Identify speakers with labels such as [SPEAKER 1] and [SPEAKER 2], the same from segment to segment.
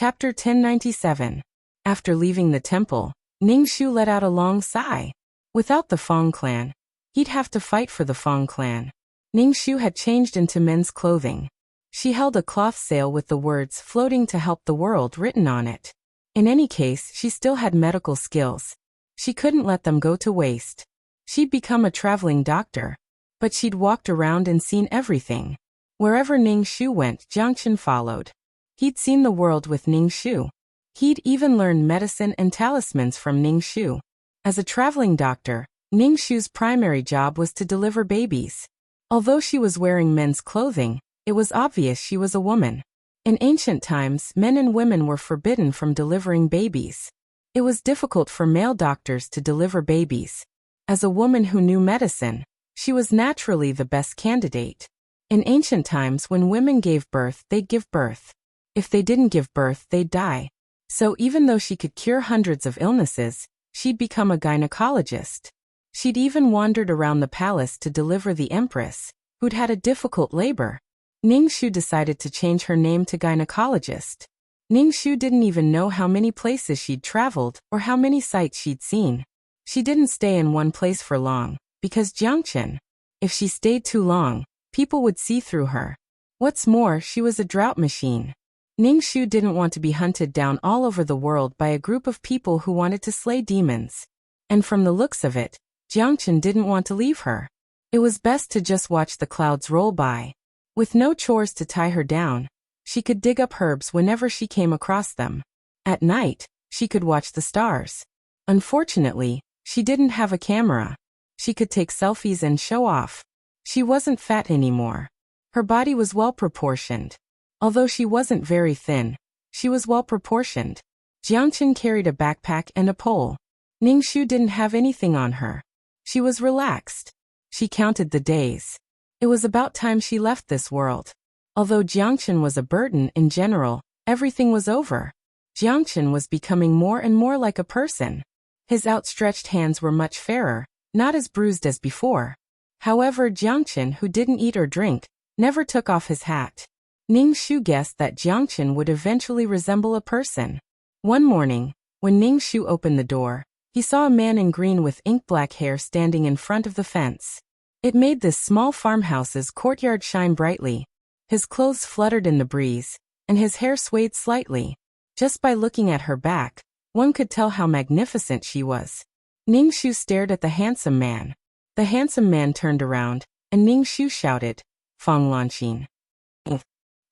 [SPEAKER 1] Chapter 1097. After leaving the temple, Ningxu let out a long sigh. Without the Fong clan, he'd have to fight for the Fong clan. Ningxu had changed into men's clothing. She held a cloth sail with the words "floating to help the world" written on it. In any case, she still had medical skills. She couldn't let them go to waste. She'd become a traveling doctor. But she'd walked around and seen everything. Wherever Ningxu went, Jiangchen followed. He'd seen the world with Ningxu. He'd even learned medicine and talismans from Ningxu. As a traveling doctor, Ningxu's primary job was to deliver babies. Although she was wearing men's clothing, it was obvious she was a woman. In ancient times, men and women were forbidden from delivering babies. It was difficult for male doctors to deliver babies. As a woman who knew medicine, she was naturally the best candidate. In ancient times, when women gave birth, they'd give birth. If they didn't give birth, they'd die. So even though she could cure hundreds of illnesses, she'd become a gynecologist. She'd even wandered around the palace to deliver the empress, who'd had a difficult labor. Ningxu decided to change her name to gynecologist. Ningxu didn't even know how many places she'd traveled or how many sights she'd seen. She didn't stay in one place for long, because Jiangchen. If she stayed too long, people would see through her. What's more, she was a drought machine. Ningxu didn't want to be hunted down all over the world by a group of people who wanted to slay demons. And from the looks of it, Jiangchen didn't want to leave her. It was best to just watch the clouds roll by. With no chores to tie her down, she could dig up herbs whenever she came across them. At night, she could watch the stars. Unfortunately, she didn't have a camera. She could take selfies and show off. She wasn't fat anymore. Her body was well proportioned. Although she wasn't very thin, she was well proportioned. Jiangchen carried a backpack and a pole. Ningxu didn't have anything on her. She was relaxed. She counted the days. It was about time she left this world. Although Jiangchen was a burden in general, everything was over. Jiangchen was becoming more and more like a person. His outstretched hands were much fairer, not as bruised as before. However, Jiangchen, who didn't eat or drink, never took off his hat. Ningxu guessed that Jiangchen would eventually resemble a person. One morning, when Ningxu opened the door, he saw a man in green with ink-black hair standing in front of the fence. It made this small farmhouse's courtyard shine brightly. His clothes fluttered in the breeze, and his hair swayed slightly. Just by looking at her back, one could tell how magnificent she was. Ningxu stared at the handsome man. The handsome man turned around, and Ningxu shouted, "Fang Lanqin."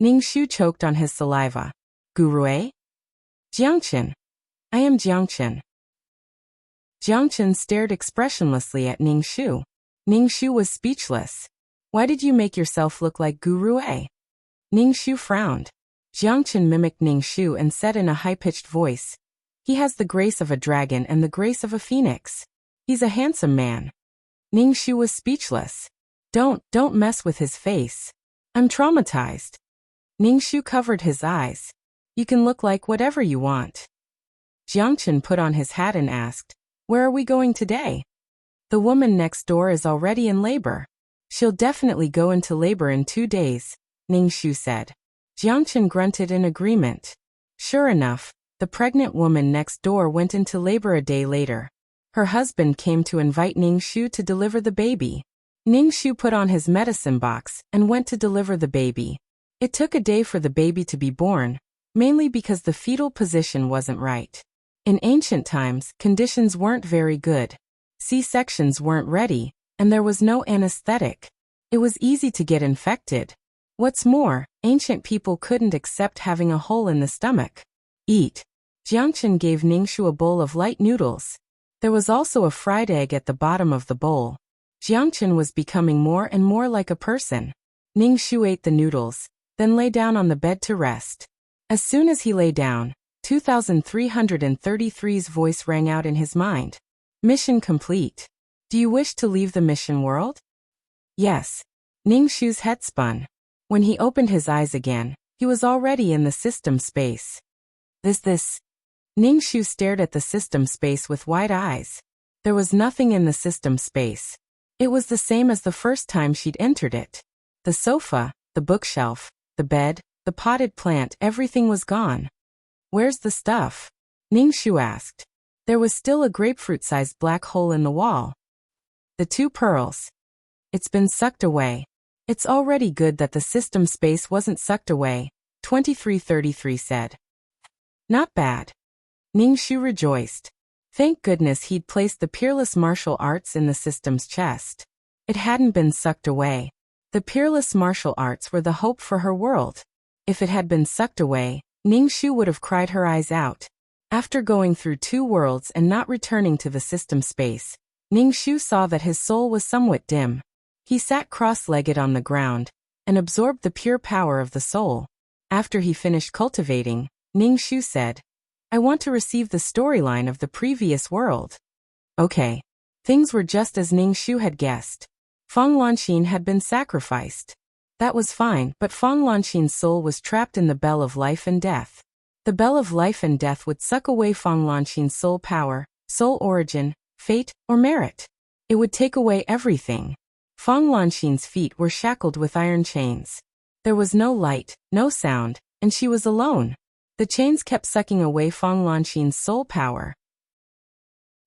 [SPEAKER 1] Ningxu choked on his saliva. "Gurue?" "Jiangchen. I am Jiangchen." Jiangchen stared expressionlessly at Ningxu. Ningxu was speechless. "Why did you make yourself look like Gurue?" Ningxu frowned. Jiangchen mimicked Ningxu and said in a high-pitched voice, "He has the grace of a dragon and the grace of a phoenix. He's a handsome man." Ningxu was speechless. Don't mess with his face. I'm traumatized." Ningxu covered his eyes. "You can look like whatever you want." Jiangchen put on his hat and asked, "Where are we going today?" "The woman next door is already in labor. She'll definitely go into labor in 2 days," Ningxu said. Jiangchen grunted in agreement. Sure enough, the pregnant woman next door went into labor a day later. Her husband came to invite Ningxu to deliver the baby. Ningxu put on his medicine box and went to deliver the baby. It took a day for the baby to be born, mainly because the fetal position wasn't right. In ancient times, conditions weren't very good. C-sections weren't ready, and there was no anesthetic. It was easy to get infected. What's more, ancient people couldn't accept having a hole in the stomach. "Eat." Jiangchen gave Ningxu a bowl of light noodles. There was also a fried egg at the bottom of the bowl. Jiangchen was becoming more and more like a person. Ningxu ate the noodles, then lay down on the bed to rest. As soon as he lay down, 2333's voice rang out in his mind. "Mission complete. Do you wish to leave the mission world?" "Yes." Ningxu's head spun. When he opened his eyes again, he was already in the system space. This. Ningxu stared at the system space with wide eyes. There was nothing in the system space. It was the same as the first time she'd entered it. The sofa, the bookshelf, the bed, the potted plant, everything was gone. Where's the stuff? Ningxu asked. There was still a grapefruit-sized black hole in the wall. The 2 pearls. It's been sucked away. It's already good that the system space wasn't sucked away, 2333 said. Not bad. Ningxu rejoiced. Thank goodness he'd placed the peerless martial arts in the system's chest. It hadn't been sucked away. The peerless martial arts were the hope for her world. If it had been sucked away, Ningxu would have cried her eyes out. After going through 2 worlds and not returning to the system space, Ningxu saw that his soul was somewhat dim. He sat cross-legged on the ground and absorbed the pure power of the soul. After he finished cultivating, Ningxu said, I want to receive the storyline of the previous world. Okay. Things were just as Ningxu had guessed. Feng Lanqin had been sacrificed. That was fine, but Feng Lanqin's soul was trapped in the Bell of Life and Death. The Bell of Life and Death would suck away Feng Lanqin's soul power, soul origin, fate, or merit. It would take away everything. Feng Lanqin's feet were shackled with iron chains. There was no light, no sound, and she was alone. The chains kept sucking away Feng Lanqin's soul power.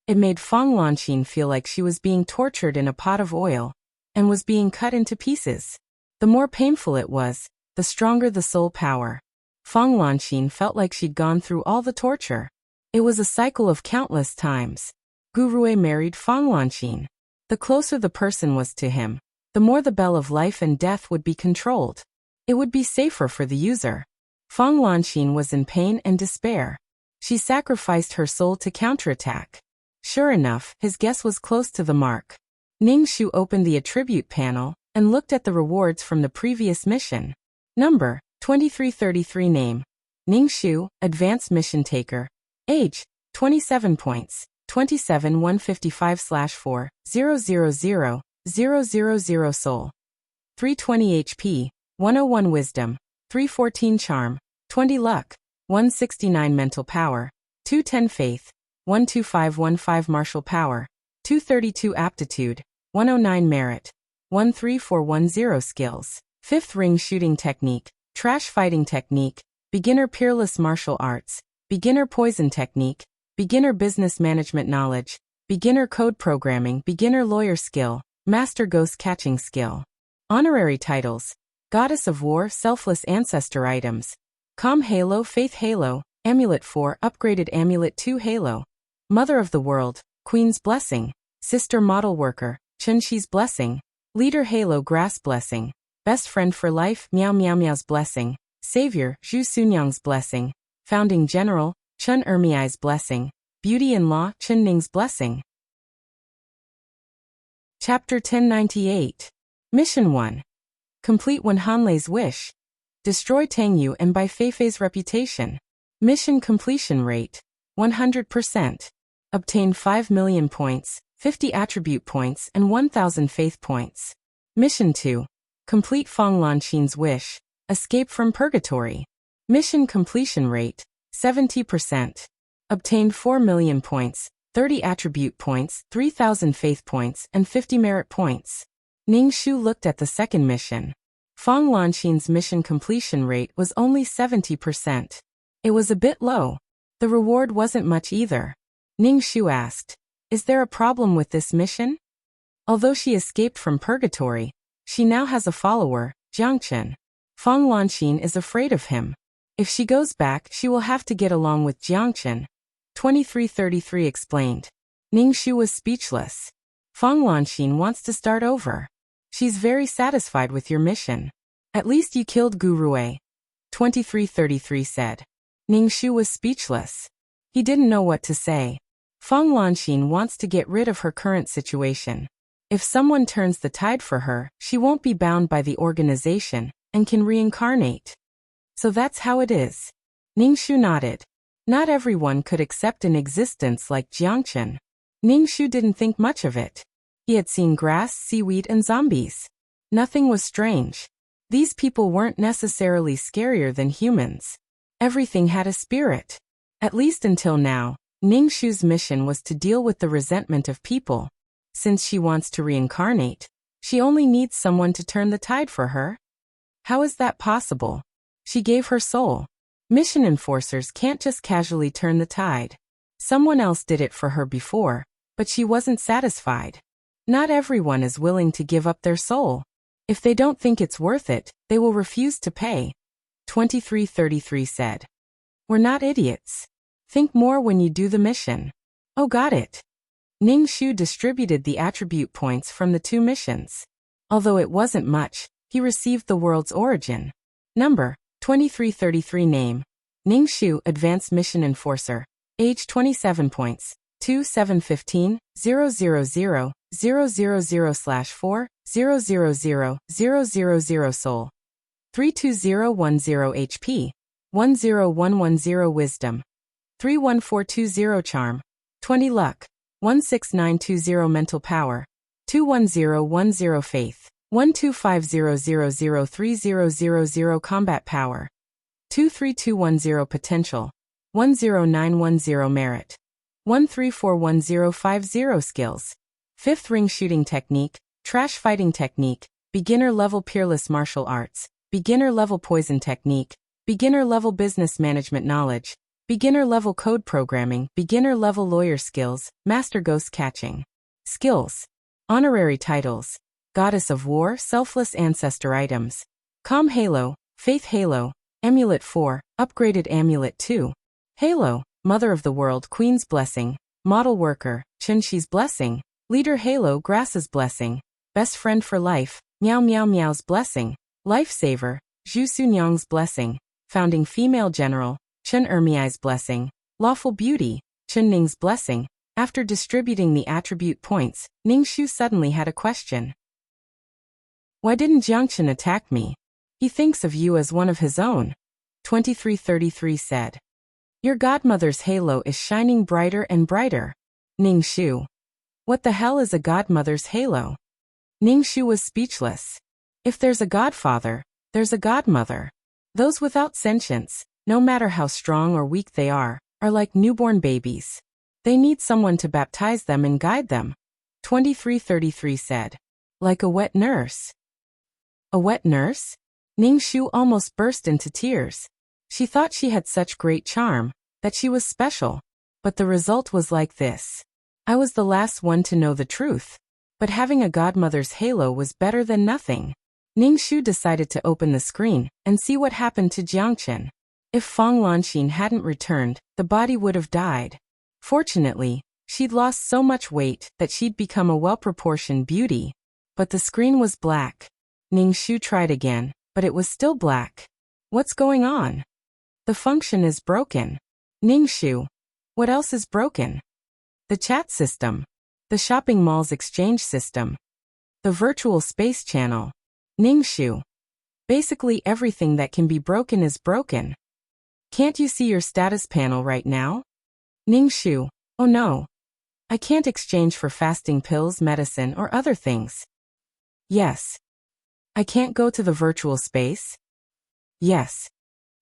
[SPEAKER 1] It made Feng Lanqin feel like she was being tortured in a pot of oil and was being cut into pieces. The more painful it was, the stronger the soul power. Feng Lanqin felt like she'd gone through all the torture. It was a cycle of countless times. Gurue married Feng Lanqin. The closer the person was to him, the more the Bell of Life and Death would be controlled. It would be safer for the user. Feng Lanqin was in pain and despair. She sacrificed her soul to counterattack. Sure enough, his guess was close to the mark. Ningxu opened the attribute panel and looked at the rewards from the previous mission. Number, 2333 Name, Ningxu, Advanced Mission Taker. Age, 27 points. 27 155/4 000 000 Soul. 320 HP, 101 Wisdom, 314 Charm, 20 Luck, 169 Mental Power, 210 Faith, 12515 Martial Power, 232 Aptitude, 109 Merit, 13410 Skills. 5th Ring Shooting Technique, Trash Fighting Technique, Beginner Peerless Martial Arts, Beginner Poison Technique, Beginner Business Management Knowledge, Beginner Code Programming, Beginner Lawyer Skill, Master Ghost Catching Skill. Honorary titles: Goddess of War, Selfless Ancestor Items, Calm Halo, Faith Halo, Amulet 4, Upgraded Amulet 2 Halo, Mother of the World, Queen's Blessing, Sister Model Worker, Chunxi's Blessing, Leader Halo, Grass Blessing, Best Friend for Life, Miao Miao Miao's Blessing, Savior, Zhu Sunyang's Blessing, Founding General, Chun Ermiai's Blessing, Beauty-in-Law, Chen Ning's Blessing. Chapter 1098. Mission 1. Complete Wen Hanlei's wish. Destroy Tang Yu and Bai Feifei's reputation. Mission completion rate, 100%. Obtain 5 million points, 50 attribute points and 1,000 faith points. Mission 2. Complete Feng Lanqin's wish. Escape from purgatory. Mission completion rate, 70%. Obtained 4 million points, 30 attribute points, 3,000 faith points, and 50 merit points. Ningxu looked at the second mission. Feng Lanqin's mission completion rate was only 70%. It was a bit low. The reward wasn't much either. Ningxu asked, "Is there a problem with this mission?" Although she escaped from purgatory, she now has a follower, Jiangchen. Feng Lanqin is afraid of him. If she goes back, she will have to get along with Jiangchen. 2333 explained. Ningxu was speechless. Feng Lanqin wants to start over. She's very satisfied with your mission. At least you killed Gurue. 2333 said. Ningxu was speechless. He didn't know what to say. Feng Lanqin wants to get rid of her current situation. If someone turns the tide for her, she won't be bound by the organization and can reincarnate. So that's how it is. Ningxu nodded. Not everyone could accept an existence like Jiangchen. Ningxu didn't think much of it. He had seen grass, seaweed, and zombies. Nothing was strange. These people weren't necessarily scarier than humans. Everything had a spirit. At least until now, Ningxu's mission was to deal with the resentment of people. Since she wants to reincarnate, she only needs someone to turn the tide for her. How is that possible? She gave her soul. Mission enforcers can't just casually turn the tide. Someone else did it for her before, but she wasn't satisfied. Not everyone is willing to give up their soul. If they don't think it's worth it, they will refuse to pay. 2333 said. We're not idiots. Think more when you do the mission. Oh, got it. Ning Shu distributed the attribute points from the 2 missions. Although it wasn't much, he received the world's origin. Number, 2333 name. Ning Shu, Advanced Mission Enforcer. Age 27 points. 2715 000 000/4 000 000 soul. 32010 HP. 10110 wisdom. 31420 charm. 20 luck. 16920 mental power. 21010 faith. 125000300 combat power. 23210 potential. 10910 merit. 134150 skills. 5th ring shooting technique, trash fighting technique, beginner level peerless martial arts, beginner level poison technique, beginner level business management knowledge, beginner level code programming, beginner level lawyer skills, master ghost catching. Skills. Honorary titles. Goddess of War, selfless ancestor items. Calm Halo, Faith Halo, Amulet 4, upgraded Amulet 2. Halo, Mother of the World, Queen's Blessing, Model Worker, Chun-Chi's Blessing, Leader Halo, Grass's Blessing, Best Friend for Life, Meow Meow Meow's Blessing, Lifesaver, Zhu Sunyang's Blessing, Founding Female General, Chun Ermiai's Blessing, Lawful Beauty, Chun Ning's Blessing. After distributing the attribute points, Ning Shu suddenly had a question. Why didn't Jiangchen attack me? He thinks of you as one of his own. 2333 said. Your godmother's halo is shining brighter and brighter. Ning Shu. What the hell is a godmother's halo? Ning Shu was speechless. If there's a godfather, there's a godmother. Those without sentience, no matter how strong or weak they are like newborn babies. They need someone to baptize them and guide them. 2333 said. Like a wet nurse. A wet nurse? Ning Shu almost burst into tears. She thought she had such great charm, that she was special. But the result was like this. I was the last one to know the truth. But having a godmother's halo was better than nothing. Ning Shu decided to open the screen and see what happened to Jiangchen. If Fang Lanxin hadn't returned, the body would have died. Fortunately, she'd lost so much weight that she'd become a well-proportioned beauty. But the screen was black. Ning Shu tried again, but it was still black. What's going on? The function is broken. Ning Shu. What else is broken? The chat system. The shopping mall's exchange system. The virtual space channel. Ning Shu. Basically everything that can be broken is broken. Can't you see your status panel right now? Ning Shu. Oh no. I can't exchange for fasting pills, medicine, or other things. Yes. I can't go to the virtual space? Yes.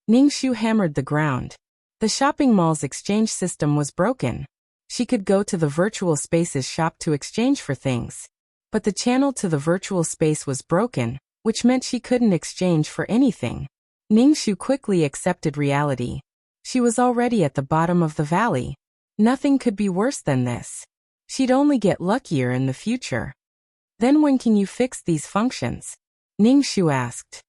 [SPEAKER 1] Ning Shu hammered the ground. The shopping mall's exchange system was broken. She could go to the virtual space's shop to exchange for things. But the channel to the virtual space was broken, which meant she couldn't exchange for anything. Ning Shu quickly accepted reality. She was already at the bottom of the valley. Nothing could be worse than this. She'd only get luckier in the future. Then when can you fix these functions? Ning Shu asked.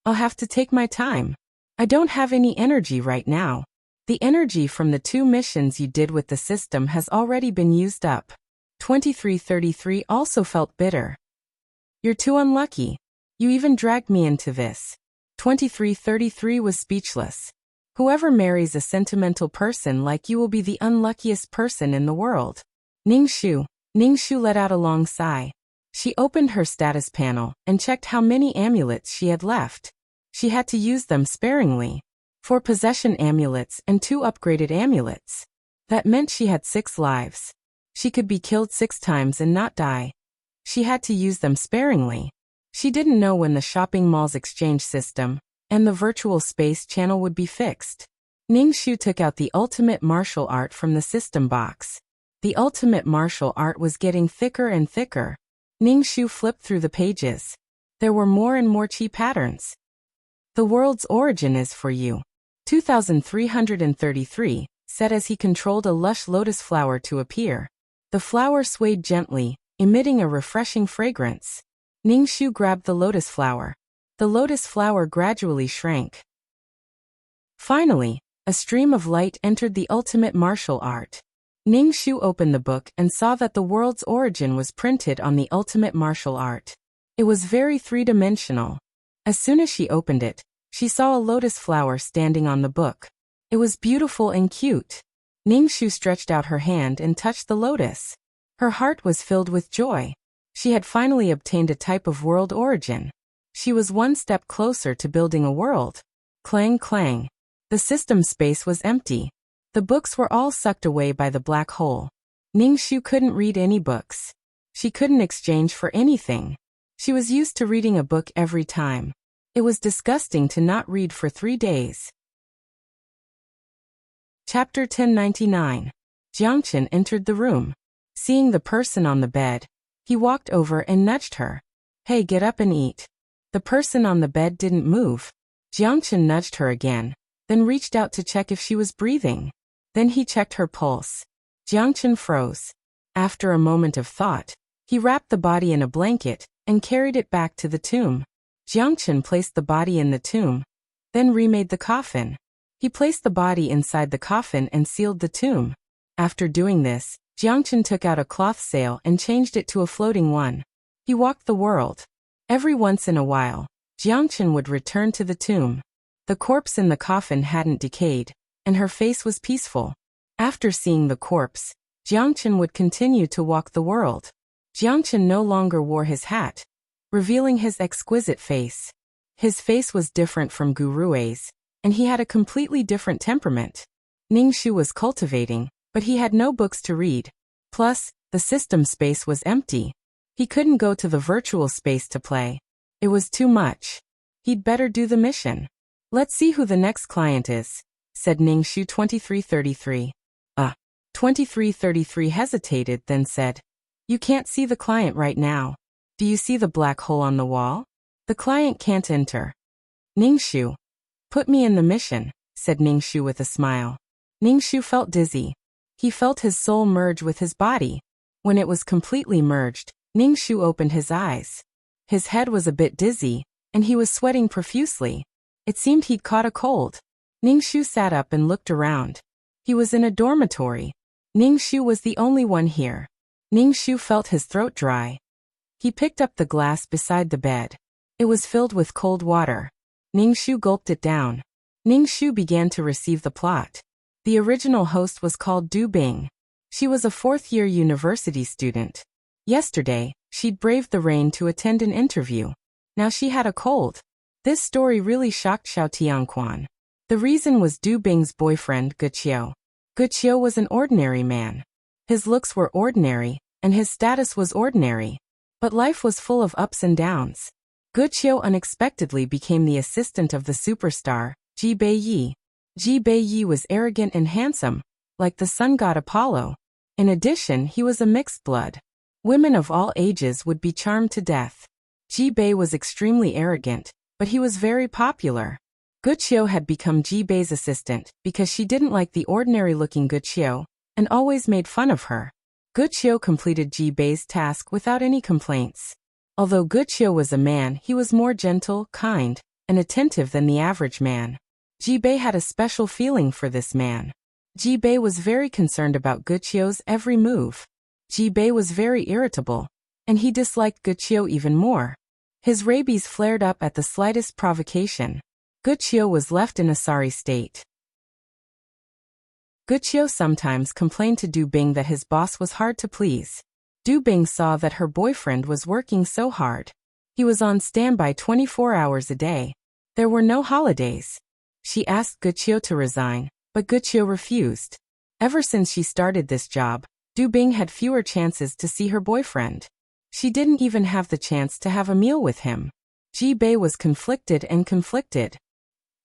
[SPEAKER 1] I'll have to take my time. I don't have any energy right now. The energy from the 2 missions you did with the system has already been used up. 2333 also felt bitter. You're too unlucky. You even dragged me into this. 2333 was speechless. Whoever marries a sentimental person like you will be the unluckiest person in the world. Ning Shu let out a long sigh. She opened her status panel and checked how many amulets she had left. She had to use them sparingly. 4 possession amulets and 2 upgraded amulets. That meant she had 6 lives. She could be killed 6 times and not die. She had to use them sparingly. She didn't know when the shopping mall's exchange system and the virtual space channel would be fixed. Ning Shu took out the ultimate martial art from the system box. The ultimate martial art was getting thicker and thicker. Ning Shu flipped through the pages. There were more and more chi patterns. The world's origin is for you. 2333, said as he controlled a lush lotus flower to appear. The flower swayed gently, emitting a refreshing fragrance. Ningxu grabbed the lotus flower. The lotus flower gradually shrank. Finally, a stream of light entered the ultimate martial art. Ningxu opened the book and saw that the world's origin was printed on the ultimate martial art. It was very three-dimensional. As soon as she opened it, she saw a lotus flower standing on the book. It was beautiful and cute. Ningxu stretched out her hand and touched the lotus. Her heart was filled with joy. She had finally obtained a type of world origin. She was one step closer to building a world. Clang clang. The system space was empty. The books were all sucked away by the black hole. Ningxu couldn't read any books. She couldn't exchange for anything. She was used to reading a book every time. It was disgusting to not read for 3 days. Chapter 1099. Jiangchen entered the room. Seeing the person on the bed, he walked over and nudged her. Hey, get up and eat. The person on the bed didn't move. Jiangchen nudged her again, then reached out to check if she was breathing. Then he checked her pulse. Jiangchen froze. After a moment of thought, he wrapped the body in a blanket and carried it back to the tomb. Jiangchen placed the body in the tomb, then remade the coffin. He placed the body inside the coffin and sealed the tomb. After doing this, Jiangchen took out a cloth sail and changed it to a floating one. He walked the world. Every once in a while, Jiangchen would return to the tomb. The corpse in the coffin hadn't decayed, and her face was peaceful. After seeing the corpse, Jiangchen would continue to walk the world. Jiangchen no longer wore his hat, revealing his exquisite face. His face was different from Gurue's, and he had a completely different temperament. Ningxu was cultivating, but he had no books to read. Plus, the system space was empty. He couldn't go to the virtual space to play. It was too much. He'd better do the mission. Let's see who the next client is, said Ningxu 2333. 2333 hesitated, then said, You can't see the client right now. Do you see the black hole on the wall? The client can't enter. Ningxu. Put me in the mission, said Ningxu with a smile. Ningxu felt dizzy. He felt his soul merge with his body. When it was completely merged, Ningxu opened his eyes. His head was a bit dizzy, and he was sweating profusely. It seemed he'd caught a cold. Ningxu sat up and looked around. He was in a dormitory. Ningxu was the only one here. Ningxu felt his throat dry. He picked up the glass beside the bed. It was filled with cold water. Ningxu gulped it down. Ningxu began to receive the plot. The original host was called Du Bing. She was a fourth-year university student. Yesterday, she'd braved the rain to attend an interview. Now she had a cold. This story really shocked Xiao Tianquan. The reason was Du Bing's boyfriend, Guqiu. Guqiu was an ordinary man. His looks were ordinary, and his status was ordinary. But life was full of ups and downs. Guqiu unexpectedly became the assistant of the superstar, Ji Beiyi. Ji Beiyi was arrogant and handsome, like the sun god Apollo. In addition, he was a mixed blood. Women of all ages would be charmed to death. Ji Bei was extremely arrogant, but he was very popular. Guqiu had become Ji Bei's assistant because she didn't like the ordinary-looking Guqiu and always made fun of her. Guqiu completed Ji Bei's task without any complaints. Although Guqiu was a man, he was more gentle, kind, and attentive than the average man. Ji Bei had a special feeling for this man. Ji Bei was very concerned about Guqiu's every move. Ji Bei was very irritable, and he disliked Guqiu even more. His rabies flared up at the slightest provocation. Guqiu was left in a sorry state. Guqiu sometimes complained to Du Bing that his boss was hard to please. Du Bing saw that her boyfriend was working so hard. He was on standby 24 hours a day. There were no holidays. She asked Guqiu to resign, but Guqiu refused. Ever since she started this job, Du Bing had fewer chances to see her boyfriend. She didn't even have the chance to have a meal with him. Ji Bei was conflicted and conflicted.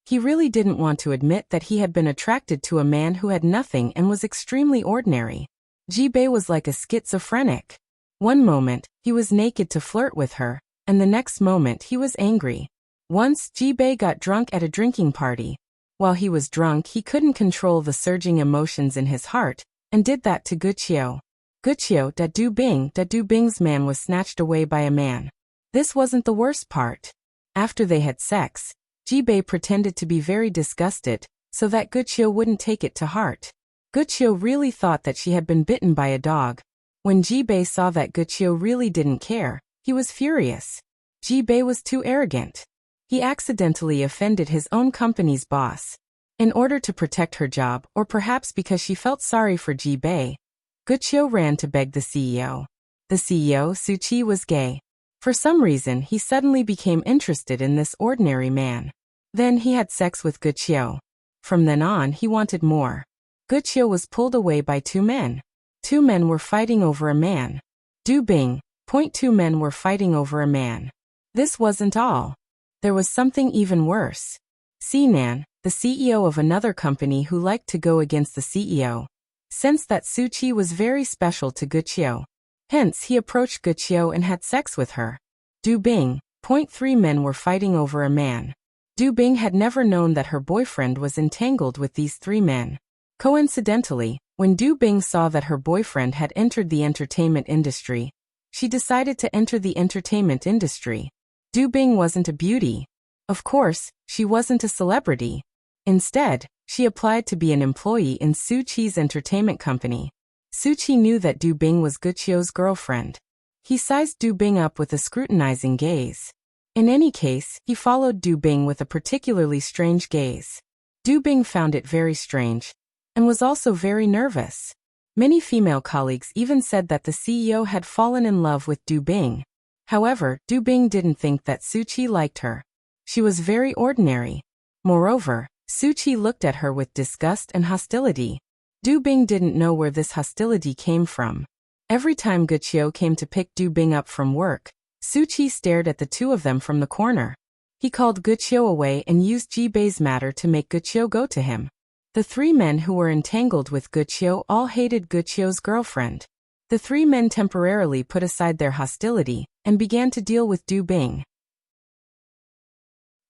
[SPEAKER 1] He really didn't want to admit that he had been attracted to a man who had nothing and was extremely ordinary. Ji Bei was like a schizophrenic. One moment, he was naked to flirt with her, and the next moment he was angry. Once, Ji Bei got drunk at a drinking party. While he was drunk, he couldn't control the surging emotions in his heart, and did that to Guqiu. Guqiu, that Du Bing's man was snatched away by a man. This wasn't the worst part. After they had sex, Ji Bei pretended to be very disgusted, so that Guqiu wouldn't take it to heart. Guqiu really thought that she had been bitten by a dog. When Ji Bei saw that Guqiu really didn't care, he was furious. Ji Bei was too arrogant. He accidentally offended his own company's boss. In order to protect her job, or perhaps because she felt sorry for Ji Bei, Guqiu ran to beg the CEO. The CEO, Su Qi, was gay. For some reason, he suddenly became interested in this ordinary man. Then he had sex with Guqiu. From then on, he wanted more. Guqiu was pulled away by two men. Two men were fighting over a man. Du Bing. Two men were fighting over a man. This wasn't all. There was something even worse. Sinan, the CEO of another company who liked to go against the CEO, sensed that Su Qi was very special to Guqiu. Hence, he approached Guqiu and had sex with her. Du Bing. Three men were fighting over a man. Du Bing had never known that her boyfriend was entangled with these three men. Coincidentally, when Du Bing saw that her boyfriend had entered the entertainment industry, she decided to enter the entertainment industry. Du Bing wasn't a beauty. Of course, she wasn't a celebrity. Instead, she applied to be an employee in Su Qi's entertainment company. Su Qi knew that Du Bing was Guqiu's girlfriend. He sized Du Bing up with a scrutinizing gaze. In any case, he followed Du Bing with a particularly strange gaze. Du Bing found it very strange, and was also very nervous. Many female colleagues even said that the CEO had fallen in love with Du Bing. However, Du Bing didn't think that Su Qi liked her. She was very ordinary. Moreover, Su Qi looked at her with disgust and hostility. Du Bing didn't know where this hostility came from. Every time Guqiu came to pick Du Bing up from work, Su Qi stared at the two of them from the corner. He called Guqiu away and used Ji Bei's matter to make Guqiu go to him. The three men who were entangled with Guqiu all hated Guqiu's girlfriend. The three men temporarily put aside their hostility and began to deal with Du Bing.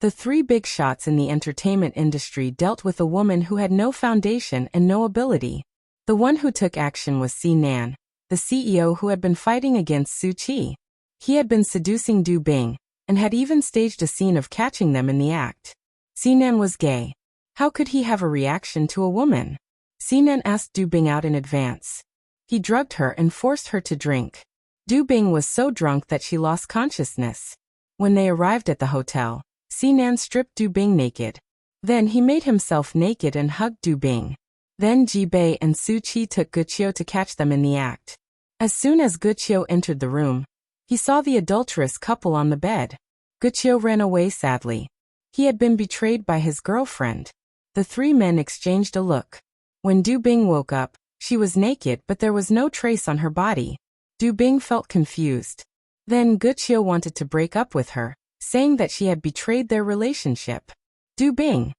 [SPEAKER 1] The three big shots in the entertainment industry dealt with a woman who had no foundation and no ability. The one who took action was Sinan, the CEO who had been fighting against Su Qi. He had been seducing Du Bing, and had even staged a scene of catching them in the act. Sinan was gay. How could he have a reaction to a woman? Sinan asked Du Bing out in advance. He drugged her and forced her to drink. Du Bing was so drunk that she lost consciousness. When they arrived at the hotel, Sinan stripped Du Bing naked. Then he made himself naked and hugged Du Bing. Then Ji Bei and Su Qi took Guqiu to catch them in the act. As soon as Guqiu entered the room, he saw the adulterous couple on the bed. Guqiu ran away sadly. He had been betrayed by his girlfriend. The three men exchanged a look. When Du Bing woke up, she was naked but there was no trace on her body. Du Bing felt confused. Then Guqiu wanted to break up with her, saying that she had betrayed their relationship. Du Bing.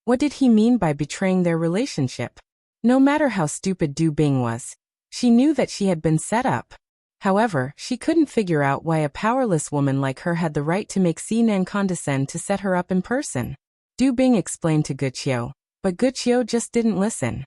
[SPEAKER 1] What did he mean by betraying their relationship? No matter how stupid Du Bing was, she knew that she had been set up. However, she couldn't figure out why a powerless woman like her had the right to make Sinan condescend to set her up in person. Du Bing explained to Guqiu, but Guqiu just didn't listen.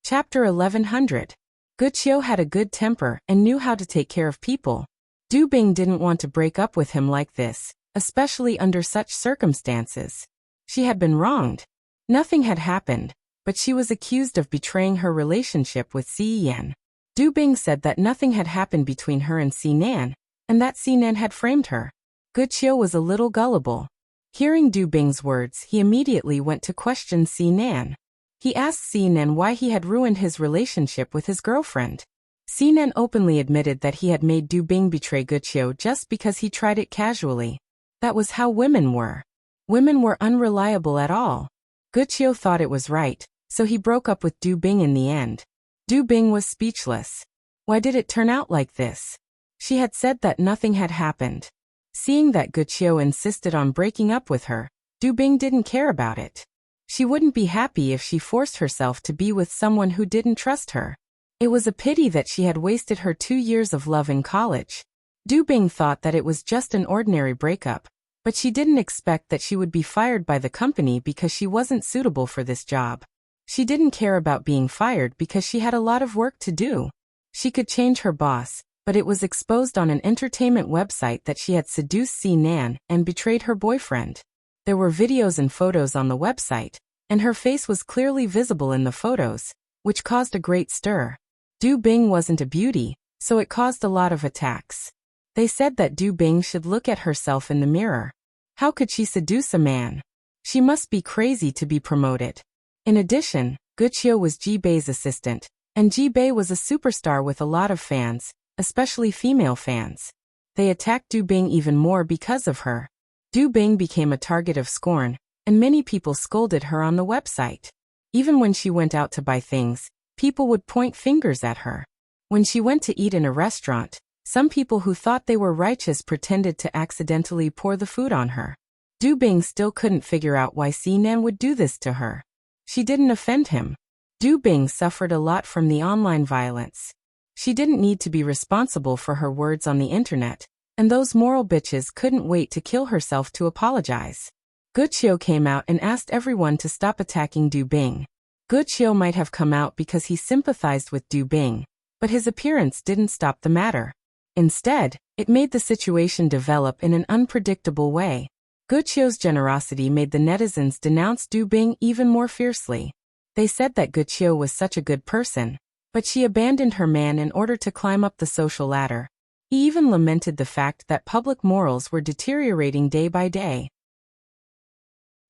[SPEAKER 1] Chapter 1100. Guqiu had a good temper and knew how to take care of people. Du Bing didn't want to break up with him like this, especially under such circumstances. She had been wronged. Nothing had happened, but she was accused of betraying her relationship with Siyan. Du Bing said that nothing had happened between her and Sinan, and that Sinan had framed her. Guqiu was a little gullible. Hearing Du Bing's words, he immediately went to question Sinan. He asked Sinan why he had ruined his relationship with his girlfriend. Sinan openly admitted that he had made Du Bing betray Guqiu just because he tried it casually. That was how women were. Women were unreliable at all. Guqiu thought it was right, so he broke up with Du Bing in the end. Du Bing was speechless. Why did it turn out like this? She had said that nothing had happened. Seeing that Guqiu insisted on breaking up with her, Du Bing didn't care about it. She wouldn't be happy if she forced herself to be with someone who didn't trust her. It was a pity that she had wasted her 2 years of love in college. Du Bing thought that it was just an ordinary breakup, But she didn't expect that she would be fired by the company because she wasn't suitable for this job. She didn't care about being fired because she had a lot of work to do. She could change her boss, but it was exposed on an entertainment website that she had seduced Nan and betrayed her boyfriend. There were videos and photos on the website, and her face was clearly visible in the photos, which caused a great stir. Du Bing wasn't a beauty, so it caused a lot of attacks. They said that Du Bing should look at herself in the mirror. How could she seduce a man? She must be crazy to be promoted. In addition, Wuxia was Ji Bei's assistant, and Ji Bei was a superstar with a lot of fans, especially female fans. They attacked Du Bing even more because of her. Du Bing became a target of scorn, and many people scolded her on the website. Even when she went out to buy things, people would point fingers at her. When she went to eat in a restaurant, some people who thought they were righteous pretended to accidentally pour the food on her. Du Bing still couldn't figure out why Nan would do this to her. She didn't offend him. Du Bing suffered a lot from the online violence. She didn't need to be responsible for her words on the internet, and those moral bitches couldn't wait to kill herself to apologize. Wuxia came out and asked everyone to stop attacking Du Bing. Wuxia might have come out because he sympathized with Du Bing, but his appearance didn't stop the matter. Instead, it made the situation develop in an unpredictable way. Wuxia's generosity made the netizens denounce Du Bing even more fiercely. They said that Wuxia was such a good person, but she abandoned her man in order to climb up the social ladder. He even lamented the fact that public morals were deteriorating day by day.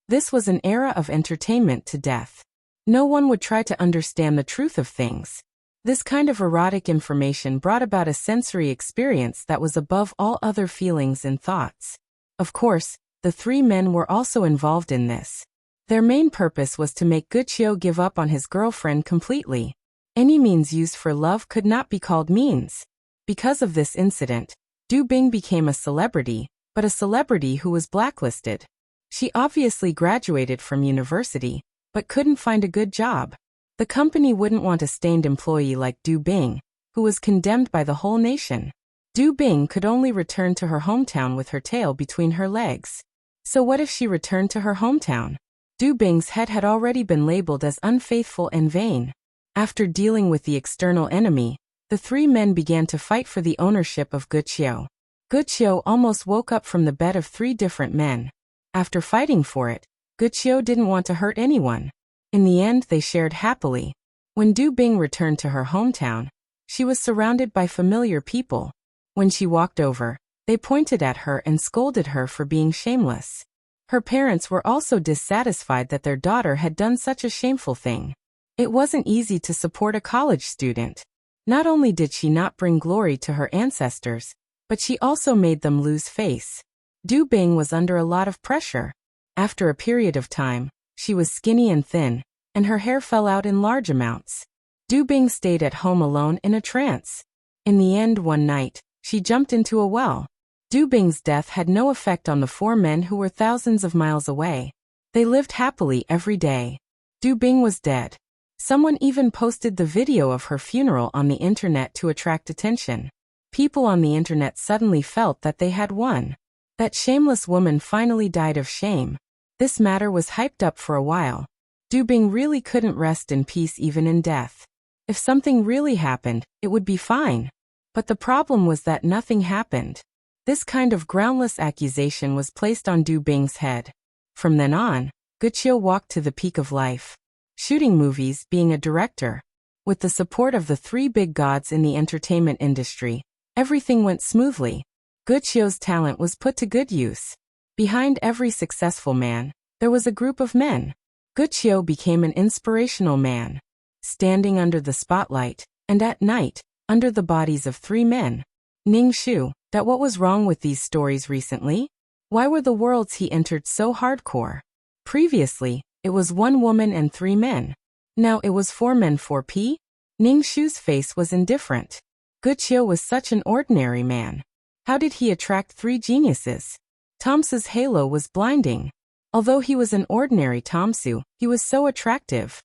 [SPEAKER 1] This was an era of entertainment to death. No one would try to understand the truth of things. This kind of erotic information brought about a sensory experience that was above all other feelings and thoughts. Of course, the three men were also involved in this. Their main purpose was to make Wuxia give up on his girlfriend completely. Any means used for love could not be called means. Because of this incident, Du Bing became a celebrity, but a celebrity who was blacklisted. She obviously graduated from university, but couldn't find a good job. The company wouldn't want a stained employee like Du Bing, who was condemned by the whole nation. Du Bing could only return to her hometown with her tail between her legs. So what if she returned to her hometown? Du Bing's head had already been labeled as unfaithful and vain. After dealing with the external enemy, the three men began to fight for the ownership of Wuxia. Wuxia almost woke up from the bed of three different men. After fighting for it, Wuxia didn't want to hurt anyone. In the end, they shared happily. When Du Bing returned to her hometown, she was surrounded by familiar people. When she walked over, they pointed at her and scolded her for being shameless. Her parents were also dissatisfied that their daughter had done such a shameful thing. It wasn't easy to support a college student. Not only did she not bring glory to her ancestors, but she also made them lose face. Du Bing was under a lot of pressure. After a period of time, she was skinny and thin, and her hair fell out in large amounts. Du Bing stayed at home alone in a trance. In the end, one night, she jumped into a well. Du Bing's death had no effect on the four men who were thousands of miles away. They lived happily every day. Du Bing was dead. Someone even posted the video of her funeral on the internet to attract attention. People on the internet suddenly felt that they had won. That shameless woman finally died of shame. This matter was hyped up for a while. Du Bing really couldn't rest in peace even in death. If something really happened, it would be fine. But the problem was that nothing happened. This kind of groundless accusation was placed on Du Bing's head. From then on, Wuxia walked to the peak of life. Shooting movies, being a director. With the support of the three big gods in the entertainment industry, everything went smoothly. Wuxia's talent was put to good use. Behind every successful man, there was a group of men. Wuxia became an inspirational man. Standing under the spotlight, and at night, under the bodies of three men. Ning Shu, that what was wrong with these stories recently? Why were the worlds he entered so hardcore? Previously, it was one woman and three men. Now it was four men 4P? Ning Shu's face was indifferent. Wuxia was such an ordinary man. How did he attract three geniuses? Tomsu's halo was blinding. Although he was an ordinary Tomsu, he was so attractive.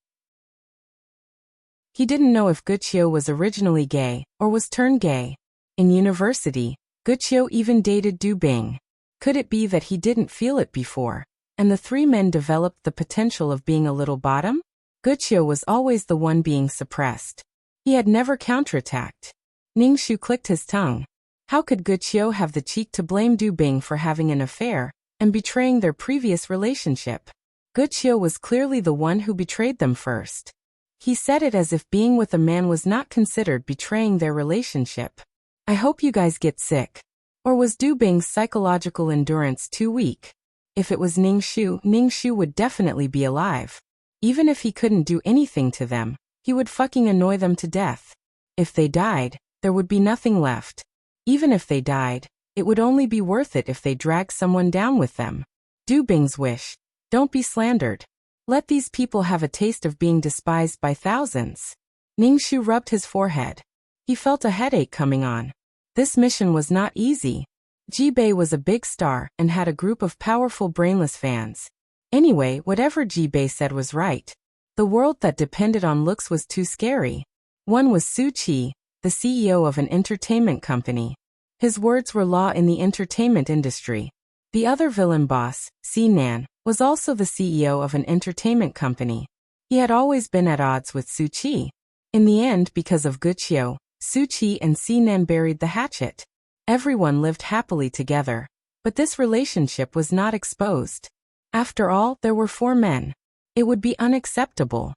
[SPEAKER 1] He didn't know if Wuxia was originally gay, or was turned gay. In university, Wuxia even dated Du Bing. Could it be that he didn't feel it before, and the three men developed the potential of being a little bottom? Wuxia was always the one being suppressed. He had never counterattacked. Ningxu clicked his tongue. How could Wuxia have the cheek to blame Du Bing for having an affair and betraying their previous relationship? Wuxia was clearly the one who betrayed them first. He said it as if being with a man was not considered betraying their relationship. I hope you guys get sick. Or was Du Bing's psychological endurance too weak? If it was Ningxu, Ningxu would definitely be alive. Even if he couldn't do anything to them, he would fucking annoy them to death. If they died, there would be nothing left. Even if they died, it would only be worth it if they dragged someone down with them. Du Bing's wish. Don't be slandered. Let these people have a taste of being despised by thousands. Ningxu rubbed his forehead. He felt a headache coming on. This mission was not easy. Jibei was a big star and had a group of powerful brainless fans. Anyway, whatever Jibei said was right. The world that depended on looks was too scary. One was Su Qi, the CEO of an entertainment company. His words were law in the entertainment industry. The other villain boss, Nan, was also the CEO of an entertainment company. He had always been at odds with Su Qi. In the end, because of Wuxia, Su Qi and Nan buried the hatchet. Everyone lived happily together, but this relationship was not exposed. After all, there were 4 men. It would be unacceptable.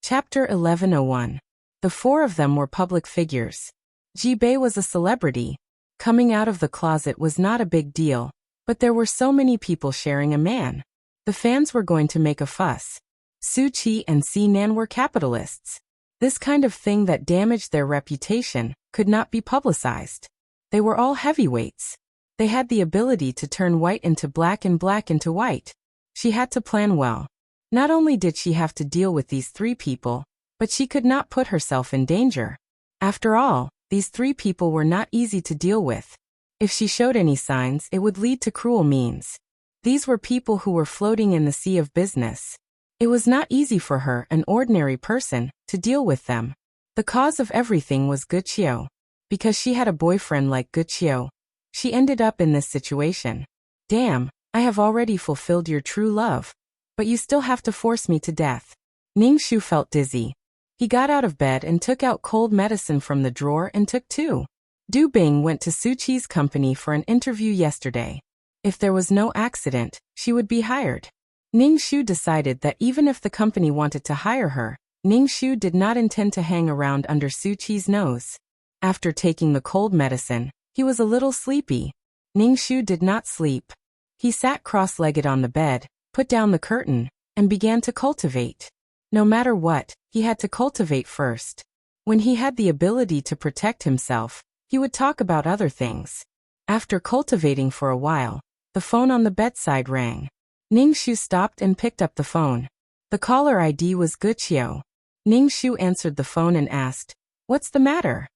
[SPEAKER 1] Chapter 1101. The 4 of them were public figures. Jibei was a celebrity. Coming out of the closet was not a big deal, but there were so many people sharing a man. The fans were going to make a fuss. Su Qi and Nan were capitalists. This kind of thing that damaged their reputation could not be publicized. They were all heavyweights. They had the ability to turn white into black and black into white. She had to plan well. Not only did she have to deal with these 3 people, but she could not put herself in danger. After all, these 3 people were not easy to deal with. If she showed any signs, it would lead to cruel means. These were people who were floating in the sea of business. It was not easy for her, an ordinary person, to deal with them. The cause of everything was Wuxia. Because she had a boyfriend like Wuxia, she ended up in this situation. Damn, I have already fulfilled your true love. But you still have to force me to death. Ningxu felt dizzy. He got out of bed and took out cold medicine from the drawer and took 2. Du Bing went to Su Qi's company for an interview yesterday. If there was no accident, she would be hired. Ningxu decided that even if the company wanted to hire her, Ningxu did not intend to hang around under Su Qi's nose. After taking the cold medicine, he was a little sleepy. Ningxu did not sleep. He sat cross-legged on the bed, put down the curtain, and began to cultivate. No matter what, he had to cultivate first. When he had the ability to protect himself, he would talk about other things. After cultivating for a while, the phone on the bedside rang. Ningxu stopped and picked up the phone. The caller ID was Wuxia. Ningxu answered the phone and asked, "What's the matter?"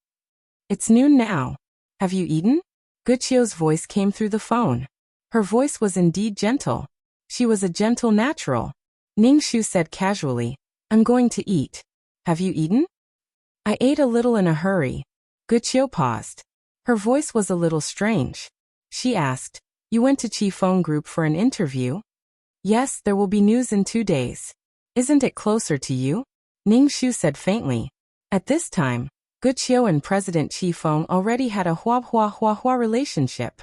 [SPEAKER 1] "It's noon now. Have you eaten?" Wuxia's voice came through the phone. Her voice was indeed gentle. She was a gentle natural. Ningxu said casually, "I'm going to eat. Have you eaten?" "I ate a little in a hurry." Wuxia paused. Her voice was a little strange. She asked, "You went to Qifeng Group for an interview?" "Yes, there will be news in 2 days. Isn't it closer to you?" Ningxu said faintly. At this time, Wuxia and President Qifeng already had a hua relationship.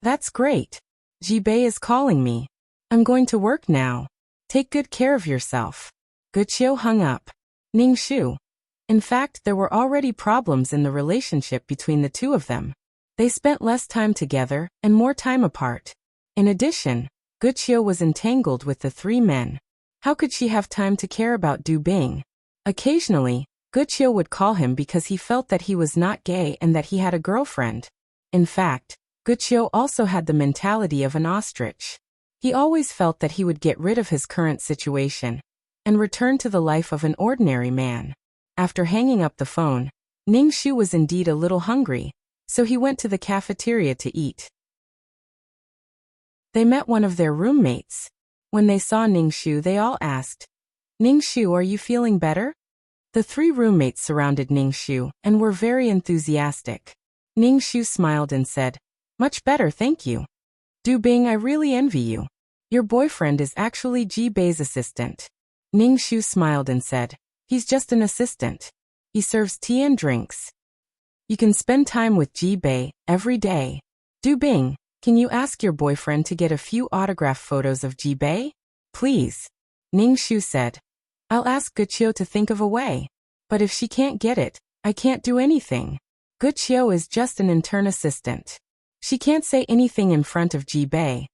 [SPEAKER 1] "That's great. Jibei is calling me. I'm going to work now. Take good care of yourself." Wuxia hung up. Ningxu. In fact, there were already problems in the relationship between the 2 of them. They spent less time together and more time apart. In addition, Wuxia was entangled with the 3 men. How could she have time to care about Du Bing? Occasionally, Wuxia would call him because he felt that he was not gay and that he had a girlfriend. In fact, Wuxia also had the mentality of an ostrich. He always felt that he would get rid of his current situation and return to the life of an ordinary man. After hanging up the phone, Ningxu was indeed a little hungry, so he went to the cafeteria to eat. They met one of their roommates. When they saw Ningxu, they all asked, "Ningxu, are you feeling better?" The 3 roommates surrounded Ningxu and were very enthusiastic. Ning Shu smiled and said, "Much better, thank you. Du Bing, I really envy you. Your boyfriend is actually Ji Bei's assistant." Ning Shu smiled and said, "He's just an assistant. He serves tea and drinks. You can spend time with Ji Bei every day. Du Bing, can you ask your boyfriend to get a few autograph photos of Ji Bei? Please." Ning Shu said, "I'll ask Guqiu to think of a way. But if she can't get it, I can't do anything. Guqiu is just an intern assistant. She can't say anything in front of Ji Bei.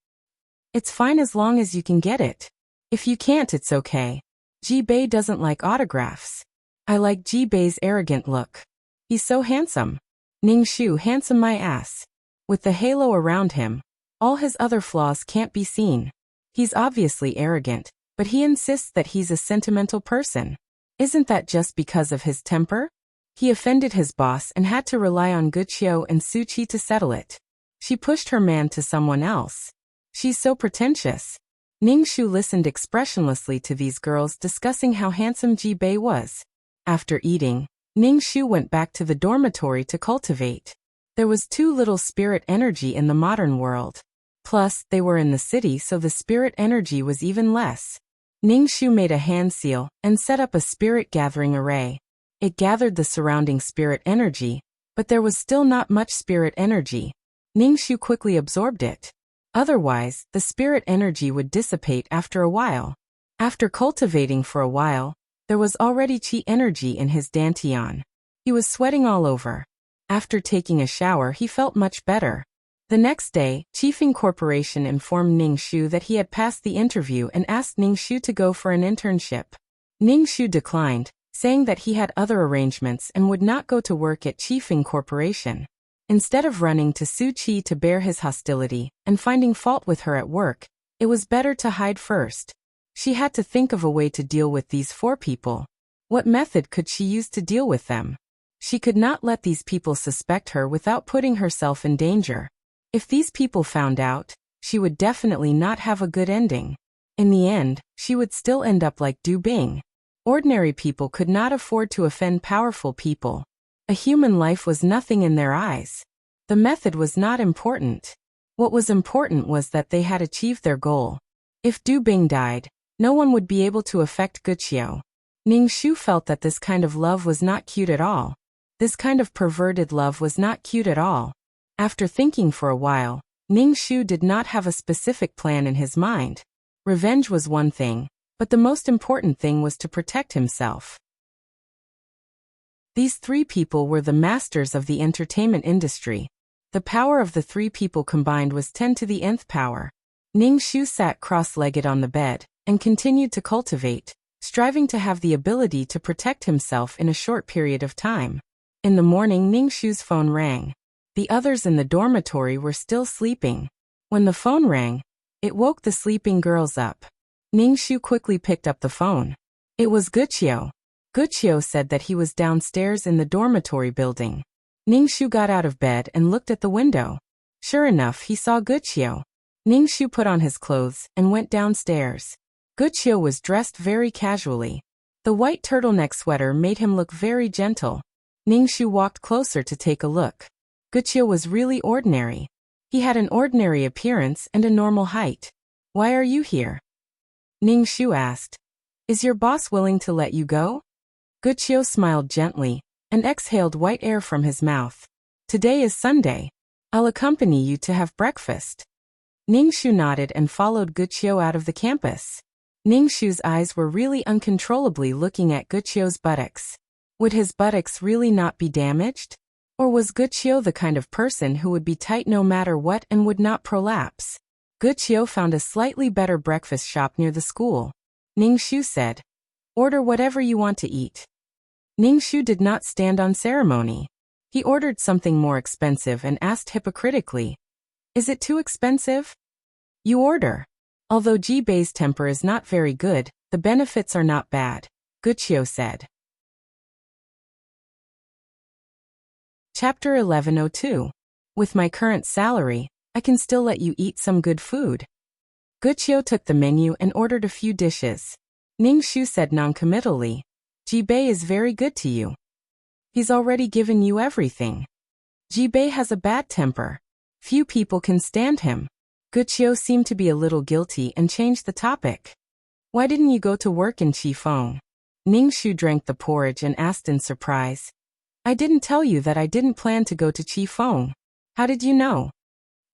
[SPEAKER 1] It's fine as long as you can get it. If you can't, it's okay. Ji Bei doesn't like autographs. I like Ji Bei's arrogant look. He's so handsome. Ning Shu, handsome my ass. With the halo around him, all his other flaws can't be seen. He's obviously arrogant, but he insists that he's a sentimental person. Isn't that just because of his temper? He offended his boss and had to rely on Guqiu and Su Qi to settle it. She pushed her man to someone else. She's so pretentious." Ning Shu listened expressionlessly to these girls discussing how handsome Ji Bei was. After eating, Ning Shu went back to the dormitory to cultivate. There was too little spirit energy in the modern world. Plus, they were in the city, so the spirit energy was even less. Ning Shu made a hand seal and set up a spirit gathering array. It gathered the surrounding spirit energy, but there was still not much spirit energy. Ning Shu quickly absorbed it. Otherwise, the spirit energy would dissipate after a while. After cultivating for a while, there was already qi energy in his dantian. He was sweating all over. After taking a shower, he felt much better. The next day, Qifeng Corporation informed Ning Shu that he had passed the interview and asked Ning Shu to go for an internship. Ning Shu declined, saying that he had other arrangements and would not go to work at Qifeng Corporation. Instead of running to Su Qi to bear his hostility and finding fault with her at work, it was better to hide first. She had to think of a way to deal with these 4 people. What method could she use to deal with them? She could not let these people suspect her without putting herself in danger. If these people found out, she would definitely not have a good ending. In the end, she would still end up like Du Bing. Ordinary people could not afford to offend powerful people. A human life was nothing in their eyes. The method was not important. What was important was that they had achieved their goal. If Du Bing died, no one would be able to affect Guqiu. Ning Shu felt that this kind of love was not cute at all. This kind of perverted love was not cute at all. After thinking for a while, Ning Shu did not have a specific plan in his mind. Revenge was one thing, but the most important thing was to protect himself. These 3 people were the masters of the entertainment industry. The power of the 3 people combined was 10 to the nth power. Ning Shu sat cross-legged on the bed and continued to cultivate, striving to have the ability to protect himself in a short period of time. In the morning, Ning Shu's phone rang. The others in the dormitory were still sleeping. When the phone rang, it woke the sleeping girls up. Ning Shu quickly picked up the phone. It was Guqiu. Guqiu said that he was downstairs in the dormitory building. Ning Shu got out of bed and looked at the window. Sure enough, he saw Guqiu. Ning Shu put on his clothes and went downstairs. Guqiu was dressed very casually. The white turtleneck sweater made him look very gentle. Ning Shu walked closer to take a look. Guqiu was really ordinary. He had an ordinary appearance and a normal height. "Why are you here?" Ning Shu asked. "Is your boss willing to let you go?" Guqiu smiled gently and exhaled white air from his mouth. "Today is Sunday. I'll accompany you to have breakfast." Ning Shu nodded and followed Guqiu out of the campus. Ning Shu's eyes were really uncontrollably looking at Guqiu's buttocks. Would his buttocks really not be damaged? Or was Guqiu the kind of person who would be tight no matter what and would not prolapse? Guqiu found a slightly better breakfast shop near the school. Ning Shu said, "Order whatever you want to eat." Ning Shu did not stand on ceremony. He ordered something more expensive and asked hypocritically, "Is it too expensive?" "You order." Although Ji Bei's temper is not very good, the benefits are not bad, Guqiu said. Chapter 1102. With my current salary, I can still let you eat some good food. Guqiu took the menu and ordered a few dishes. Ning Shu said noncommittally, "Ji Bei is very good to you. He's already given you everything." Jibei has a bad temper. Few people can stand him. Guqiu seemed to be a little guilty and changed the topic. Why didn't you go to work in Qifeng? Ningxu drank the porridge and asked in surprise. I didn't tell you that I didn't plan to go to Qifeng. How did you know?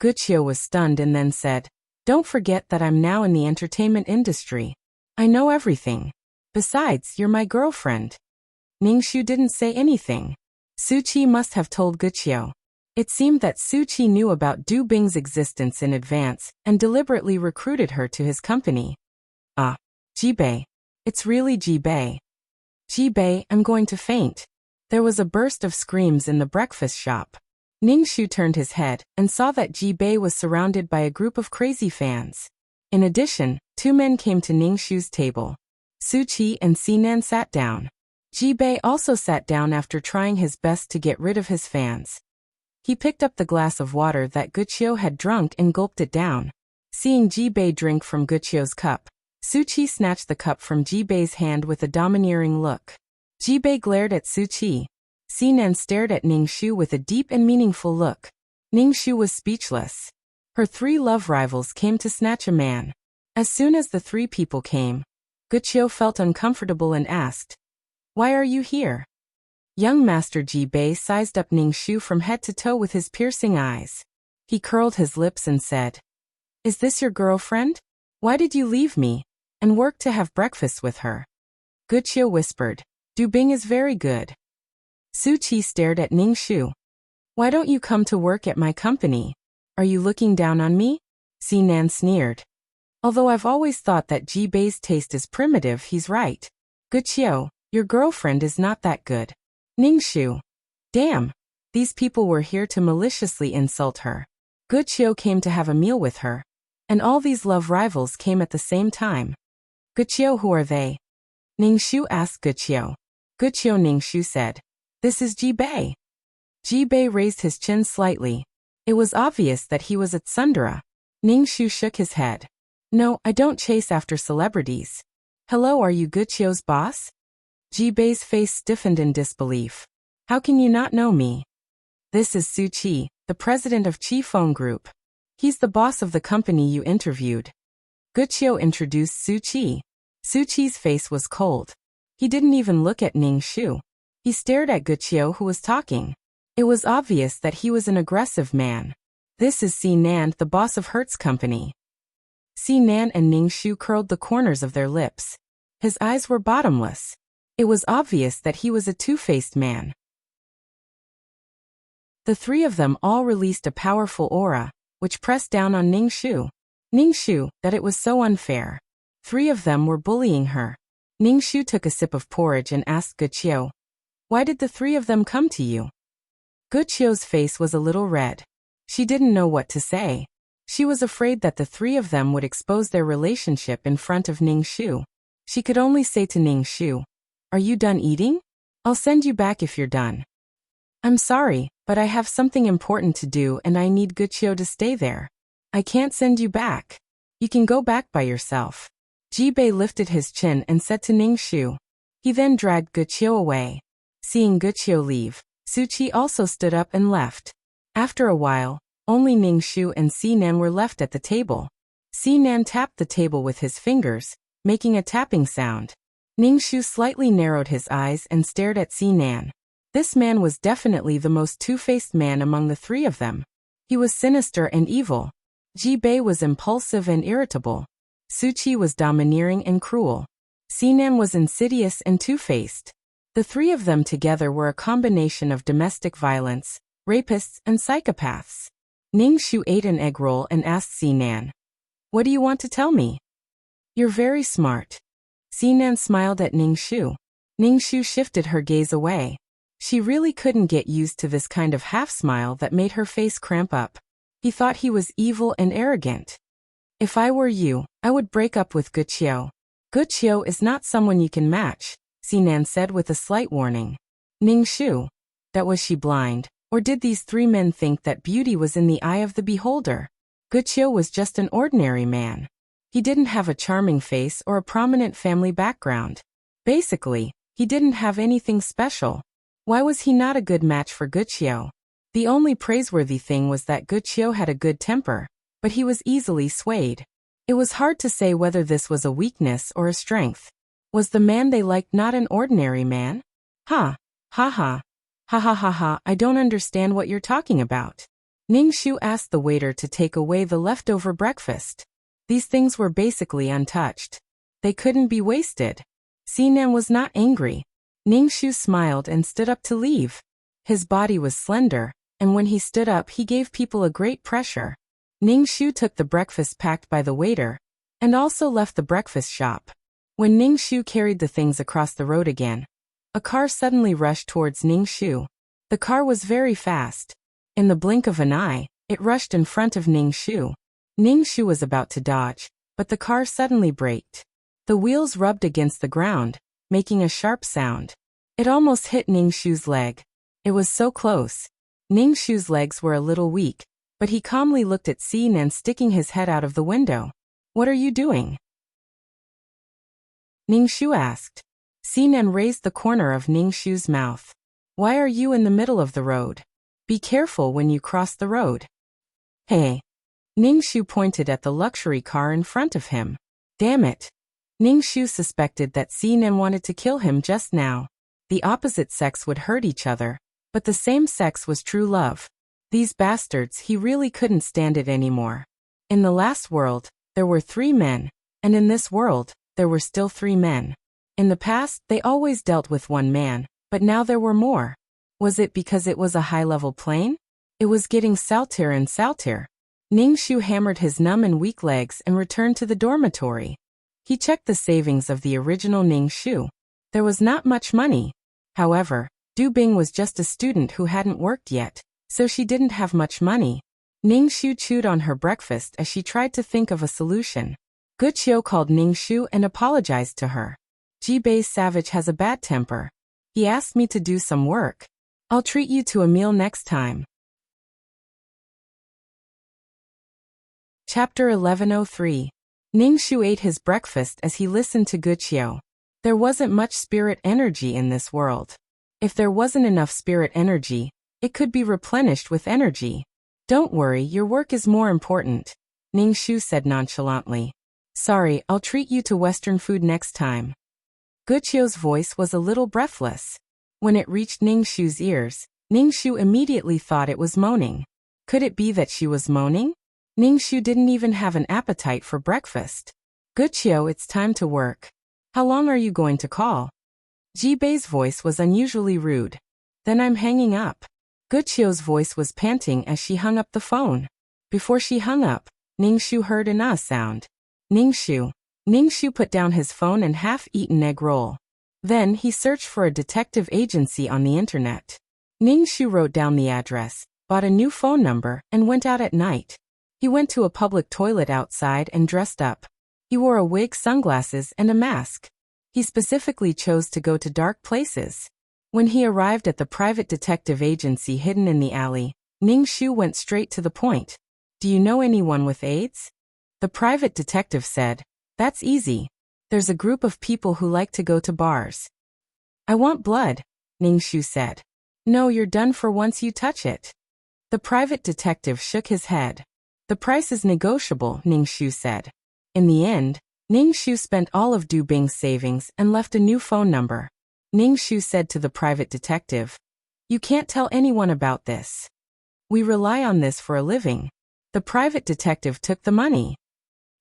[SPEAKER 1] Guqiu was stunned and then said, don't forget that I'm now in the entertainment industry. I know everything. Besides, you're my girlfriend. Ningxu didn't say anything. Su Qi must have told Guqiu. It seemed that Su Qi knew about Du Bing's existence in advance and deliberately recruited her to his company. Jibei. It's really Jibei. Jibei, I'm going to faint. There was a burst of screams in the breakfast shop. Ningxu turned his head and saw that Jibei was surrounded by a group of crazy fans. In addition, 2 men came to Ningxu's table. Su Qi and Sinan sat down. Jibei also sat down after trying his best to get rid of his fans. He picked up the glass of water that Guqiu had drunk and gulped it down. Seeing Jibei drink from Guqiu's cup, Su Qi snatched the cup from Jibei's hand with a domineering look. Jibei glared at Su Qi. Sinan stared at Ningxu with a deep and meaningful look. Ningxu was speechless. Her 3 love rivals came to snatch a man. As soon as the 3 people came, Guqiu felt uncomfortable and asked, why are you here? Young Master Jibei sized up Ningxu from head to toe with his piercing eyes. He curled his lips and said, is this your girlfriend? Why did you leave me and work to have breakfast with her? Guqiu whispered, Du Bing is very good. Su Qi stared at Ningxu. Why don't you come to work at my company? Are you looking down on me? Sinan sneered. Although I've always thought that Jibei's taste is primitive, he's right. Guqiu, your girlfriend is not that good. Ningxu. Damn. These people were here to maliciously insult her. Guqiu came to have a meal with her. And all these love rivals came at the same time. Guqiu, who are they? Ningxu asked Guqiu. Guqiu, Ningxu said. This is Jibei. Jibei raised his chin slightly. It was obvious that he was at Sundara. Ningxu shook his head. No, I don't chase after celebrities. Hello, are you Guqiu's boss? Jibei's face stiffened in disbelief. How can you not know me? This is Su Qi, the president of Qifeng Group. He's the boss of the company you interviewed. Guqiu introduced Su Qi. Su Qi's face was cold. He didn't even look at Ningxu. He stared at Guqiu, who was talking. It was obvious that he was an aggressive man. This is Sinan, the boss of Hertz Company. Sinan and Ningxu curled the corners of their lips. His eyes were bottomless. It was obvious that he was a two-faced man. The 3 of them all released a powerful aura, which pressed down on Ningxu. Ningxu, that it was so unfair. 3 of them were bullying her. Ningxu took a sip of porridge and asked Guqiu, why did the 3 of them come to you? Guqiu's face was a little red. She didn't know what to say. She was afraid that the 3 of them would expose their relationship in front of Ningxu. She could only say to Ningxu, are you done eating? I'll send you back if you're done. I'm sorry, but I have something important to do and I need Guqiu to stay there. I can't send you back. You can go back by yourself. Jibei lifted his chin and said to Ningxu. He then dragged Guqiu away. Seeing Guqiu leave, Su Qi also stood up and left. After a while, only Ningxu and Sinan were left at the table. Sinan tapped the table with his fingers, making a tapping sound. Ningxu slightly narrowed his eyes and stared at Sinan. This man was definitely the most two-faced man among the 3 of them. He was sinister and evil. Jibei was impulsive and irritable. Su Qi was domineering and cruel. Sinan was insidious and two-faced. The 3 of them together were a combination of domestic violence, rapists, and psychopaths. Ningxu ate an egg roll and asked Sinan, what do you want to tell me? You're very smart. Sinan smiled at Ningxu. Ningxu shifted her gaze away. She really couldn't get used to this kind of half-smile that made her face cramp up. He thought he was evil and arrogant. If I were you, I would break up with Guqiu. Guqiu is not someone you can match, Sinan said with a slight warning. Ningxu. That was she blind, or did these 3 men think that beauty was in the eye of the beholder? Guqiu was just an ordinary man. He didn't have a charming face or a prominent family background. Basically, he didn't have anything special. Why was he not a good match for Guqiu? The only praiseworthy thing was that Guqiu had a good temper, but he was easily swayed. It was hard to say whether this was a weakness or a strength. Was the man they liked not an ordinary man? Ha! Ha ha! Ha ha ha ha, I don't understand what you're talking about. Ningxu asked the waiter to take away the leftover breakfast. These things were basically untouched. They couldn't be wasted. Sinan was not angry. Ningxu smiled and stood up to leave. His body was slender, and when he stood up he gave people a great pressure. Ningxu took the breakfast packed by the waiter, and also left the breakfast shop. When Ningxu carried the things across the road again, a car suddenly rushed towards Ningxu. The car was very fast. In the blink of an eye, it rushed in front of Ningxu. Ningxu was about to dodge, but the car suddenly braked. The wheels rubbed against the ground, making a sharp sound. It almost hit Ningxu's leg. It was so close. Ningxu's legs were a little weak, but he calmly looked at Sinan sticking his head out of the window. What are you doing? Ningxu asked. Sinan raised the corner of Ningxu's mouth. Why are you in the middle of the road? Be careful when you cross the road. Hey. Ningxu pointed at the luxury car in front of him. Damn it. Ningxu suspected that Sinan wanted to kill him just now. The opposite sex would hurt each other, but the same sex was true love. These bastards, he really couldn't stand it anymore. In the last world, there were 3 men, and in this world, there were still 3 men. In the past, they always dealt with 1 man, but now there were more. Was it because it was a high-level plane? It was getting saltier and saltier. Ningxu hammered his numb and weak legs and returned to the dormitory. He checked the savings of the original Ningxu. There was not much money. However, Du Bing was just a student who hadn't worked yet, so she didn't have much money. Ningxu chewed on her breakfast as she tried to think of a solution. Guqiu called Ningxu and apologized to her. Jibei's savage has a bad temper. He asked me to do some work. I'll treat you to a meal next time. Chapter 1103. Ningxu ate his breakfast as he listened to Guqiu. There wasn't much spirit energy in this world. If there wasn't enough spirit energy, it could be replenished with energy. Don't worry, your work is more important, Ningxu said nonchalantly. Sorry, I'll treat you to Western food next time. Guqiu's voice was a little breathless. When it reached Ningxu's ears, Ningxu immediately thought it was moaning. Could it be that she was moaning? Ningxu didn't even have an appetite for breakfast. Guqiu, it's time to work. How long are you going to call? Jibei's voice was unusually rude. Then I'm hanging up. Guqiu's voice was panting as she hung up the phone. Before she hung up, Ningxu heard an sound. Ningxu. Ningxu put down his phone and half-eaten egg roll. Then he searched for a detective agency on the internet. Ningxu wrote down the address, bought a new phone number, and went out at night. He went to a public toilet outside and dressed up. He wore a wig, sunglasses, and a mask. He specifically chose to go to dark places. When he arrived at the private detective agency hidden in the alley, Ningxu went straight to the point. Do you know anyone with AIDS? The private detective said, That's easy. There's a group of people who like to go to bars. I want blood, Ningxu said. No, you're done for once you touch it. The private detective shook his head. The price is negotiable, Ningxu said. In the end, Ningxu spent all of Du Bing's savings and left a new phone number. Ningxu said to the private detective, You can't tell anyone about this. We rely on this for a living. The private detective took the money.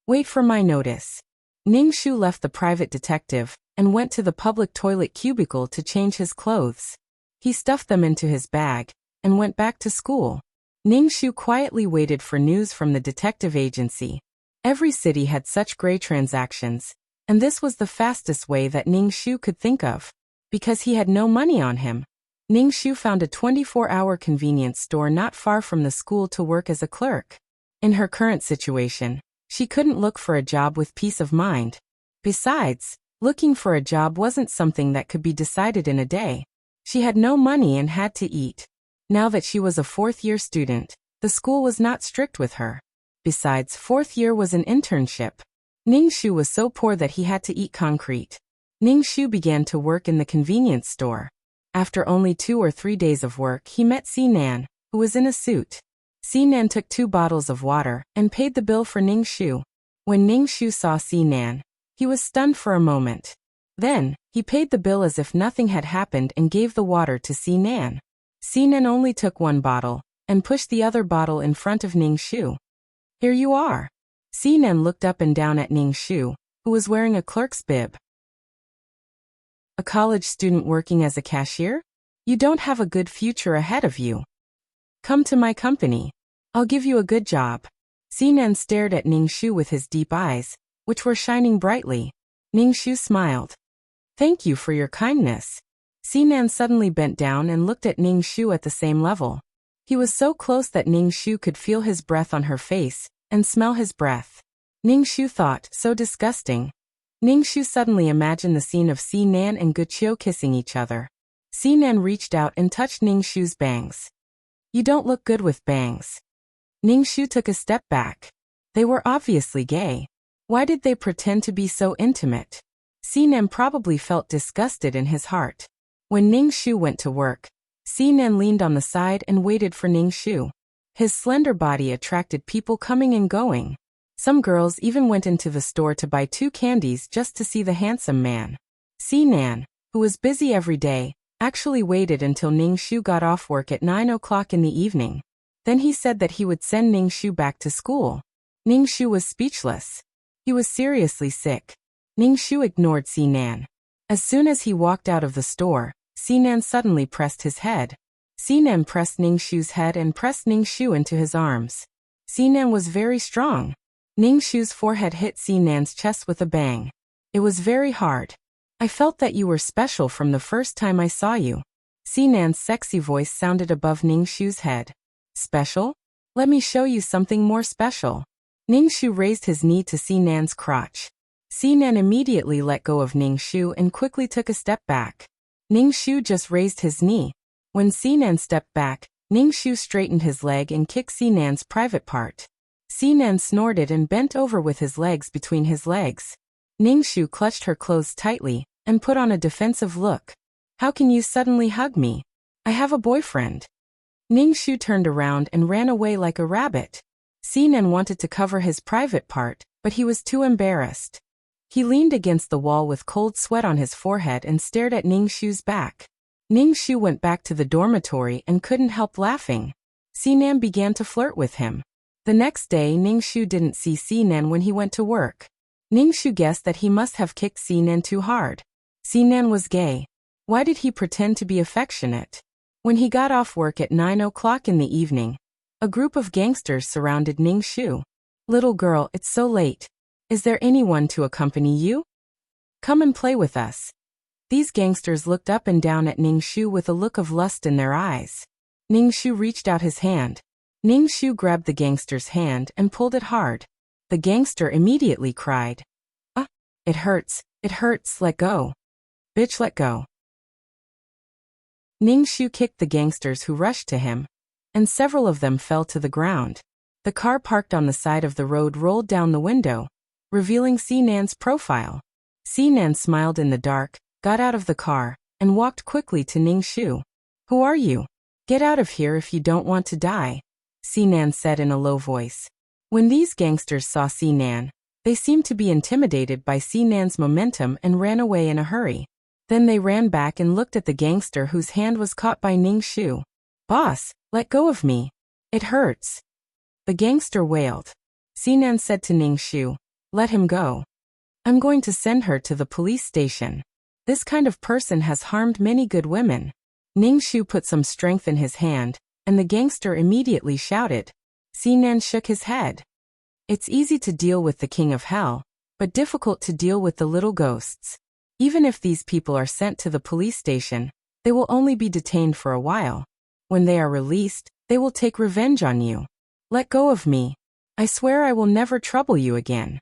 [SPEAKER 1] Wait for my notice. Ningxu left the private detective and went to the public toilet cubicle to change his clothes. He stuffed them into his bag and went back to school. Ningxu quietly waited for news from the detective agency. Every city had such gray transactions, and this was the fastest way that Ningxu could think of. Because he had no money on him, Ningxu found a 24-hour convenience store not far from the school to work as a clerk. In her current situation, she couldn't look for a job with peace of mind. Besides, looking for a job wasn't something that could be decided in a day. She had no money and had to eat. Now that she was a 4th-year student, the school was not strict with her. Besides, 4th year was an internship. Ningxu was so poor that he had to eat concrete. Ningxu began to work in the convenience store. After only 2 or 3 days of work, he met Sinan, who who was in a suit. Sinan took 2 bottles of water and paid the bill for Ningxu. When Ningxu saw Sinan, he was stunned for a moment. Then, he paid the bill as if nothing had happened and gave the water to Sinan. Sinan only took 1 bottle and pushed the other bottle in front of Ningxu. "Here you are." Sinan looked up and down at Ningxu, who was wearing a clerk's bib. "A college student working as a cashier? You don't have a good future ahead of you. Come to my company. I'll give you a good job." Sinan stared at Ningxu with his deep eyes, which were shining brightly. Ningxu smiled. "Thank you for your kindness." Sinan suddenly bent down and looked at Ningxu at the same level. He was so close that Ningxu could feel his breath on her face and smell his breath. Ningxu thought, so disgusting. Ningxu suddenly imagined the scene of Sinan and Guqiu kissing each other. Sinan reached out and touched Ningxu's bangs. "You don't look good with bangs." Ningxu took a step back. They were obviously gay. Why did they pretend to be so intimate? Sinan probably felt disgusted in his heart. When Ningxu went to work, Sinan leaned on the side and waited for Ningxu. His slender body attracted people coming and going. Some girls even went into the store to buy 2 candies just to see the handsome man. Sinan, who was busy every day, actually waited until Ningxu got off work at 9 o'clock in the evening. Then he said that he would send Ningxu back to school. Ningxu was speechless. He was seriously sick. Ningxu ignored Sinan. As soon as he walked out of the store, Sinan suddenly pressed his head. Sinan pressed Ningxu's head and pressed Ningxu into his arms. Sinan was very strong. Ningxu's forehead hit Sinan's chest with a bang. It was very hard. "I felt that you were special from the first time I saw you." Sinan's sexy voice sounded above Ningxu's head. "Special? Let me show you something more special." Ningxu raised his knee to Sinan's crotch. Sinan immediately let go of Ningxu and quickly took a step back. Ningxu just raised his knee. When Sinan stepped back, Ningxu straightened his leg and kicked Sinan's private part. Sinan snorted and bent over with his legs between his legs. Ningxu clutched her clothes tightly and put on a defensive look. "How can you suddenly hug me? I have a boyfriend." Ningxu turned around and ran away like a rabbit. Sinan wanted to cover his private part, but he was too embarrassed. He leaned against the wall with cold sweat on his forehead and stared at Ningxu's back. Ningxu went back to the dormitory and couldn't help laughing. Sinan began to flirt with him. The next day, Ningxu didn't see Sinan when he went to work. Ningxu guessed that he must have kicked Sinan too hard. Sinan was gay. Why did he pretend to be affectionate? When he got off work at 9 o'clock in the evening, a group of gangsters surrounded Ningxu. "Little girl, it's so late. Is there anyone to accompany you? Come and play with us." These gangsters looked up and down at Ningxu with a look of lust in their eyes. Ningxu reached out his hand. Ningxu grabbed the gangster's hand and pulled it hard. The gangster immediately cried, "Ah, it hurts, let go. Bitch, let go." Ningxu kicked the gangsters who rushed to him, and several of them fell to the ground. The car parked on the side of the road rolled down the window, revealing Sinan's profile. Sinan smiled in the dark, got out of the car, and walked quickly to Ningxu. "Who are you? Get out of here if you don't want to die," Sinan said in a low voice. When these gangsters saw Sinan, they seemed to be intimidated by Sinan's momentum and ran away in a hurry. Then they ran back and looked at the gangster whose hand was caught by Ningxu. "Boss, let go of me. It hurts." The gangster wailed. Sinan said to Ningxu, "Let him go. I'm going to send her to the police station. This kind of person has harmed many good women." Ningxu put some strength in his hand, and the gangster immediately shouted. Sinan shook his head. "It's easy to deal with the king of hell, but difficult to deal with the little ghosts. Even if these people are sent to the police station, they will only be detained for a while. When they are released, they will take revenge on you. Let go of me. I swear I will never trouble you again."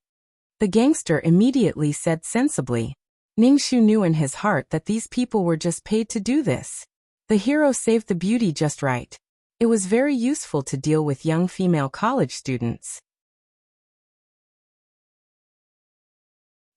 [SPEAKER 1] The gangster immediately said sensibly. Ningxu knew in his heart that these people were just paid to do this. The hero saved the beauty just right. It was very useful to deal with young female college students.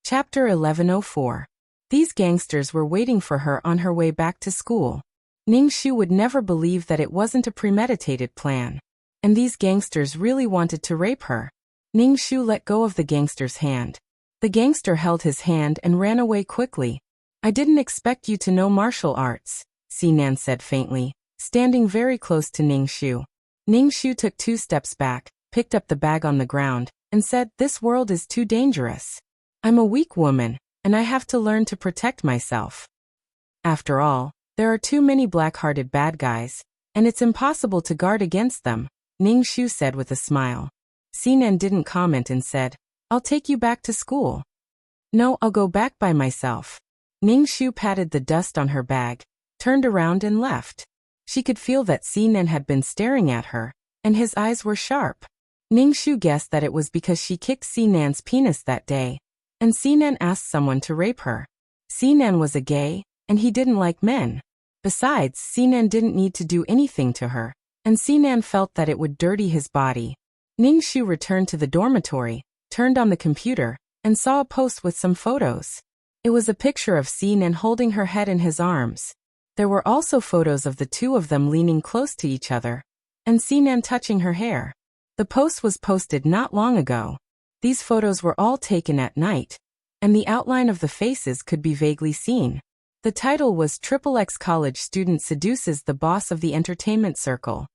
[SPEAKER 1] Chapter 1104. These gangsters were waiting for her on her way back to school. Ningxu would never believe that it wasn't a premeditated plan. And these gangsters really wanted to rape her. Ningxu let go of the gangster's hand. The gangster held his hand and ran away quickly. I didn't expect you to know martial arts, Sinan said faintly, standing very close to Ningxu. Ningxu took 2 steps back, picked up the bag on the ground, and said, "This world is too dangerous. I'm a weak woman, and I have to learn to protect myself. After all, there are too many black-hearted bad guys, and it's impossible to guard against them," Ningxu said with a smile. Sinan didn't comment and said, "I'll take you back to school." "No, I'll go back by myself." Ningxu patted the dust on her bag, turned around and left. She could feel that Sinan had been staring at her, and his eyes were sharp. Ningxu guessed that it was because she kicked Sinan's penis that day, and Sinan asked someone to rape her. Sinan was a gay, and he didn't like men. Besides, Sinan didn't need to do anything to her, and Sinan felt that it would dirty his body. Ningxu returned to the dormitory, turned on the computer, and saw a post with some photos. It was a picture of Sinan holding her head in his arms. There were also photos of the two of them leaning close to each other, and Sinan touching her hair. The post was posted not long ago. These photos were all taken at night, and the outline of the faces could be vaguely seen. The title was "XXX College Student Seduces the Boss of the Entertainment Circle."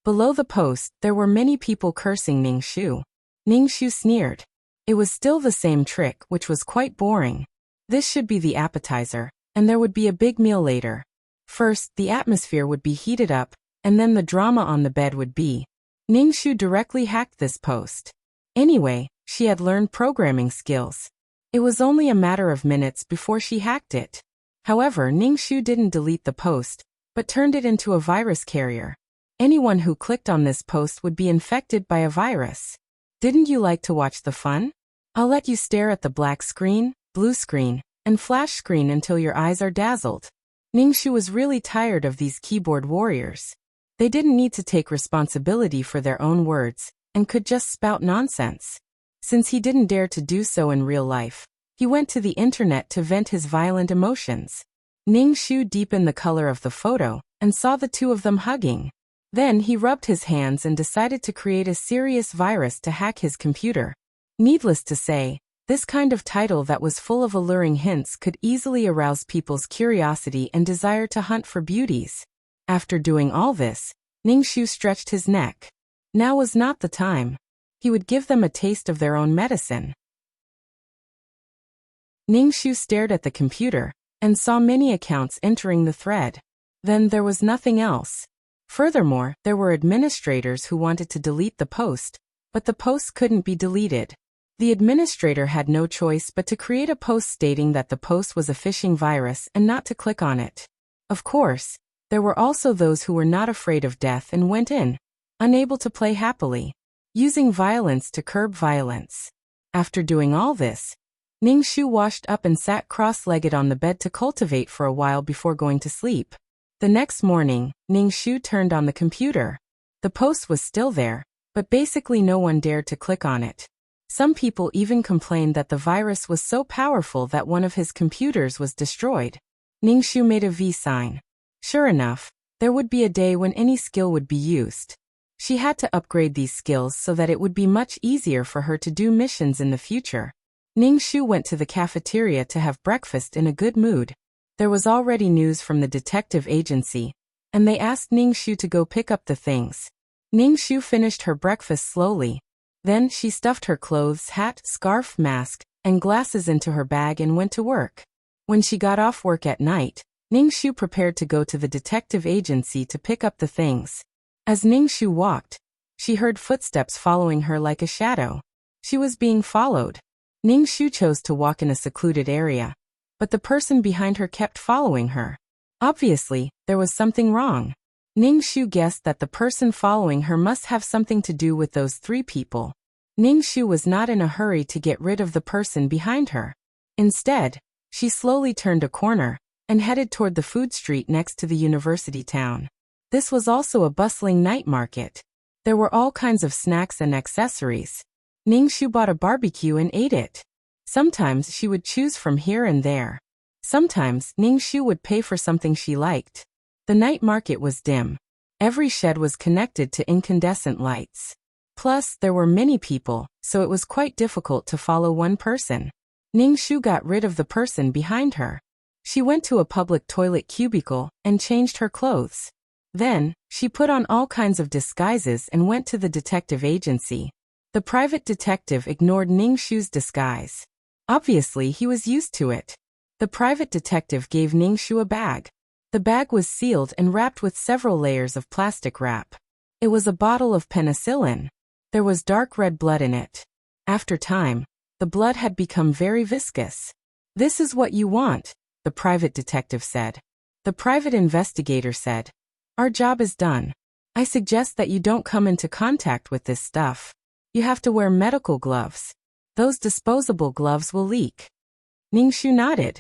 [SPEAKER 1] Below the post, there were many people cursing Ningxu. Ningxu sneered. It was still the same trick, which was quite boring. This should be the appetizer, and there would be a big meal later. First, the atmosphere would be heated up, and then the drama on the bed would be. Ningxu directly hacked this post. Anyway, she had learned programming skills. It was only a matter of minutes before she hacked it. However, Ningxu didn't delete the post, but turned it into a virus carrier. Anyone who clicked on this post would be infected by a virus. Didn't you like to watch the fun? I'll let you stare at the black screen, blue screen, and flash screen until your eyes are dazzled. Ningxu was really tired of these keyboard warriors. They didn't need to take responsibility for their own words, and could just spout nonsense. Since he didn't dare to do so in real life, he went to the internet to vent his violent emotions. Ningxu deepened the color of the photo, and saw the two of them hugging. Then he rubbed his hands and decided to create a serious virus to hack his computer. Needless to say, this kind of title that was full of alluring hints could easily arouse people's curiosity and desire to hunt for beauties. After doing all this, Ningxu stretched his neck. Now was not the time. He would give them a taste of their own medicine. Ningxu stared at the computer, and saw many accounts entering the thread. Then there was nothing else. Furthermore, there were administrators who wanted to delete the post, but the post couldn't be deleted. The administrator had no choice but to create a post stating that the post was a phishing virus and not to click on it. Of course, there were also those who were not afraid of death and went in, unable to play happily, using violence to curb violence. After doing all this, Ningxu washed up and sat cross-legged on the bed to cultivate for a while before going to sleep. The next morning, Ningxu turned on the computer. The post was still there, but basically no one dared to click on it. Some people even complained that the virus was so powerful that one of his computers was destroyed. Ningxu made a V sign. Sure enough, there would be a day when any skill would be used. She had to upgrade these skills so that it would be much easier for her to do missions in the future. Ningxu went to the cafeteria to have breakfast in a good mood. There was already news from the detective agency, and they asked Ningxu to go pick up the things. Ningxu finished her breakfast slowly. Then she stuffed her clothes, hat, scarf, mask, and glasses into her bag and went to work. When she got off work at night, Ningxu prepared to go to the detective agency to pick up the things. As Ningxu walked, she heard footsteps following her like a shadow. She was being followed. Ningxu chose to walk in a secluded area, but the person behind her kept following her. Obviously, there was something wrong. Ningxu guessed that the person following her must have something to do with those 3 people. Ningxu was not in a hurry to get rid of the person behind her. Instead, she slowly turned a corner and headed toward the food street next to the university town. This was also a bustling night market. There were all kinds of snacks and accessories. Ningxu bought a barbecue and ate it. Sometimes she would choose from here and there. Sometimes Ningxu would pay for something she liked. The night market was dim. Every shed was connected to incandescent lights. Plus, there were many people, so it was quite difficult to follow one person. Ningxu got rid of the person behind her. She went to a public toilet cubicle and changed her clothes. Then, she put on all kinds of disguises and went to the detective agency. The private detective ignored Ningxu's disguise. Obviously, he was used to it. The private detective gave Ningxu a bag. The bag was sealed and wrapped with several layers of plastic wrap. It was a bottle of penicillin. There was dark red blood in it. After time, the blood had become very viscous. "This is what you want," the private detective said. The private investigator said, "Our job is done. I suggest that you don't come into contact with this stuff. You have to wear medical gloves. Those disposable gloves will leak." Ningxu nodded.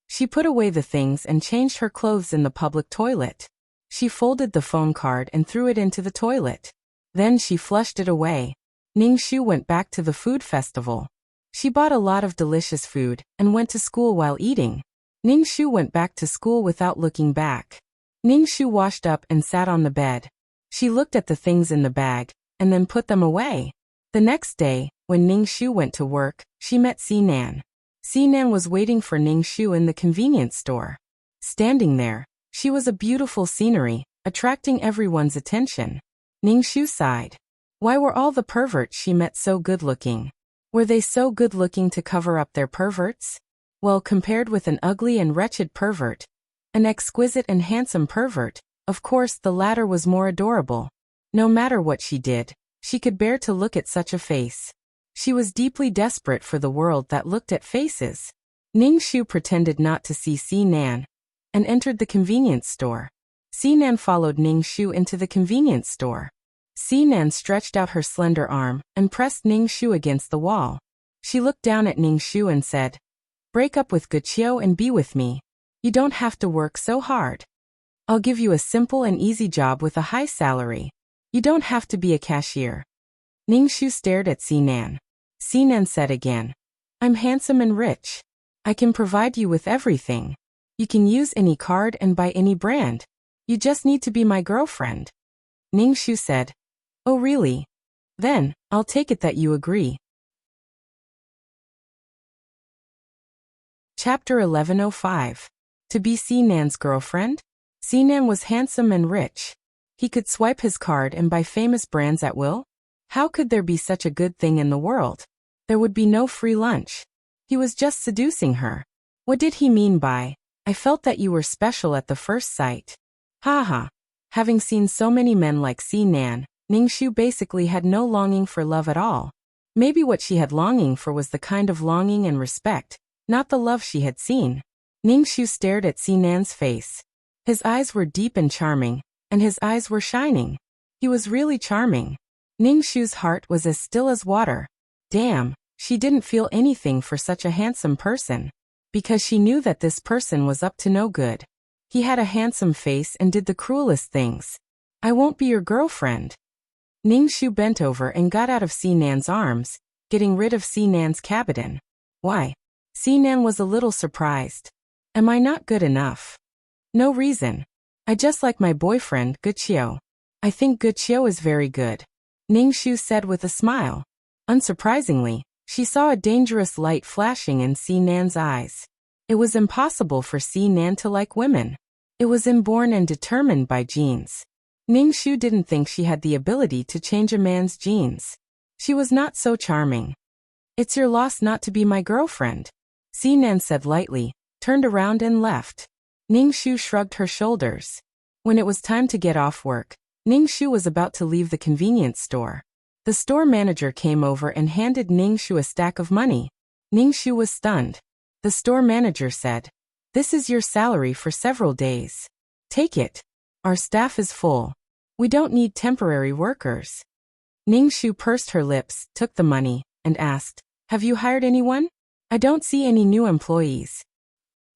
[SPEAKER 1] She put away the things and changed her clothes in the public toilet. She folded the phone card and threw it into the toilet. Then she flushed it away. Ningxu went back to the food festival. She bought a lot of delicious food and went to school while eating. Ningxu went back to school without looking back. Ningxu washed up and sat on the bed. She looked at the things in the bag and then put them away. The next day, when Ningxu went to work, she met Sinan. Sinan was waiting for Ningxu in the convenience store. Standing there, she was a beautiful scenery, attracting everyone's attention. Ningxu sighed. Why were all the perverts she met so good-looking? Were they so good-looking to cover up their perverts? Well, compared with an ugly and wretched pervert, an exquisite and handsome pervert, of course the latter was more adorable. No matter what she did, she could bear to look at such a face. She was deeply desperate for the world that looked at faces. Ningxu pretended not to see Sinan and entered the convenience store. Sinan followed Ningxu into the convenience store. Sinan stretched out her slender arm and pressed Ningxu against the wall. She looked down at Ningxu and said, "Break up with Guqiu and be with me. You don't have to work so hard. I'll give you a simple and easy job with a high salary. You don't have to be a cashier." Ningxu stared at Sinan. Sinan said again, "I'm handsome and rich. I can provide you with everything. You can use any card and buy any brand. You just need to be my girlfriend." Ningxu said, "Oh really? Then, I'll take it that you agree." Chapter 1105. To be Sinan's girlfriend? Sinan was handsome and rich. He could swipe his card and buy famous brands at will? How could there be such a good thing in the world? There would be no free lunch. He was just seducing her. What did he mean by, "I felt that you were special at the first sight"? Haha. Having seen so many men like Sinan, Ningxu basically had no longing for love at all. Maybe what she had longing for was the kind of longing and respect, not the love she had seen. Ningxu stared at Sinan's face. His eyes were deep and charming, and his eyes were shining. He was really charming. Ningxu's heart was as still as water. Damn, she didn't feel anything for such a handsome person. Because she knew that this person was up to no good. He had a handsome face and did the cruelest things. "I won't be your girlfriend." Ningxu bent over and got out of Sinan's arms, getting rid of Sinan's cabinet. Why? Sinan was a little surprised. Am I not good enough? No reason. I just like my boyfriend, Guqiu. I think Guqiu is very good. Ningxu said with a smile. Unsurprisingly, she saw a dangerous light flashing in Sinan's eyes. It was impossible for Sinan to like women. It was inborn and determined by genes. Ningxu didn't think she had the ability to change a man's genes. She was not so charming. "It's your loss not to be my girlfriend," Sinan said lightly, turned around and left. Ningxu shrugged her shoulders. When it was time to get off work, Ningxu was about to leave the convenience store. The store manager came over and handed Ningxu a stack of money. Ningxu was stunned. The store manager said, "This is your salary for several days. Take it. Our staff is full. We don't need temporary workers." Ningxu pursed her lips, took the money, and asked, "Have you hired anyone? I don't see any new employees."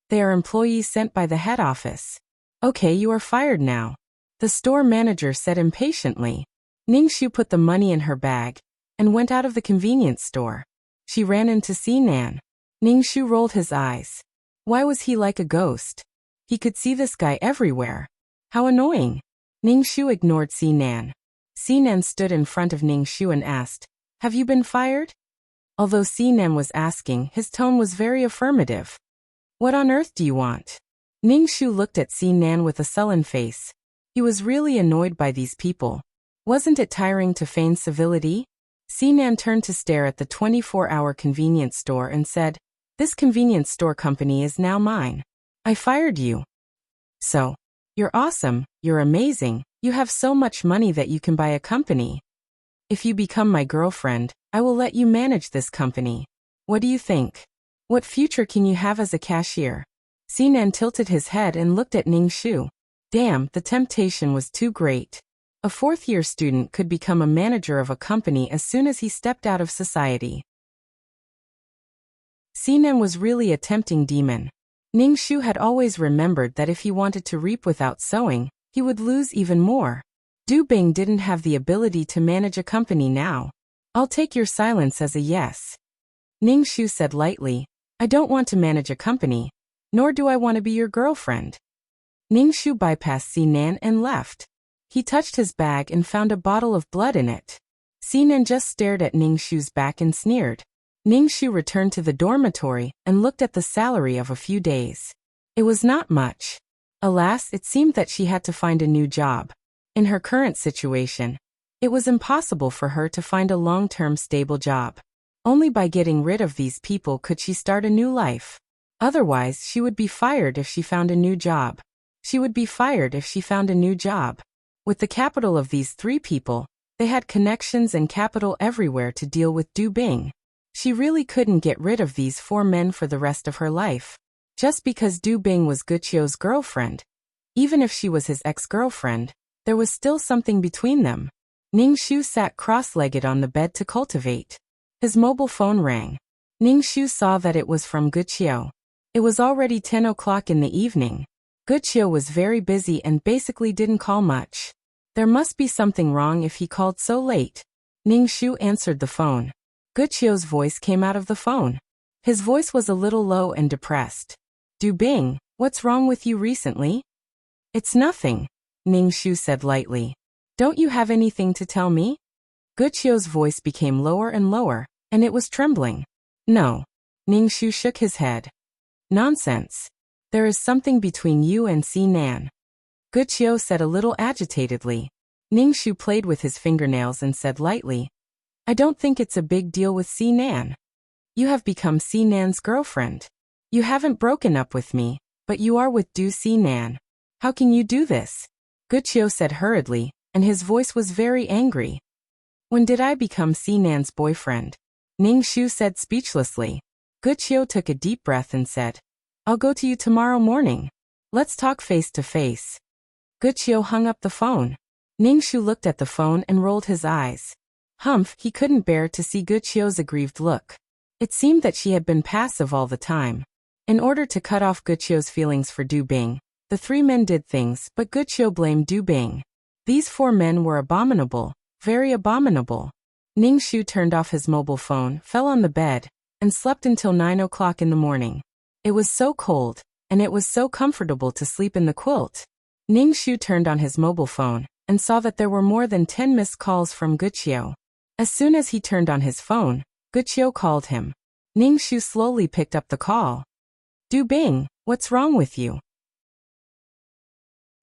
[SPEAKER 1] "They are employees sent by the head office." "Okay, you are fired now," the store manager said impatiently. Ningxu put the money in her bag and went out of the convenience store. She ran into Sinan. Ningxu rolled his eyes. Why was he like a ghost? He could see this guy everywhere. How annoying. Ningxu ignored Sinan. Sinan stood in front of Ningxu and asked, "Have you been fired?" Although Sinan was asking, his tone was very affirmative. "What on earth do you want?" Ningxu looked at Sinan with a sullen face. He was really annoyed by these people. Wasn't it tiring to feign civility? Sinan turned to stare at the 24-hour convenience store and said, "This convenience store company is now mine. I fired you. So, you're awesome, you're amazing, you have so much money that you can buy a company. If you become my girlfriend, I will let you manage this company. What do you think? What future can you have as a cashier?" Sinan tilted his head and looked at Ningxu. Damn, the temptation was too great. A fourth-year student could become a manager of a company as soon as he stepped out of society. Sinan was really a tempting demon. Ningxu had always remembered that if he wanted to reap without sowing, he would lose even more. Du Bing didn't have the ability to manage a company now. "I'll take your silence as a yes." Ningxu said lightly, "I don't want to manage a company, nor do I want to be your girlfriend." Ningxu bypassed Sinan and left. He touched his bag and found a bottle of blood in it. Sinan just stared at Ningxu's back and sneered. Ningxu returned to the dormitory and looked at the salary of a few days. It was not much. Alas, it seemed that she had to find a new job. In her current situation, it was impossible for her to find a long-term stable job. Only by getting rid of these people could she start a new life. Otherwise, she would be fired if she found a new job. She would be fired if she found a new job. With the capital of these three people, they had connections and capital everywhere to deal with Du Bing. She really couldn't get rid of these four men for the rest of her life. Just because Du Bing was Guqiu's girlfriend. Even if she was his ex-girlfriend, there was still something between them. Ningxu sat cross-legged on the bed to cultivate. His mobile phone rang. Ningxu saw that it was from Guqiu. It was already 10 o'clock in the evening. Guqiu was very busy and basically didn't call much. There must be something wrong if he called so late. Ningxu answered the phone. Guqiu's voice came out of the phone. His voice was a little low and depressed. "Du Bing, what's wrong with you recently?" "It's nothing," Ningxu said lightly. "Don't you have anything to tell me?" Guqiu's voice became lower and lower, and it was trembling. "No." Ningxu shook his head. "Nonsense. There is something between you and Sinan." Guqiu said a little agitatedly. Ningxu played with his fingernails and said lightly, "I don't think it's a big deal with Sinan. You have become Sinan's girlfriend. You haven't broken up with me, but you are with Du Sinan. How can you do this?" Guqiu said hurriedly, and his voice was very angry. "When did I become Sinan's boyfriend?" Ningxu said speechlessly. Guqiu took a deep breath and said, "I'll go to you tomorrow morning. Let's talk face to face." Guqiu hung up the phone. Ningxu looked at the phone and rolled his eyes. Humph, he couldn't bear to see Guqiu's aggrieved look. It seemed that she had been passive all the time. In order to cut off Guqiu's feelings for Du Bing, the three men did things, but Guqiu blamed Du Bing. These four men were abominable, very abominable. Ningxu turned off his mobile phone, fell on the bed, and slept until 9 o'clock in the morning. It was so cold, and it was so comfortable to sleep in the quilt. Ningxu turned on his mobile phone, and saw that there were more than 10 missed calls from Guqiu. As soon as he turned on his phone, Guqiu called him. Ningxu slowly picked up the call. "Du Bing, what's wrong with you?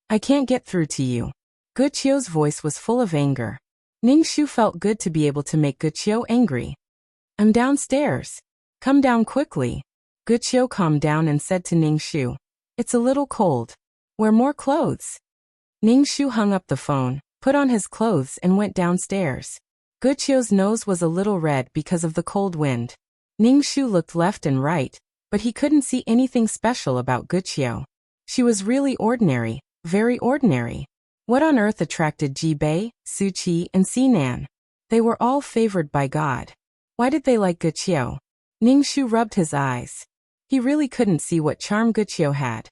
[SPEAKER 1] I can't get through to you." Guqiu's voice was full of anger. Ningxu felt good to be able to make Guqiu angry. "I'm downstairs. Come down quickly." Guqiu calmed down and said to Ningxu, "It's a little cold. Wear more clothes." Ningxu hung up the phone, put on his clothes and went downstairs. Guqiu's nose was a little red because of the cold wind. Ningxu looked left and right, but he couldn't see anything special about Guqiu. She was really ordinary, very ordinary. What on earth attracted Jibei, Suqi, and Sinan? They were all favored by God. Why did they like Guqiu? Ningxu rubbed his eyes. He really couldn't see what charm Guqiu had.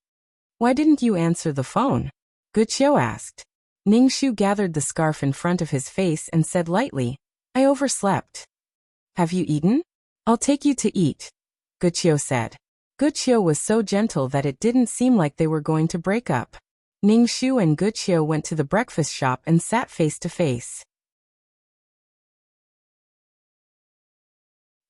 [SPEAKER 1] "Why didn't you answer the phone?" Guqiu asked. Ningxu gathered the scarf in front of his face and said lightly, "I overslept." "Have you eaten? I'll take you to eat," Guqiu said. Guqiu was so gentle that it didn't seem like they were going to break up. Ningxu and Guqiu went to the breakfast shop and sat face to face.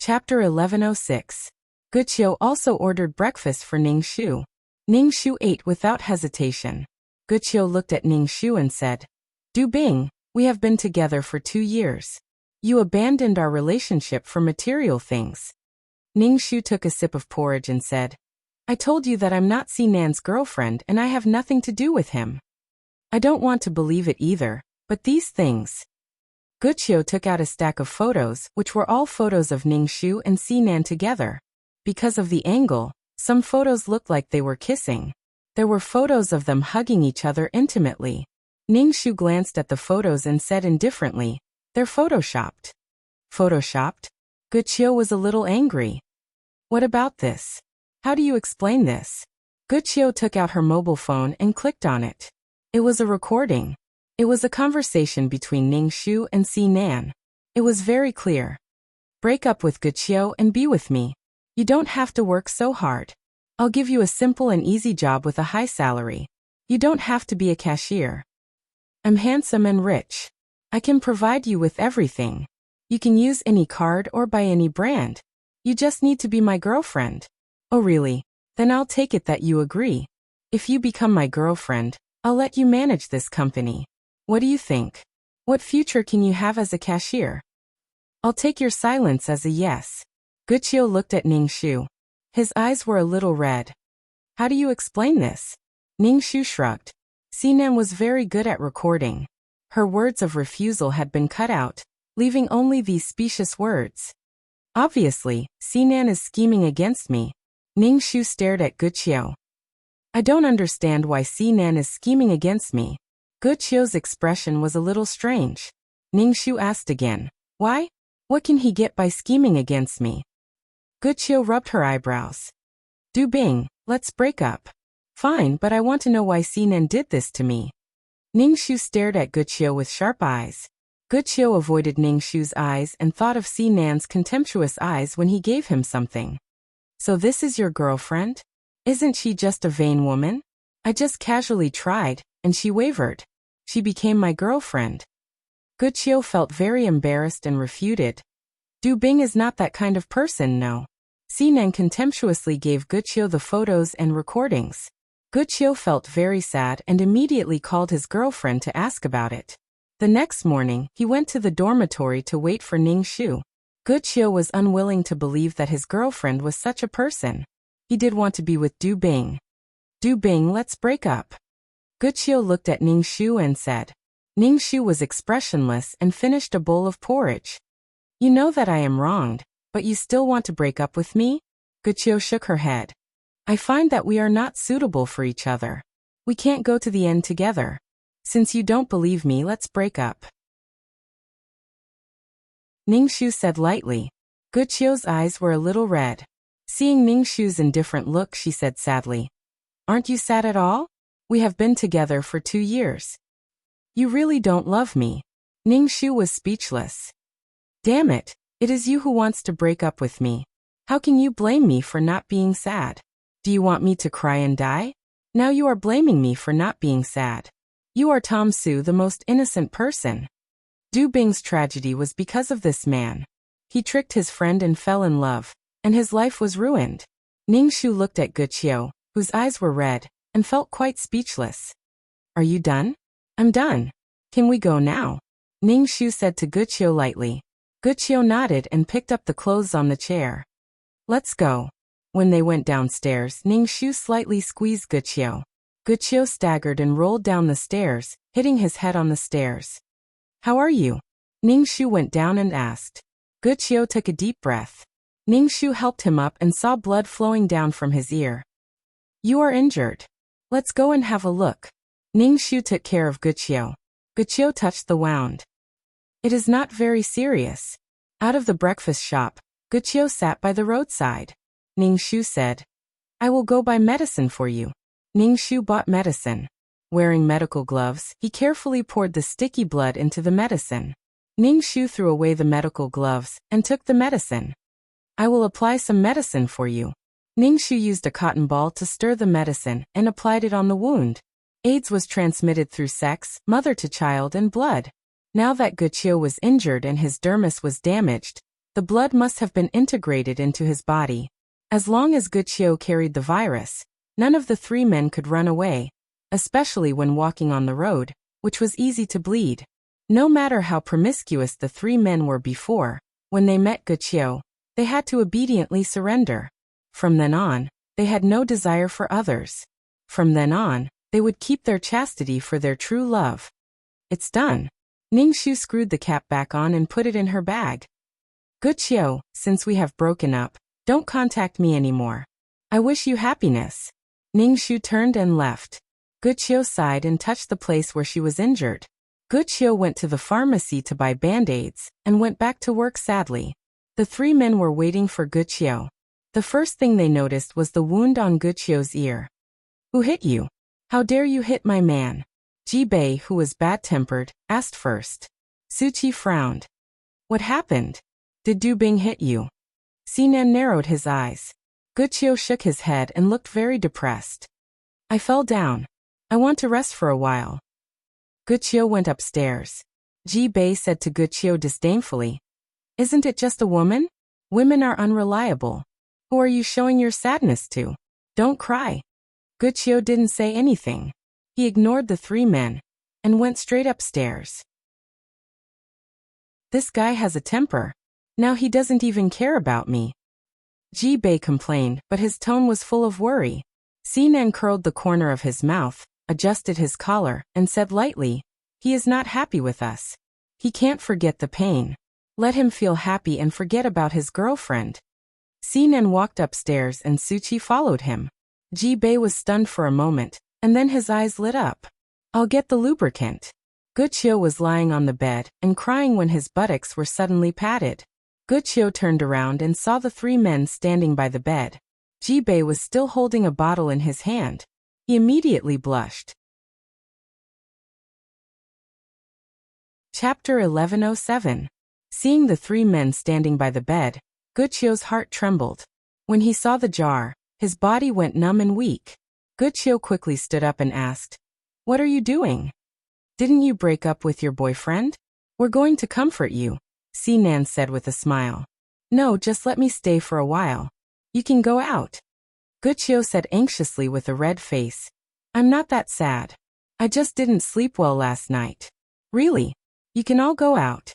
[SPEAKER 1] Chapter 1106. Guqiu also ordered breakfast for Ningxu. Ningxu ate without hesitation. Guqiu looked at Ningxu and said, "Du Bing, we have been together for 2 years. You abandoned our relationship for material things." Ningxu took a sip of porridge and said, "I told you that I'm not Sinan's girlfriend and I have nothing to do with him. I don't want to believe it either, but these things." Guqiu took out a stack of photos, which were all photos of Ningxu and Sinan together. Because of the angle, some photos looked like they were kissing. There were photos of them hugging each other intimately. Ningxu glanced at the photos and said indifferently, "They're photoshopped." Photoshopped? Guqiu was a little angry. "What about this? How do you explain this?" Guqiu took out her mobile phone and clicked on it. It was a recording. It was a conversation between Ningxu and Sinan. It was very clear. "Break up with Guqiu and be with me. You don't have to work so hard. I'll give you a simple and easy job with a high salary. You don't have to be a cashier. I'm handsome and rich. I can provide you with everything. You can use any card or buy any brand. You just need to be my girlfriend." "Oh really? Then I'll take it that you agree. If you become my girlfriend, I'll let you manage this company. What do you think? What future can you have as a cashier?" "I'll take your silence as a yes." Guqiu looked at Ningxu. His eyes were a little red. "How do you explain this?" Ningxu shrugged. Sinan was very good at recording. Her words of refusal had been cut out, leaving only these specious words. "Obviously, Sinan is scheming against me." Ningxu stared at Guqiu. "I don't understand why Sinan is scheming against me." Guqiu's expression was a little strange. Ningxu asked again, "Why? What can he get by scheming against me?" Guqiu rubbed her eyebrows. "Du Bing, let's break up." "Fine, but I want to know why Sinan did this to me." Ningxu stared at Guqiu with sharp eyes. Guqiu avoided Ningxu's eyes and thought of Sinan's contemptuous eyes when he gave him something. "So this is your girlfriend? Isn't she just a vain woman? I just casually tried, and she wavered. She became my girlfriend." Guqiu felt very embarrassed and refuted. "Du Bing is not that kind of person, no." Sinan contemptuously gave Guqiu the photos and recordings. Guqiu felt very sad and immediately called his girlfriend to ask about it. The next morning, he went to the dormitory to wait for Ningxu. Guqiu was unwilling to believe that his girlfriend was such a person. He did want to be with Du Bing. "Du Bing, let's break up." Guqiu looked at Ningxu and said. Ningxu was expressionless and finished a bowl of porridge. "You know that I am wronged, but you still want to break up with me?" Guqiu shook her head. "I find that we are not suitable for each other. We can't go to the end together. Since you don't believe me, let's break up." Ningxu said lightly. Guqiu's eyes were a little red. Seeing Ningxu's indifferent look, she said sadly, "Aren't you sad at all? We have been together for 2 years. You really don't love me." Ningxu was speechless. "Damn it, it is you who wants to break up with me. How can you blame me for not being sad? Do you want me to cry and die? Now you are blaming me for not being sad. You are Tom Su, the most innocent person." Du Bing's tragedy was because of this man. He tricked his friend and fell in love, and his life was ruined. Ningxu looked at Guqiu, whose eyes were red, and felt quite speechless. "Are you done?" "I'm done. Can we go now?" Ningxu said to Guqiu lightly. Guqiu nodded and picked up the clothes on the chair. "Let's go." When they went downstairs, Ningxu slightly squeezed Guqiu. Guqiu staggered and rolled down the stairs, hitting his head on the stairs. "How are you?" Ningxu went down and asked. Guqiu took a deep breath. Ningxu helped him up and saw blood flowing down from his ear. "You are injured. Let's go and have a look." Ningxu took care of Guqiu. Guqiu touched the wound. "It is not very serious." Out of the breakfast shop, Guqiu sat by the roadside. Ningxu said, "I will go buy medicine for you." Ningxu bought medicine. Wearing medical gloves, he carefully poured the sticky blood into the medicine. Ningxu threw away the medical gloves and took the medicine. "I will apply some medicine for you." Ningxu used a cotton ball to stir the medicine and applied it on the wound. AIDS was transmitted through sex, mother to child, and blood. Now that Guqiu was injured and his dermis was damaged, the blood must have been integrated into his body. As long as Guqiu carried the virus, none of the three men could run away, especially when walking on the road, which was easy to bleed. No matter how promiscuous the three men were before, when they met Guqiu, they had to obediently surrender. From then on, they had no desire for others. From then on, they would keep their chastity for their true love. It's done. Ningxu screwed the cap back on and put it in her bag. Guqiu, since we have broken up, don't contact me anymore. I wish you happiness. Ningxu turned and left. Guqiu sighed and touched the place where she was injured. Guqiu went to the pharmacy to buy band-aids and went back to work sadly. The three men were waiting for Guqiu. The first thing they noticed was the wound on Guqiu's ear. Who hit you? How dare you hit my man? Ji Bei, who was bad-tempered, asked first. Su Qi frowned. What happened? Did Du Bing hit you? Sinan narrowed his eyes. Guqiu shook his head and looked very depressed. I fell down. I want to rest for a while. Guqiu went upstairs. Ji Bei said to Guqiu disdainfully. Isn't it just a woman? Women are unreliable. Who are you showing your sadness to? Don't cry. Guqiu didn't say anything. He ignored the three men and went straight upstairs. This guy has a temper. Now he doesn't even care about me. Ji Bei complained, but his tone was full of worry. Sinan curled the corner of his mouth, adjusted his collar, and said lightly, he is not happy with us. He can't forget the pain. Let him feel happy and forget about his girlfriend. Sinan walked upstairs and Su Qi followed him. Ji Bei was stunned for a moment, and then his eyes lit up. I'll get the lubricant. Guqiu was lying on the bed and crying when his buttocks were suddenly patted. Guqiu turned around and saw the three men standing by the bed. Ji Bei was still holding a bottle in his hand. He immediately blushed. Chapter 1107. Seeing the three men standing by the bed, Guqiu's heart trembled. When he saw the jar, his body went numb and weak. Guqiu quickly stood up and asked, What are you doing? Didn't you break up with your boyfriend? We're going to comfort you, Sinan said with a smile. No, just let me stay for a while. You can go out. Guqiu said anxiously with a red face. I'm not that sad. I just didn't sleep well last night. Really? You can all go out.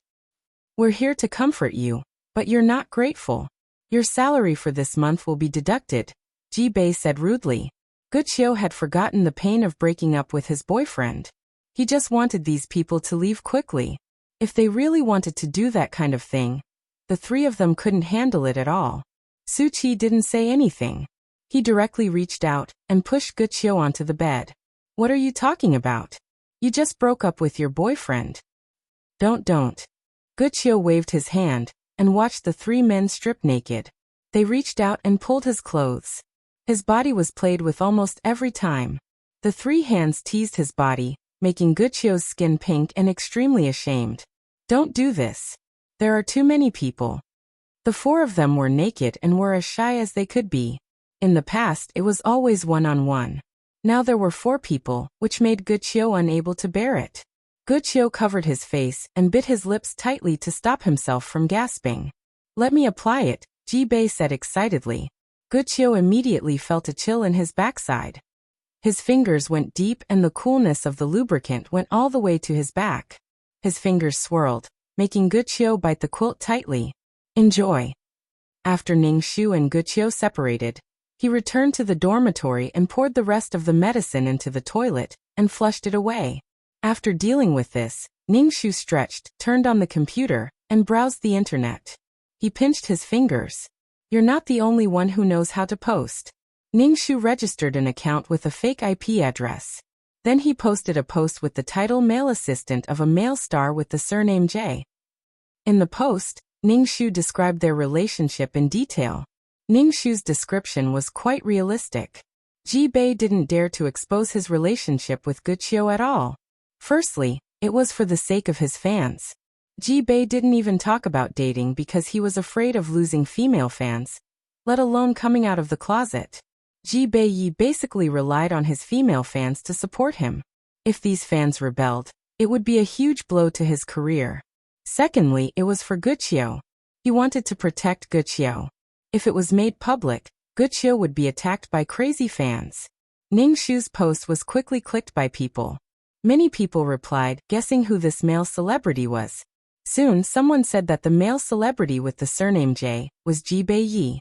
[SPEAKER 1] We're here to comfort you, but you're not grateful. Your salary for this month will be deducted, Ji Bei said rudely. Guqiu had forgotten the pain of breaking up with his boyfriend. He just wanted these people to leave quickly. If they really wanted to do that kind of thing, the three of them couldn't handle it at all. Su Qi didn't say anything. He directly reached out and pushed Guqiu onto the bed. What are you talking about? You just broke up with your boyfriend. Don't. Guqiu waved his hand and watched the three men strip naked. They reached out and pulled his clothes. His body was played with almost every time. The three hands teased his body, making Guqiu's skin pink and extremely ashamed. Don't do this. There are too many people. The four of them were naked and were as shy as they could be. In the past, it was always one-on-one. Now there were four people, which made Guqiu unable to bear it. Guqiu covered his face and bit his lips tightly to stop himself from gasping. Let me apply it, Ji Bei said excitedly. Guqiu immediately felt a chill in his backside. His fingers went deep and the coolness of the lubricant went all the way to his back. His fingers swirled, making Guqiu bite the quilt tightly. Enjoy. After Ningxu and Guqiu separated, he returned to the dormitory and poured the rest of the medicine into the toilet and flushed it away. After dealing with this, Ningxu stretched, turned on the computer, and browsed the internet. He pinched his fingers. You're not the only one who knows how to post. Ningxu registered an account with a fake IP address. Then he posted a post with the title Male Assistant of a male star with the surname J. In the post, Ningxu described their relationship in detail. Ningxu's description was quite realistic. Ji Bei didn't dare to expose his relationship with Guqiu at all. Firstly, it was for the sake of his fans. Ji Bei didn't even talk about dating because he was afraid of losing female fans. let alone coming out of the closet. Ji Bei basically relied on his female fans to support him. If these fans rebelled, it would be a huge blow to his career. Secondly, it was for Guqiu. He wanted to protect Guqiu. If it was made public, Guqiu would be attacked by crazy fans. Ningxu's post was quickly clicked by people. Many people replied, guessing who this male celebrity was. Soon, someone said that the male celebrity with the surname J was Ji Bei.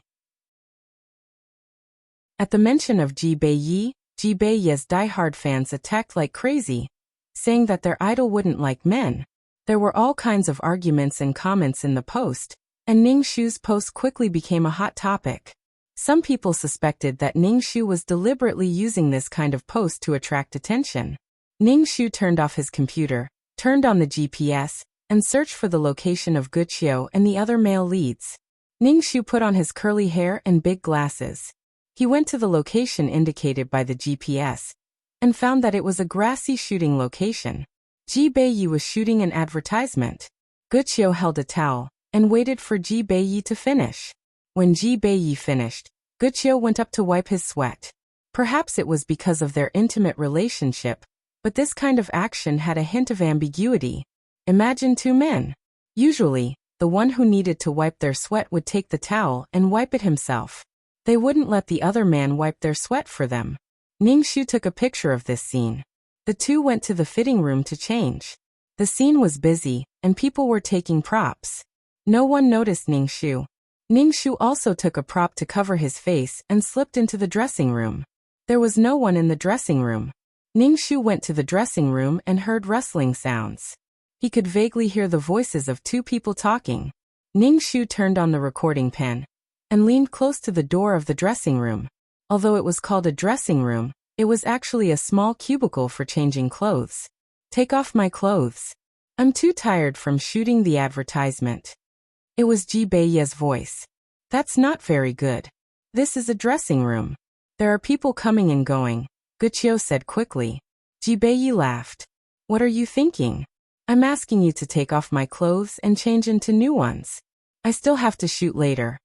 [SPEAKER 1] At the mention of Ji Bei's die-hard fans attacked like crazy, saying that their idol wouldn't like men. There were all kinds of arguments and comments in the post, and Ningxu's post quickly became a hot topic. Some people suspected that Ningxu was deliberately using this kind of post to attract attention. Ningxu turned off his computer, turned on the GPS, and searched for the location of Guqiu and the other male leads. Ningxu put on his curly hair and big glasses. He went to the location indicated by the GPS, and found that it was a grassy shooting location. Ji Bei was shooting an advertisement. Guqiu held a towel, and waited for Ji Bei to finish. When Ji Bei finished, Guqiu went up to wipe his sweat. Perhaps it was because of their intimate relationship, but this kind of action had a hint of ambiguity. Imagine two men. Usually, the one who needed to wipe their sweat would take the towel and wipe it himself. They wouldn't let the other man wipe their sweat for them. Ningxu took a picture of this scene. The two went to the fitting room to change. The scene was busy, and people were taking props. No one noticed Ningxu. Ningxu also took a prop to cover his face and slipped into the dressing room. There was no one in the dressing room. Ningxu went to the dressing room and heard rustling sounds. He could vaguely hear the voices of two people talking. Ningxu turned on the recording pen and leaned close to the door of the dressing room. Although it was called a dressing room, it was actually a small cubicle for changing clothes. Take off my clothes. I'm too tired from shooting the advertisement. It was Ji Bei's voice. That's not very good. This is a dressing room. There are people coming and going, Guqiu said quickly. Ji Bei laughed. What are you thinking? I'm asking you to take off my clothes and change into new ones. I still have to shoot later.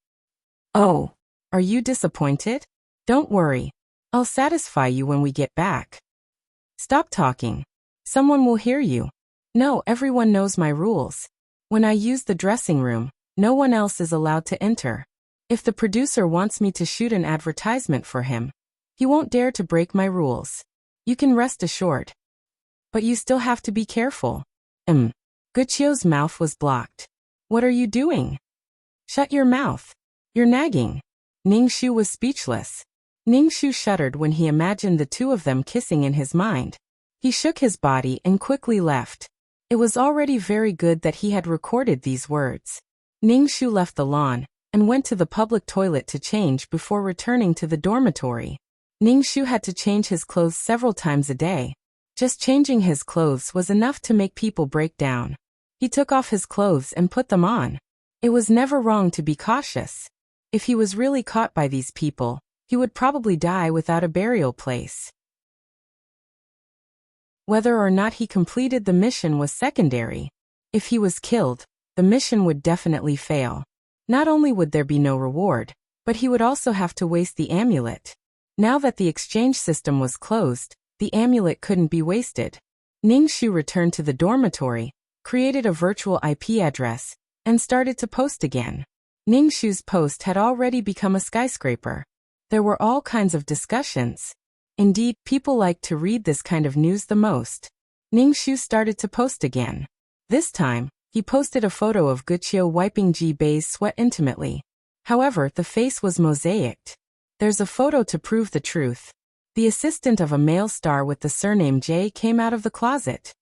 [SPEAKER 1] Oh, are you disappointed? Don't worry. I'll satisfy you when we get back. Stop talking. Someone will hear you. No, everyone knows my rules. When I use the dressing room, no one else is allowed to enter. If the producer wants me to shoot an advertisement for him, he won't dare to break my rules. You can rest assured. But you still have to be careful. Guqiu's mouth was blocked. What are you doing? Shut your mouth. You're nagging. Ningxu was speechless. Ningxu shuddered when he imagined the two of them kissing in his mind. He shook his body and quickly left. It was already very good that he had recorded these words. Ningxu left the lawn and went to the public toilet to change before returning to the dormitory. Ningxu had to change his clothes several times a day. Just changing his clothes was enough to make people break down. He took off his clothes and put them on. It was never wrong to be cautious. If he was really caught by these people, he would probably die without a burial place. Whether or not he completed the mission was secondary. If he was killed, the mission would definitely fail. Not only would there be no reward, but he would also have to waste the amulet. Now that the exchange system was closed, the amulet couldn't be wasted. Ningxu returned to the dormitory, created a virtual IP address, and started to post again. Ningxu's post had already become a skyscraper. There were all kinds of discussions. Indeed, people liked to read this kind of news the most. Ningxu started to post again. This time, he posted a photo of Guqiu wiping Ji Bei's sweat intimately. However, the face was mosaicked. There's a photo to prove the truth. The assistant of a male star with the surname J came out of the closet.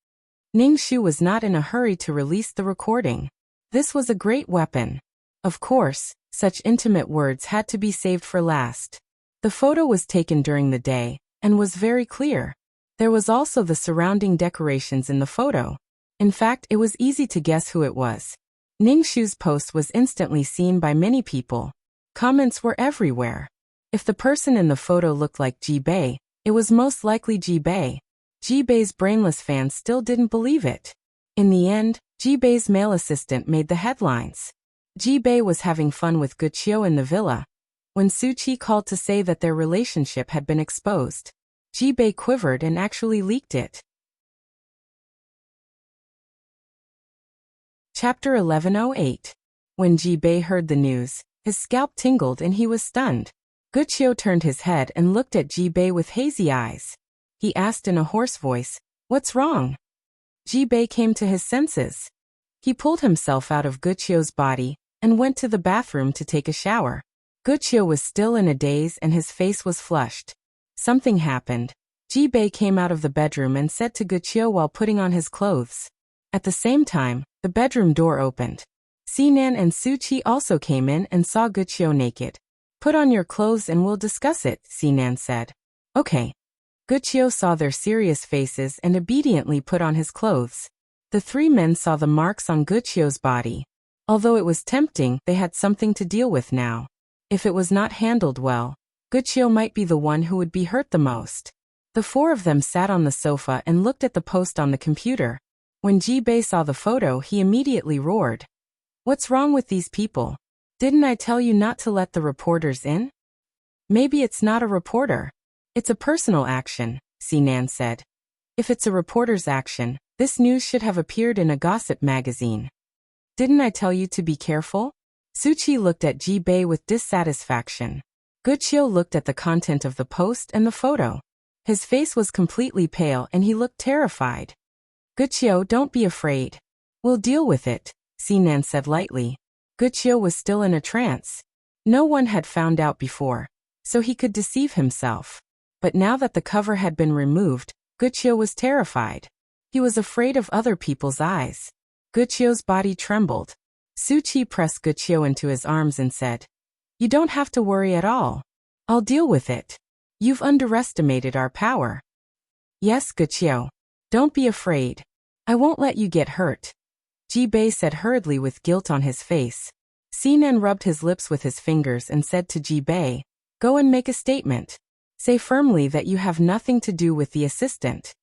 [SPEAKER 1] Ningxu was not in a hurry to release the recording. This was a great weapon. Of course, such intimate words had to be saved for last. The photo was taken during the day, and was very clear. There was also the surrounding decorations in the photo. In fact, it was easy to guess who it was. Ningxu's post was instantly seen by many people. Comments were everywhere. If the person in the photo looked like Ji Bei, it was most likely Ji Bei. Ji Bei's brainless fans still didn't believe it. In the end, Ji Bei's male assistant made the headlines. Ji Bei was having fun with Guqiu in the villa. When Su Qi called to say that their relationship had been exposed, Ji Bei quivered and actually leaked it. Chapter 1108. When Ji Bei heard the news, his scalp tingled and he was stunned. Guqiu turned his head and looked at Ji Bei with hazy eyes. He asked in a hoarse voice, "What's wrong?" Ji Bei came to his senses. He pulled himself out of Guqiu's body and went to the bathroom to take a shower. Guqiu was still in a daze and his face was flushed. Something happened. Ji Bei came out of the bedroom and said to Guqiu while putting on his clothes. At the same time, the bedroom door opened. Sinan and Su Qi also came in and saw Guqiu naked. "Put on your clothes and we'll discuss it," Sinan said. "Okay." Guqiu saw their serious faces and obediently put on his clothes. The three men saw the marks on Guqiu's body. Although it was tempting, they had something to deal with now. If it was not handled well, Guqiu might be the one who would be hurt the most. The four of them sat on the sofa and looked at the post on the computer. When Ji Bei saw the photo, he immediately roared. "What's wrong with these people? Didn't I tell you not to let the reporters in?" "Maybe it's not a reporter. It's a personal action," Sinan said. "If it's a reporter's action, this news should have appeared in a gossip magazine. Didn't I tell you to be careful?" Su Qi looked at Ji Bei with dissatisfaction. Guqiu looked at the content of the post and the photo. His face was completely pale and he looked terrified. "Guqiu, don't be afraid. We'll deal with it," Sinan said lightly. Guqiu was still in a trance. No one had found out before, so he could deceive himself. But now that the cover had been removed, Guqiu was terrified. He was afraid of other people's eyes. Guqiu's body trembled. Su Qi pressed Guqiu into his arms and said, "You don't have to worry at all. I'll deal with it. You've underestimated our power." "Yes, Guqiu. Don't be afraid. I won't let you get hurt," Ji Bei said hurriedly with guilt on his face. Sinan rubbed his lips with his fingers and said to Ji Bei, "Go and make a statement. Say firmly that you have nothing to do with the assistant."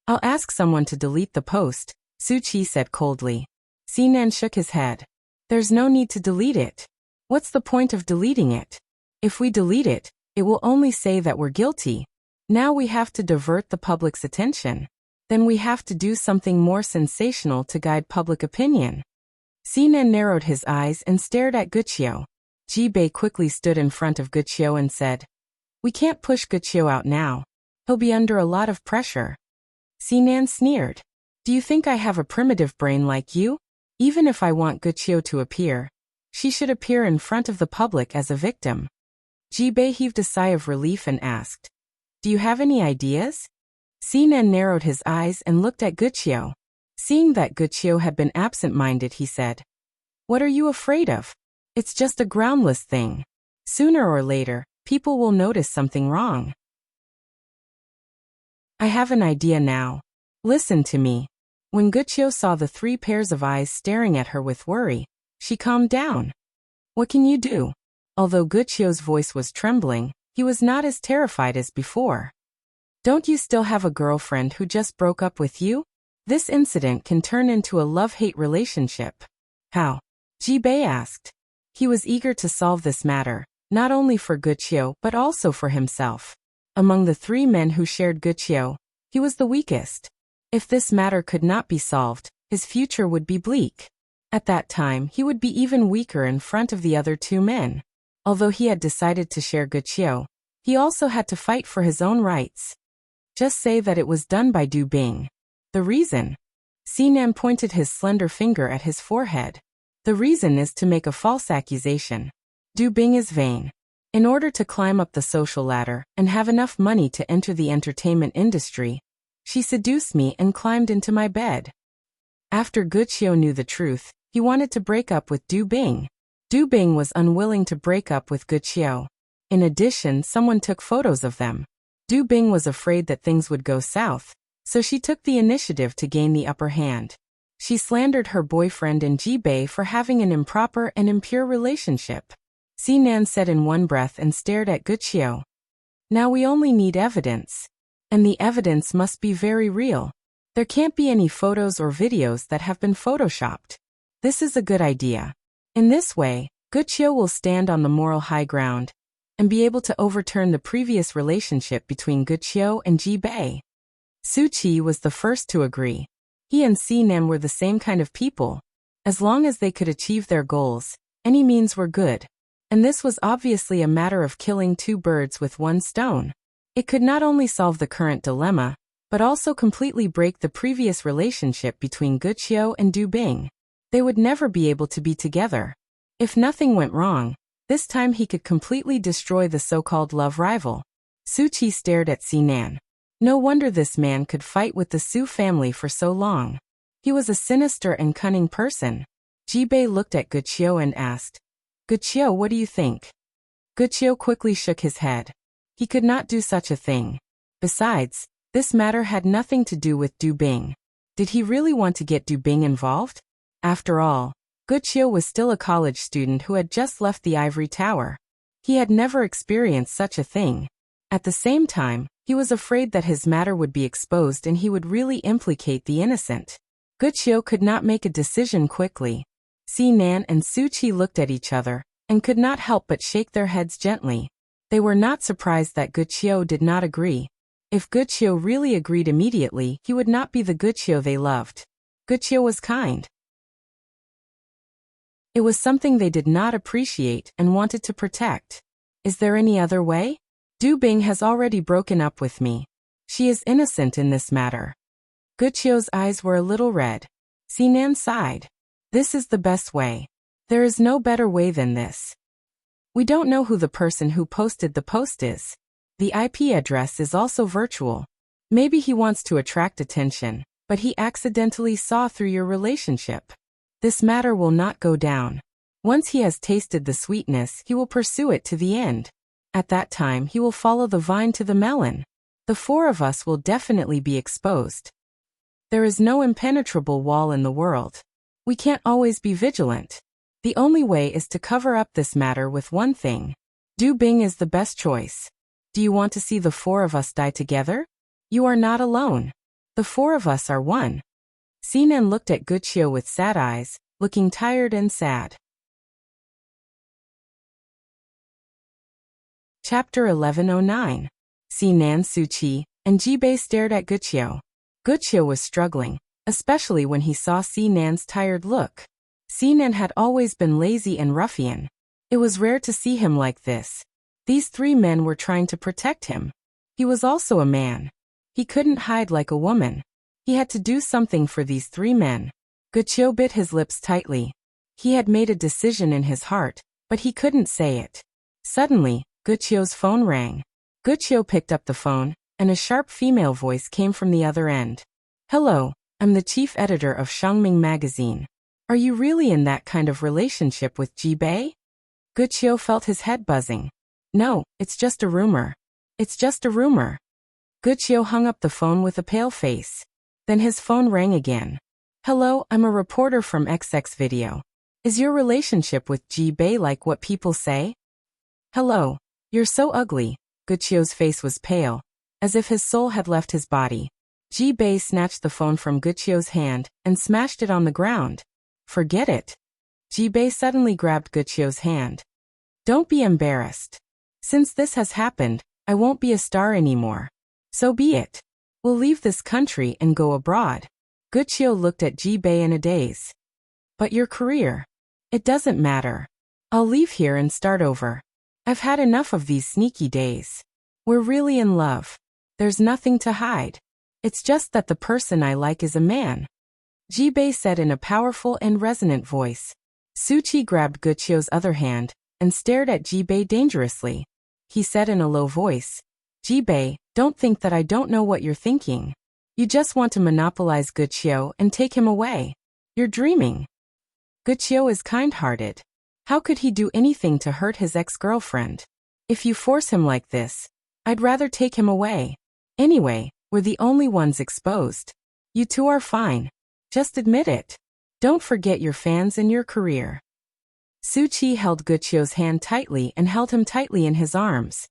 [SPEAKER 1] "I'll ask someone to delete the post," Su Qi said coldly. Sinan shook his head. "There's no need to delete it. What's the point of deleting it? If we delete it, it will only say that we're guilty. Now we have to divert the public's attention. Then we have to do something more sensational to guide public opinion." Sinan narrowed his eyes and stared at Guqiu. Ji Bei quickly stood in front of Guqiu and said, "We can't push Guqiu out now. He'll be under a lot of pressure." Sinan sneered. "Do you think I have a primitive brain like you? Even if I want Guqiu to appear, she should appear in front of the public as a victim." Ji Bei heaved a sigh of relief and asked, "Do you have any ideas?" Sinan narrowed his eyes and looked at Guqiu. Seeing that Guqiu had been absent-minded, he said, "What are you afraid of? It's just a groundless thing. Sooner or later, people will notice something wrong." "I have an idea now. Listen to me." When Guqiu saw the three pairs of eyes staring at her with worry, she calmed down. "What can you do?" Although Guqiu's voice was trembling, he was not as terrified as before. "Don't you still have a girlfriend who just broke up with you? This incident can turn into a love-hate relationship." "How?" Ji Bei asked. He was eager to solve this matter, not only for Guqiu but also for himself. Among the three men who shared Guqiu, he was the weakest. If this matter could not be solved, his future would be bleak. At that time, he would be even weaker in front of the other two men. Although he had decided to share Guqiu, he also had to fight for his own rights. Just say that it was done by Du Bing. The reason? Sinan pointed his slender finger at his forehead. The reason is to make a false accusation. Du Bing is vain. In order to climb up the social ladder and have enough money to enter the entertainment industry, she seduced me and climbed into my bed. After Guqiu knew the truth, he wanted to break up with Du Bing. Du Bing was unwilling to break up with Guqiu. In addition, someone took photos of them. Du Bing was afraid that things would go south, so she took the initiative to gain the upper hand. She slandered her boyfriend and Ji Bei for having an improper and impure relationship. Sinan said in one breath and stared at Guqiu. "Now we only need evidence. And the evidence must be very real. There can't be any photos or videos that have been photoshopped. This is a good idea. In this way, Guqiu will stand on the moral high ground, and be able to overturn the previous relationship between Guqiu and Ji Bei. Su Qi was the first to agree. He and Si Nan were the same kind of people. As long as they could achieve their goals, any means were good. And this was obviously a matter of killing two birds with one stone. It could not only solve the current dilemma, but also completely break the previous relationship between Guqiu and Du Bing. They would never be able to be together. If nothing went wrong, this time he could completely destroy the so-called love rival. Su Qi stared at Si Nan. No wonder this man could fight with the Su family for so long. He was a sinister and cunning person. Ji Bei looked at Guqiu and asked, "Guqiu, what do you think?" Guqiu quickly shook his head. He could not do such a thing. Besides, this matter had nothing to do with Du Bing. Did he really want to get Du Bing involved? After all, Guqiu was still a college student who had just left the ivory tower. He had never experienced such a thing. At the same time, he was afraid that his matter would be exposed and he would really implicate the innocent. Guqiu could not make a decision quickly. Si Nan and Su Qi looked at each other, and could not help but shake their heads gently. They were not surprised that Guqiu did not agree. If Guqiu really agreed immediately, he would not be the Guqiu they loved. Guqiu was kind. It was something they did not appreciate and wanted to protect. Is there any other way? Du Bing has already broken up with me. She is innocent in this matter. Guqiu's eyes were a little red. Si Nan sighed. This is the best way. There is no better way than this. We don't know who the person who posted the post is. The IP address is also virtual. Maybe he wants to attract attention, but he accidentally saw through your relationship. This matter will not go down. Once he has tasted the sweetness, he will pursue it to the end. At that time, he will follow the vine to the melon. The four of us will definitely be exposed. There is no impenetrable wall in the world. We can't always be vigilant. The only way is to cover up this matter with one thing. Du Bing is the best choice. Do you want to see the four of us die together? You are not alone. The four of us are one. Si Nan looked at Guqiu with sad eyes, looking tired and sad. Chapter 1109. Si Nan, Su Qi, and Ji Bei stared at Guqiu. Guqiu was struggling, especially when he saw Si Nan's tired look. Si Nan had always been lazy and ruffian. It was rare to see him like this. These three men were trying to protect him. He was also a man. He couldn't hide like a woman. He had to do something for these three men. Guqiu bit his lips tightly. He had made a decision in his heart, but he couldn't say it. Suddenly, Guqiu's phone rang. Guqiu picked up the phone, and a sharp female voice came from the other end. "Hello, I'm the chief editor of Shangming magazine. Are you really in that kind of relationship with Ji Bei?" Guqiu felt his head buzzing. "No, it's just a rumor. It's just a rumor." Guqiu hung up the phone with a pale face. Then his phone rang again. "Hello, I'm a reporter from XX Video. Is your relationship with Ji Bei like what people say?" "Hello. You're so ugly." Guqiu's face was pale, as if his soul had left his body. Ji Bei snatched the phone from Guqiu's hand and smashed it on the ground. "Forget it." Ji Bei suddenly grabbed Guqiu's hand. "Don't be embarrassed. Since this has happened, I won't be a star anymore. So be it. We'll leave this country and go abroad." Guqiu looked at Ji Bei in a daze. "But your career? It doesn't matter. I'll leave here and start over. I've had enough of these sneaky days. We're really in love. There's nothing to hide. It's just that the person I like is a man," Ji Bei said in a powerful and resonant voice. Su Qi grabbed Guqiu's other hand and stared at Ji Bei dangerously. He said in a low voice, "Ji Bei, don't think that I don't know what you're thinking. You just want to monopolize Guqiu and take him away. You're dreaming. Guqiu is kind-hearted. How could he do anything to hurt his ex-girlfriend? If you force him like this, I'd rather take him away. Anyway, we're the only ones exposed. You two are fine. Just admit it. Don't forget your fans and your career." Su Qi held Guqiu's hand tightly and held him tightly in his arms.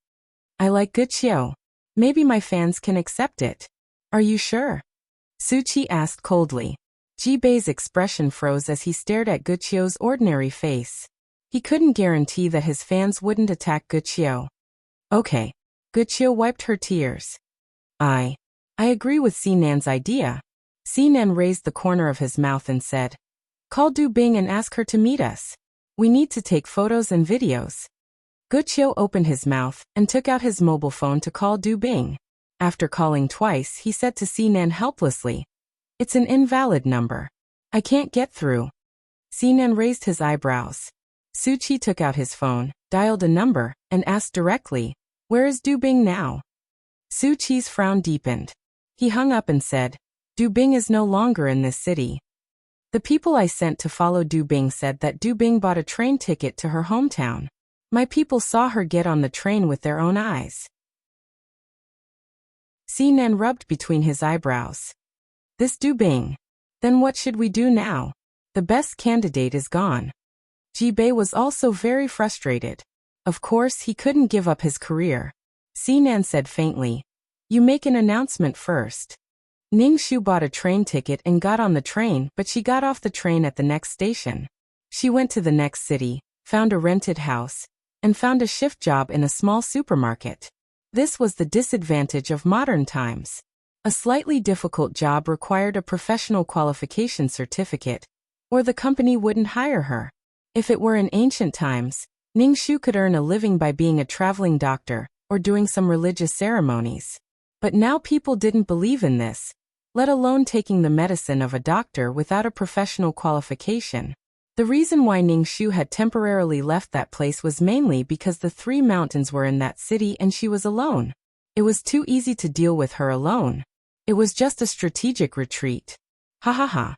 [SPEAKER 1] "I like Guqiu. Maybe my fans can accept it. Are you sure?" Su Qi asked coldly. Ji Bei's expression froze as he stared at Guqiu's ordinary face. He couldn't guarantee that his fans wouldn't attack Guqiu. Okay. Guqiu wiped her tears. I agree with Xinan's idea. Xinan raised the corner of his mouth and said, call Du Bing and ask her to meet us. We need to take photos and videos. Guqiu opened his mouth and took out his mobile phone to call Du Bing. After calling twice, he said to Xinan helplessly, it's an invalid number. I can't get through. Xinan raised his eyebrows. Su Qi took out his phone, dialed a number, and asked directly, where is Du Bing now? Su Qi's frown deepened. He hung up and said, Du Bing is no longer in this city. The people I sent to follow Du Bing said that Du Bing bought a train ticket to her hometown. My people saw her get on the train with their own eyes. Xinan rubbed between his eyebrows. This Du Bing. Then what should we do now? The best candidate is gone. Ji Bei was also very frustrated. Of course, he couldn't give up his career. Xinan said faintly, you make an announcement first. Ning Shu bought a train ticket and got on the train, but she got off the train at the next station. She went to the next city, found a rented house, and found a shift job in a small supermarket. This was the disadvantage of modern times. A slightly difficult job required a professional qualification certificate, or the company wouldn't hire her. If it were in ancient times, Ning Shu could earn a living by being a traveling doctor or doing some religious ceremonies. But now people didn't believe in this, let alone taking the medicine of a doctor without a professional qualification. The reason why Ning Shu had temporarily left that place was mainly because the 3 mountains were in that city and she was alone. It was too easy to deal with her alone. It was just a strategic retreat. Ha ha ha.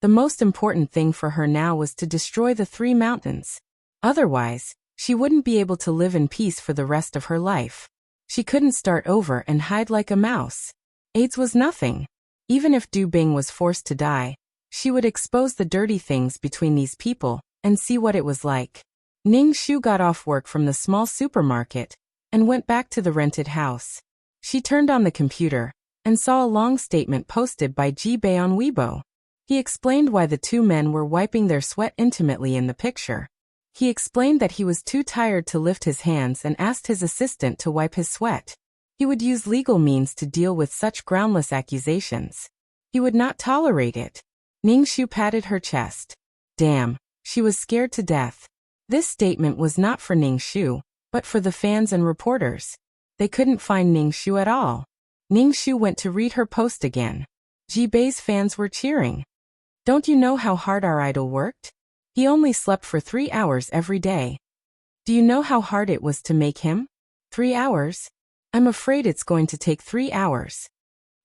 [SPEAKER 1] The most important thing for her now was to destroy the 3 mountains. Otherwise, she wouldn't be able to live in peace for the rest of her life. She couldn't start over and hide like a mouse. AIDS was nothing. Even if Du Bing was forced to die, she would expose the dirty things between these people and see what it was like. Ning Shu got off work from the small supermarket and went back to the rented house. She turned on the computer and saw a long statement posted by Ji Bei on Weibo. He explained why the 2 men were wiping their sweat intimately in the picture. He explained that he was too tired to lift his hands and asked his assistant to wipe his sweat. He would use legal means to deal with such groundless accusations. He would not tolerate it. Ning Shu patted her chest. Damn, she was scared to death. This statement was not for Ning Shu, but for the fans and reporters. They couldn't find Ning Shu at all. Ning Shu went to read her post again. Ji Bei's fans were cheering. Don't you know how hard our idol worked? He only slept for 3 hours every day. Do you know how hard it was to make him? 3 hours? I'm afraid it's going to take 3 hours.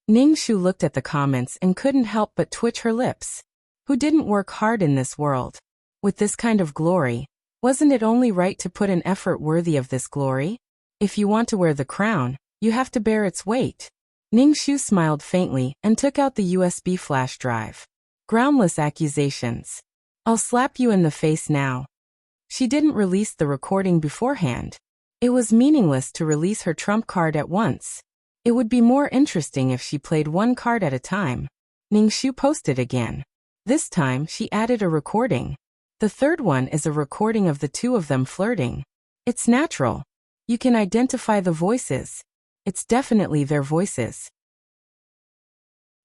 [SPEAKER 1] Ning Shu looked at the comments and couldn't help but twitch her lips. Who didn't work hard in this world? With this kind of glory, wasn't it only right to put an effort worthy of this glory? If you want to wear the crown, you have to bear its weight. Ning Shu smiled faintly and took out the USB flash drive. Groundless accusations. I'll slap you in the face now. She didn't release the recording beforehand. It was meaningless to release her trump card at once. It would be more interesting if she played 1 card at a time. Ning Shu posted again. This time she added a recording. The 3rd one is a recording of the 2 of them flirting. It's natural. You can identify the voices. It's definitely their voices.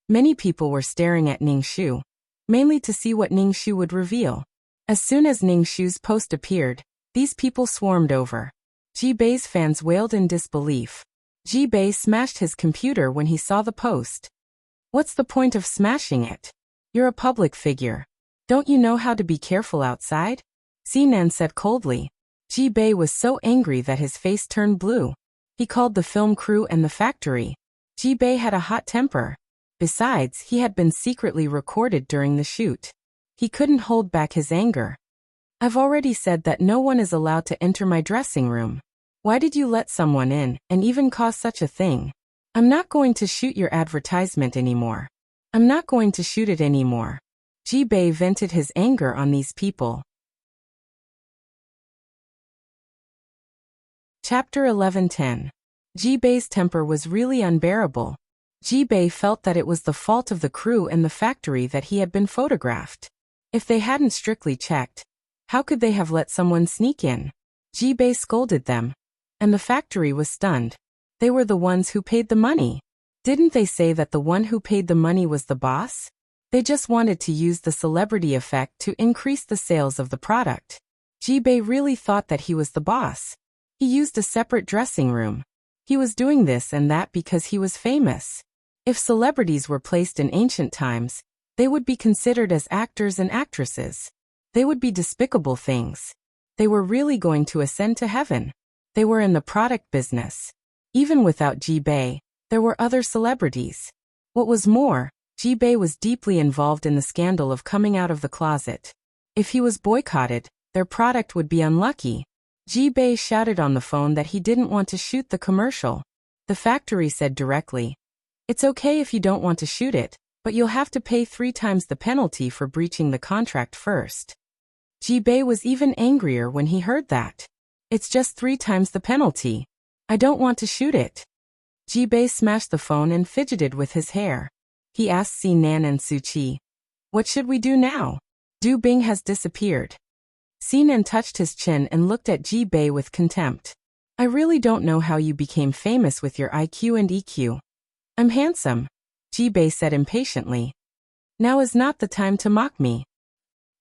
[SPEAKER 1] Many people were staring at Ning Shu, mainly to see what Ning Shu would reveal. As soon as Ning Shu's post appeared, these people swarmed over. Ji Bei's fans wailed in disbelief. Ji Bei smashed his computer when he saw the post. What's the point of smashing it? You're a public figure. Don't you know how to be careful outside? Xinan said coldly. Ji Bei was so angry that his face turned blue. He called the film crew and the factory. Ji Bei had a hot temper. Besides, he had been secretly recorded during the shoot. He couldn't hold back his anger. I've already said that no one is allowed to enter my dressing room. Why did you let someone in and even cause such a thing? I'm not going to shoot your advertisement anymore. I'm not going to shoot it anymore. Ji Bei vented his anger on these people. Chapter 11:10. Ji Bei's temper was really unbearable. Ji Bei felt that it was the fault of the crew and the factory that he had been photographed. If they hadn't strictly checked, how could they have let someone sneak in? Ji Bei scolded them. and the factory was stunned. They were the ones who paid the money. Didn't they say that the one who paid the money was the boss? They just wanted to use the celebrity effect to increase the sales of the product. Ji-bei really thought that he was the boss. He used a separate dressing room. He was doing this and that because he was famous. If celebrities were placed in ancient times, they would be considered as actors and actresses. They would be despicable things. They were really going to ascend to heaven. They were in the product business. Even without Ji-bei, there were other celebrities. What was more, Ji-bei was deeply involved in the scandal of coming out of the closet. If he was boycotted, their product would be unlucky. Ji-bei shouted on the phone that he didn't want to shoot the commercial. The factory said directly, "It's okay if you don't want to shoot it, but you'll have to pay 3 times the penalty for breaching the contract first." Ji-bei was even angrier when he heard that. "It's just 3 times the penalty. I don't want to shoot it." Ji-bei smashed the phone and fidgeted with his hair. He asked Si-nan and Su-chi, "What should we do now? Du Bing has disappeared." Si-nan touched his chin and looked at Ji-bei with contempt. "I really don't know how you became famous with your IQ and EQ. I'm handsome," Ji-bei said impatiently. "Now is not the time to mock me.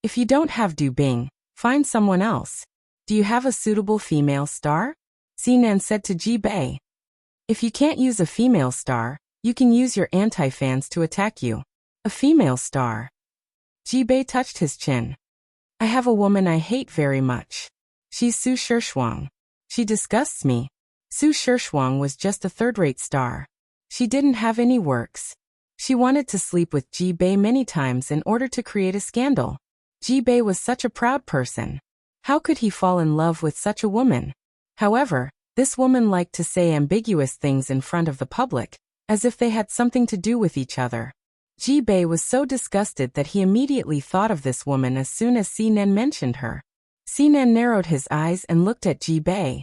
[SPEAKER 1] If you don't have Du Bing, find someone else. Do you have a suitable female star?" Si-nan said to Ji-bei. "If you can't use a female star, you can use your anti-fans to attack you." "A female star?" Ji-bei touched his chin. "I have a woman I hate very much. She's Su Shishwang. She disgusts me." Su Shishwang was just a third-rate star. She didn't have any works. She wanted to sleep with Ji-bei many times in order to create a scandal. Ji-bei was such a proud person. How could he fall in love with such a woman? However, this woman liked to say ambiguous things in front of the public, as if they had something to do with each other. Ji-bei was so disgusted that he immediately thought of this woman as soon as Si-nan mentioned her. Si-nan narrowed his eyes and looked at Ji-bei.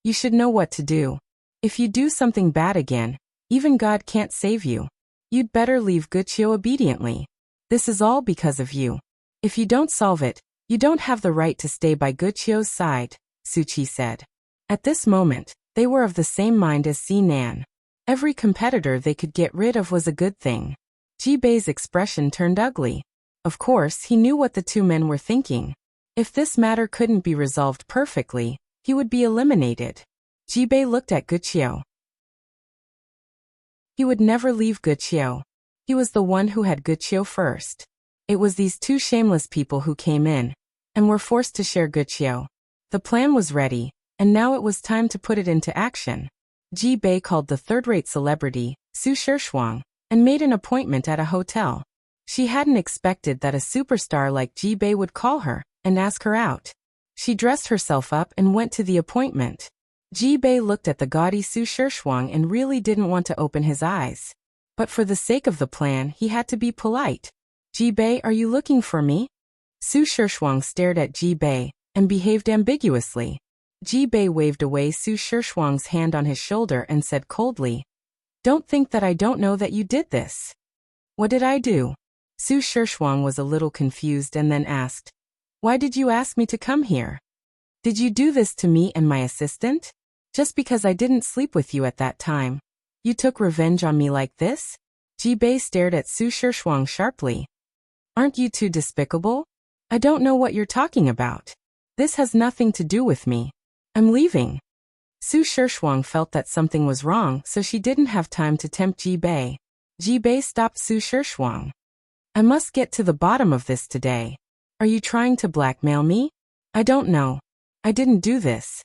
[SPEAKER 1] "You should know what to do. If you do something bad again, even God can't save you. You'd better leave Guqiu obediently. This is all because of you. If you don't solve it, you don't have the right to stay by Guqiu's side," Su-chi said. At this moment, they were of the same mind as Si-nan. Every competitor they could get rid of was a good thing. Ji-bei's expression turned ugly. Of course, he knew what the two men were thinking. If this matter couldn't be resolved perfectly, he would be eliminated. Ji-bei looked at Guqiu. He would never leave Guqiu. He was the one who had Guqiu first. It was these two shameless people who came in and were forced to share Guqiu. The plan was ready, and now it was time to put it into action. Ji-bei called the third-rate celebrity, Su Shishwang, and made an appointment at a hotel. She hadn't expected that a superstar like Ji-bei would call her and ask her out. She dressed herself up and went to the appointment. Ji-bei looked at the gaudy Su Shishwang and really didn't want to open his eyes. But for the sake of the plan, he had to be polite. "Ji-bei, are you looking for me?" Su Shishwang stared at Ji-bei and behaved ambiguously. Ji-bei waved away Su Shishwang's hand on his shoulder and said coldly, "Don't think that I don't know that you did this." "What did I do?" Su Shishwang was a little confused and then asked, "Why did you ask me to come here? Did you do this to me and my assistant? Just because I didn't sleep with you at that time, you took revenge on me like this?" Ji-bei stared at Su Shishwang sharply. "Aren't you two despicable? I don't know what you're talking about. This has nothing to do with me. I'm leaving." Su Shishwang felt that something was wrong, so she didn't have time to tempt Ji-bei. Ji-bei stopped Su Shishwang. "I must get to the bottom of this today. Are you trying to blackmail me?" "I don't know. I didn't do this."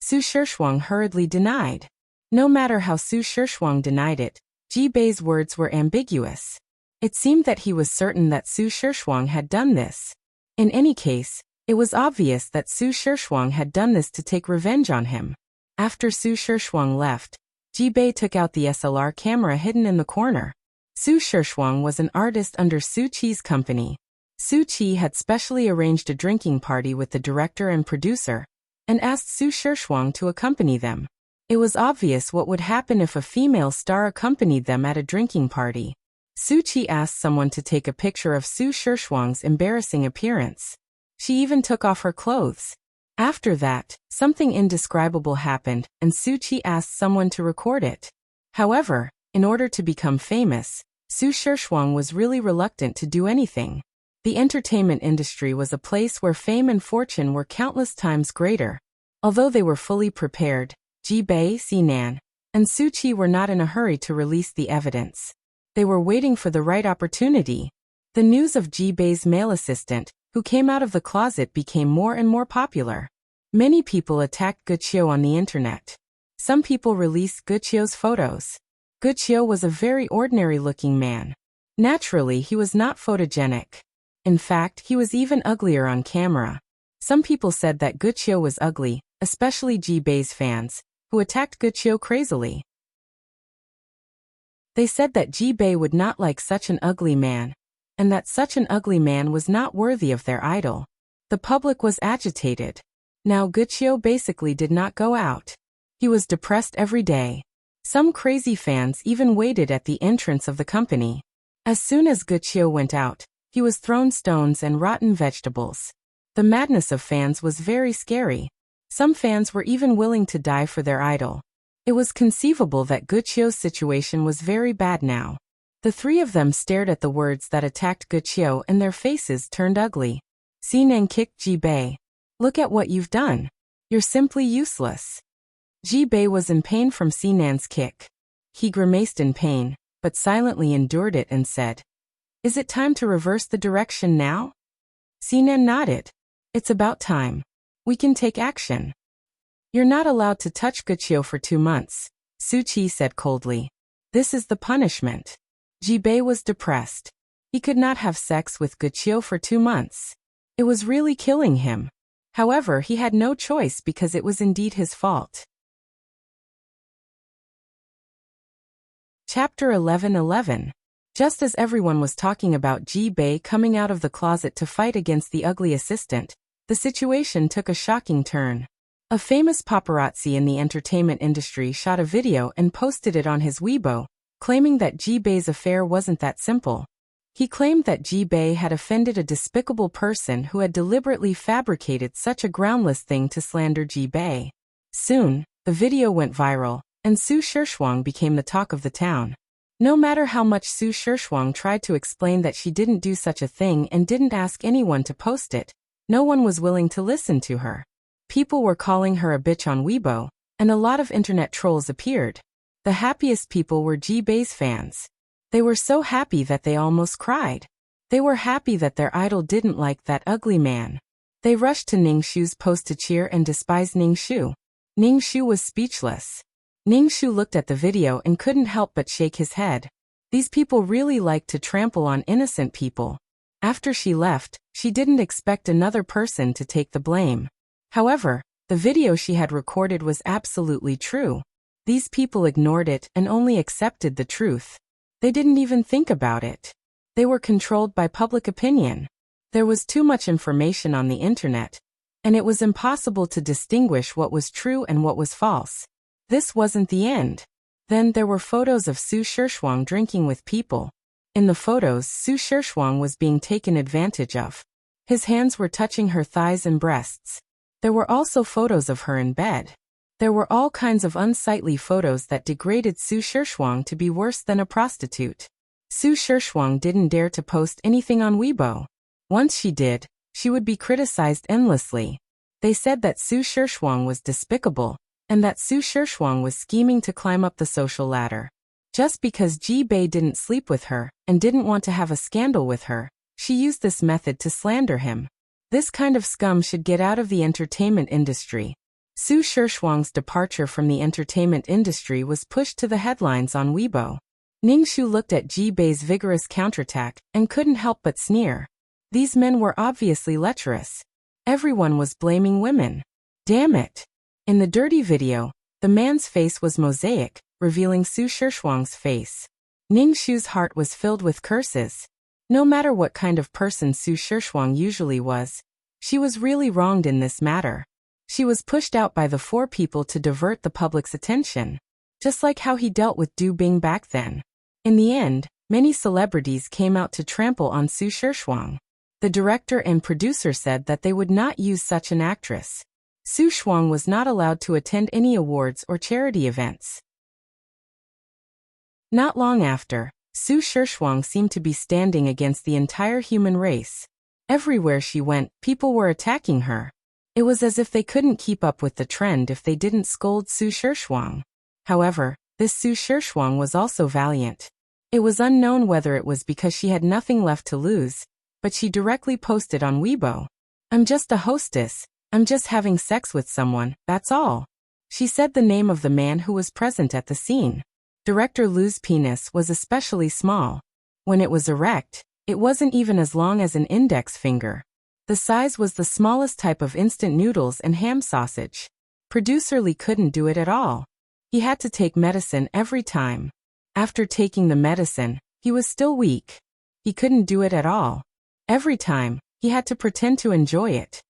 [SPEAKER 1] Su Shishwang hurriedly denied. No matter how Su Shishwang denied it, Ji-bei's words were ambiguous. It seemed that he was certain that Su Shishwang had done this. In any case, it was obvious that Su Shishwang had done this to take revenge on him. After Su Shishwang left, Ji-bei took out the SLR camera hidden in the corner. Su Shishwang was an artist under Su-chi's company. Su-chi had specially arranged a drinking party with the director and producer, and asked Su Shishwang to accompany them. It was obvious what would happen if a female star accompanied them at a drinking party. Su-chi asked someone to take a picture of Su Shishwang's embarrassing appearance. She even took off her clothes. After that, something indescribable happened, and Su Qi asked someone to record it. However, in order to become famous, Su Sheshuang was really reluctant to do anything. The entertainment industry was a place where fame and fortune were countless times greater. Although they were fully prepared, Ji Bei, Sinan, and Su Qi were not in a hurry to release the evidence. They were waiting for the right opportunity. The news of Ji Bei's male assistant, who came out of the closet, became more and more popular. Many people attacked Guqiu on the internet. Some people released Guqiu's photos. Guqiu was a very ordinary-looking man. Naturally, he was not photogenic. In fact, he was even uglier on camera. Some people said that Guqiu was ugly, especially Ji Bei's fans, who attacked Guqiu crazily. They said that Ji Bei would not like such an ugly man, and that such an ugly man was not worthy of their idol. The public was agitated. Now Guqiu basically did not go out. He was depressed every day. Some crazy fans even waited at the entrance of the company. As soon as Guqiu went out, he was thrown stones and rotten vegetables. The madness of fans was very scary. Some fans were even willing to die for their idol. It was conceivable that Guqiu's situation was very bad now. The three of them stared at the words that attacked Guqiu and their faces turned ugly. Sinan kicked Ji Bei. Look at what you've done. You're simply useless. Ji Bei was in pain from Sinan's kick. He grimaced in pain, but silently endured it and said, "Is it time to reverse the direction now?" Sinan nodded. "It's about time. We can take action." "You're not allowed to touch Guqiu for 2 months," Su Qi said coldly. "This is the punishment." Ji Bei was depressed. He could not have sex with Guqiu for 2 months. It was really killing him. However, he had no choice because it was indeed his fault. Chapter 11:11. Just as everyone was talking about Ji Bei coming out of the closet to fight against the ugly assistant, the situation took a shocking turn. A famous paparazzi in the entertainment industry shot a video and posted it on his Weibo, claiming that Ji Bei's affair wasn't that simple. He claimed that Ji Bei had offended a despicable person who had deliberately fabricated such a groundless thing to slander Ji Bei. Soon, the video went viral, and Su Sheshuang became the talk of the town. No matter how much Su Sheshuang tried to explain that she didn't do such a thing and didn't ask anyone to post it, no one was willing to listen to her. People were calling her a bitch on Weibo, and a lot of internet trolls appeared. The happiest people were Ji Bei's fans. They were so happy that they almost cried. They were happy that their idol didn't like that ugly man. They rushed to Ningshu's post to cheer and despise Ningshu. Ningshu was speechless. Ningshu looked at the video and couldn't help but shake his head. These people really like to trample on innocent people. After she left, she didn't expect another person to take the blame. However, the video she had recorded was absolutely true. These people ignored it and only accepted the truth. They didn't even think about it. They were controlled by public opinion. There was too much information on the internet, and it was impossible to distinguish what was true and what was false. This wasn't the end. Then there were photos of Su Sheshuang drinking with people. In the photos, Su Sheshuang was being taken advantage of. His hands were touching her thighs and breasts. There were also photos of her in bed. There were all kinds of unsightly photos that degraded Su Sheshuang to be worse than a prostitute. Su Sheshuang didn't dare to post anything on Weibo. Once she did, she would be criticized endlessly. They said that Su Sheshuang was despicable, and that Su Sheshuang was scheming to climb up the social ladder. Just because Ji Bei didn't sleep with her, and didn't want to have a scandal with her, she used this method to slander him. This kind of scum should get out of the entertainment industry. Su Sheshuang's departure from the entertainment industry was pushed to the headlines on Weibo. Ningshu looked at Ji Bei's vigorous counterattack, and couldn't help but sneer. These men were obviously lecherous. Everyone was blaming women. Damn it! In the dirty video, the man's face was mosaic, revealing Su Sheshuang's face. Ningshu's heart was filled with curses. No matter what kind of person Su Sheshuang usually was, she was really wronged in this matter. She was pushed out by the 4 people to divert the public's attention, just like how he dealt with Du Bing back then. In the end, many celebrities came out to trample on Su Sheshuang. The director and producer said that they would not use such an actress. Su Shuang was not allowed to attend any awards or charity events. Not long after, Su Shuang seemed to be standing against the entire human race. Everywhere she went, people were attacking her. It was as if they couldn't keep up with the trend if they didn't scold Su Shuang. However, this Su Shuang was also valiant. It was unknown whether it was because she had nothing left to lose, but she directly posted on Weibo, "I'm just a hostess, I'm just having sex with someone, that's all." She said the name of the man who was present at the scene. Director Lu's penis was especially small. When it was erect, it wasn't even as long as an index finger. The size was the smallest type of instant noodles and ham sausage. Producer Lee couldn't do it at all. He had to take medicine every time. After taking the medicine, he was still weak. He couldn't do it at all. Every time, he had to pretend to enjoy it.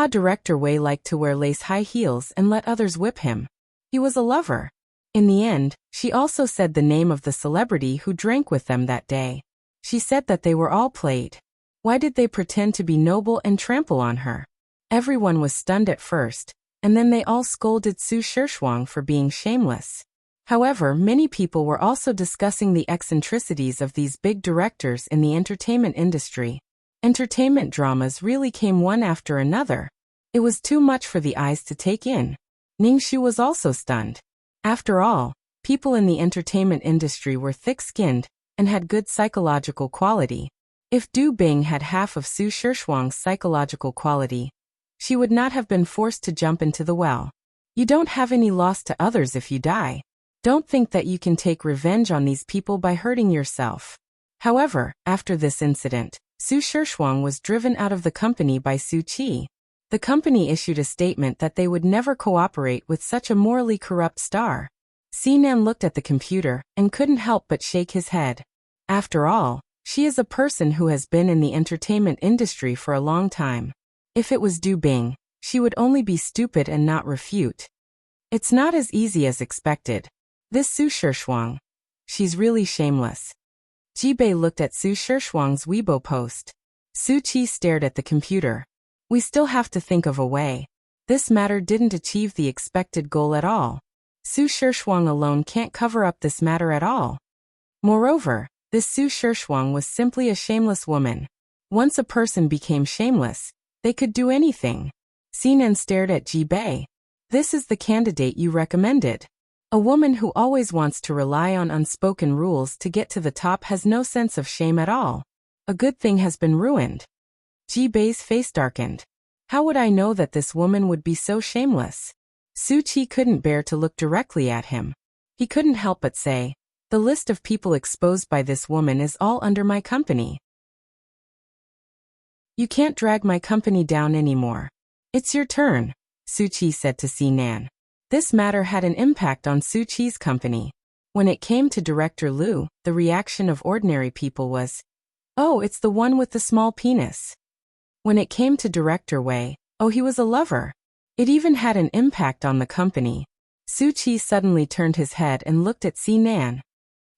[SPEAKER 1] Director Wei liked to wear lace high heels and let others whip him. He was a lover. In the end, she also said the name of the celebrity who drank with them that day. She said that they were all played. Why did they pretend to be noble and trample on her? Everyone was stunned at first, and then they all scolded Su Shuang for being shameless. However, many people were also discussing the eccentricities of these big directors in the entertainment industry. Entertainment dramas really came one after another. It was too much for the eyes to take in. Ningxu was also stunned. After all, people in the entertainment industry were thick-skinned and had good psychological quality. If Du Bing had half of Su Shuang's psychological quality, she would not have been forced to jump into the well. You don't have any loss to others if you die. Don't think that you can take revenge on these people by hurting yourself. However, after this incident, Su Shuang was driven out of the company by Su Qi. The company issued a statement that they would never cooperate with such a morally corrupt star. Sinan looked at the computer and couldn't help but shake his head. After all, she is a person who has been in the entertainment industry for a long time. If it was Du Bing, she would only be stupid and not refute. It's not as easy as expected. This Su Shuang, she's really shameless. Jibei looked at Su Shuang's Weibo post. Su Qi stared at the computer. We still have to think of a way. This matter didn't achieve the expected goal at all. Su Shuang alone can't cover up this matter at all. Moreover, this Su Shuang was simply a shameless woman. Once a person became shameless, they could do anything. Sinan stared at Jibei. This is the candidate you recommended. A woman who always wants to rely on unspoken rules to get to the top has no sense of shame at all. A good thing has been ruined. Jibei's face darkened. How would I know that this woman would be so shameless? Su Qi couldn't bear to look directly at him. He couldn't help but say, the list of people exposed by this woman is all under my company. You can't drag my company down anymore. It's your turn, Su Qi said to Sinan. This matter had an impact on Su Qi's company. When it came to Director Lu, the reaction of ordinary people was, oh, it's the one with the small penis. When it came to Director Wei, oh, he was a lover. It even had an impact on the company. Su Qi suddenly turned his head and looked at Sinan.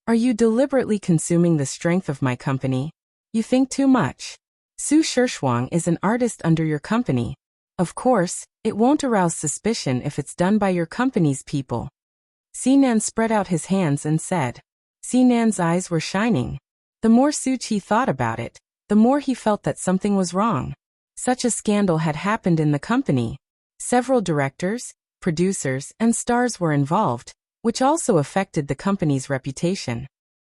[SPEAKER 1] Are you deliberately consuming the strength of my company? You think too much. Su Shuang is an artist under your company. Of course, it won't arouse suspicion if it's done by your company's people. Sinan spread out his hands and said. Sinan's eyes were shining. The more Su Qi thought about it, the more he felt that something was wrong. Such a scandal had happened in the company. Several directors, producers, and stars were involved, which also affected the company's reputation.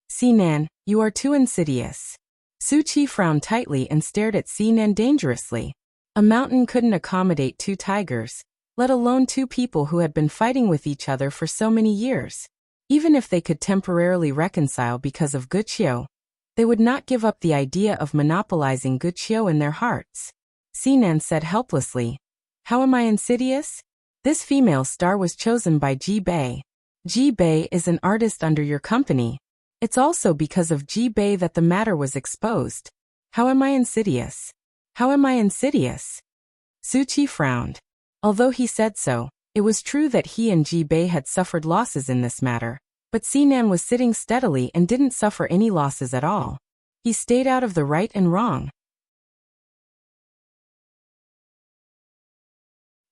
[SPEAKER 1] Sinan, you are too insidious. Su Qi frowned tightly and stared at Sinan dangerously. A mountain couldn't accommodate two tigers, let alone two people who had been fighting with each other for so many years. Even if they could temporarily reconcile because of Guqiu, they would not give up the idea of monopolizing Guqiu in their hearts. Sinan said helplessly, how am I insidious? This female star was chosen by Jibei. Jibei is an artist under your company. It's also because of Jibei that the matter was exposed. How am I insidious? How am I insidious? Su Qi frowned. Although he said so, it was true that he and Jibei had suffered losses in this matter, but Sinan was sitting steadily and didn't suffer any losses at all. He stayed out of the right and wrong.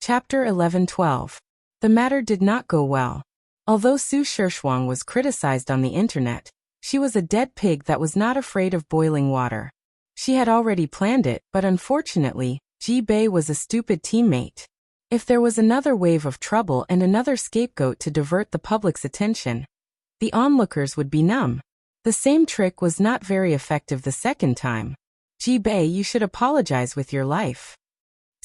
[SPEAKER 1] Chapter 11-12. The matter did not go well. Although Su Shishwang was criticized on the internet, she was a dead pig that was not afraid of boiling water. She had already planned it, but unfortunately, Ji Bei was a stupid teammate. If there was another wave of trouble and another scapegoat to divert the public's attention, the onlookers would be numb. The same trick was not very effective the second time. Ji Bei, you should apologize with your life.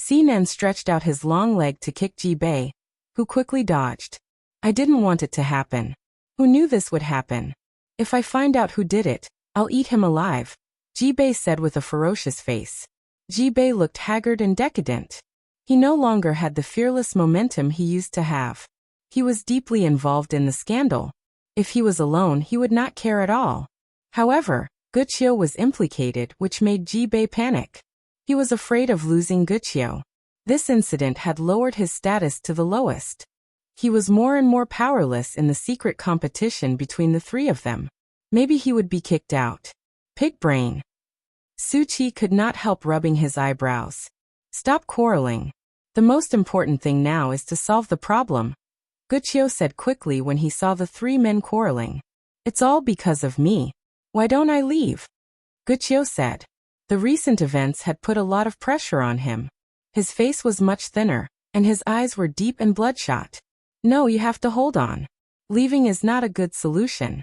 [SPEAKER 1] Sinan stretched out his long leg to kick Ji Bei, who quickly dodged. I didn't want it to happen. Who knew this would happen? If I find out who did it, I'll eat him alive, Ji Bei said with a ferocious face. Ji Bei looked haggard and decadent. He no longer had the fearless momentum he used to have. He was deeply involved in the scandal. If he was alone, he would not care at all. However, Guqiu was implicated, which made Ji Bei panic. He was afraid of losing Guqiu. This incident had lowered his status to the lowest. He was more and more powerless in the secret competition between the three of them. Maybe he would be kicked out. Pig brain. Su Qi could not help rubbing his eyebrows. Stop quarreling. The most important thing now is to solve the problem, Guqiu said quickly when he saw the three men quarreling. It's all because of me. Why don't I leave? Guqiu said. The recent events had put a lot of pressure on him. His face was much thinner, and his eyes were deep and bloodshot. No, you have to hold on. Leaving is not a good solution.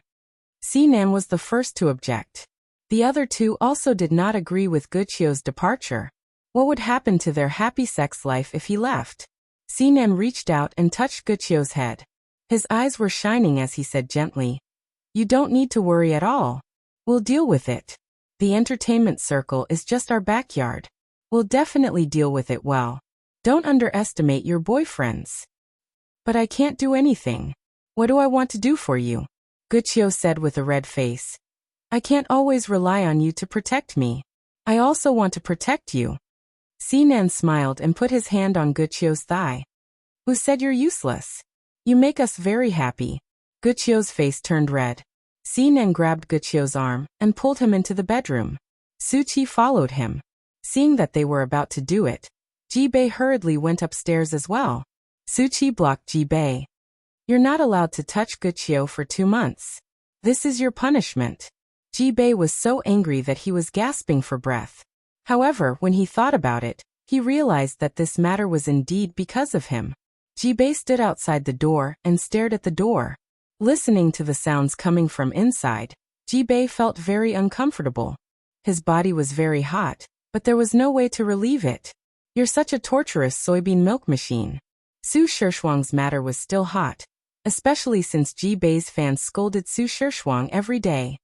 [SPEAKER 1] Sinan was the first to object. The other two also did not agree with Guqiu's departure. What would happen to their happy sex life if he left? Sinan reached out and touched Guqiu's head. His eyes were shining as he said gently, You don't need to worry at all. We'll deal with it. The entertainment circle is just our backyard. We'll definitely deal with it well. Don't underestimate your boyfriends. But I can't do anything. What do I want to do for you? Guqiu said with a red face. I can't always rely on you to protect me. I also want to protect you. Sinan smiled and put his hand on Guqiu's thigh. Who said you're useless? You make us very happy. Guqiu's face turned red. Sinan grabbed Guqiu's arm and pulled him into the bedroom. Su Qi followed him. Seeing that they were about to do it, Ji Bei hurriedly went upstairs as well. Su Qi blocked Ji Bei. You're not allowed to touch Guqiu for 2 months. This is your punishment. Ji Bei was so angry that he was gasping for breath. However, when he thought about it, he realized that this matter was indeed because of him. Ji Bei stood outside the door and stared at the door. Listening to the sounds coming from inside, Ji Bei felt very uncomfortable. His body was very hot, but there was no way to relieve it. You're such a torturous soybean milk machine. Su Shishwang's matter was still hot, especially since Ji Bei's fans scolded Su Shishwang every day.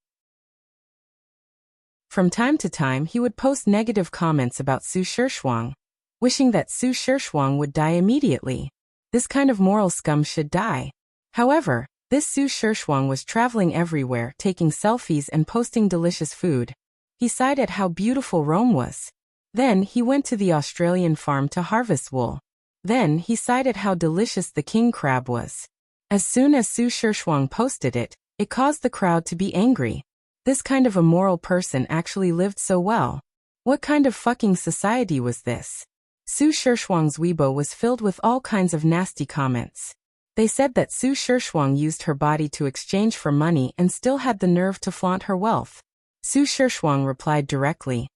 [SPEAKER 1] From time to time he would post negative comments about Su Shishwang, wishing that Su Shishwang would die immediately. This kind of moral scum should die. However, this Su Shishwang was traveling everywhere, taking selfies and posting delicious food. He sighed at how beautiful Rome was. Then he went to the Australian farm to harvest wool. Then he sighed at how delicious the king crab was. As soon as Su Shishwang posted it, it caused the crowd to be angry. This kind of immoral person actually lived so well. What kind of fucking society was this? Su Shishwang's Weibo was filled with all kinds of nasty comments. They said that Su Shishwang used her body to exchange for money and still had the nerve to flaunt her wealth. Su Shishwang replied directly.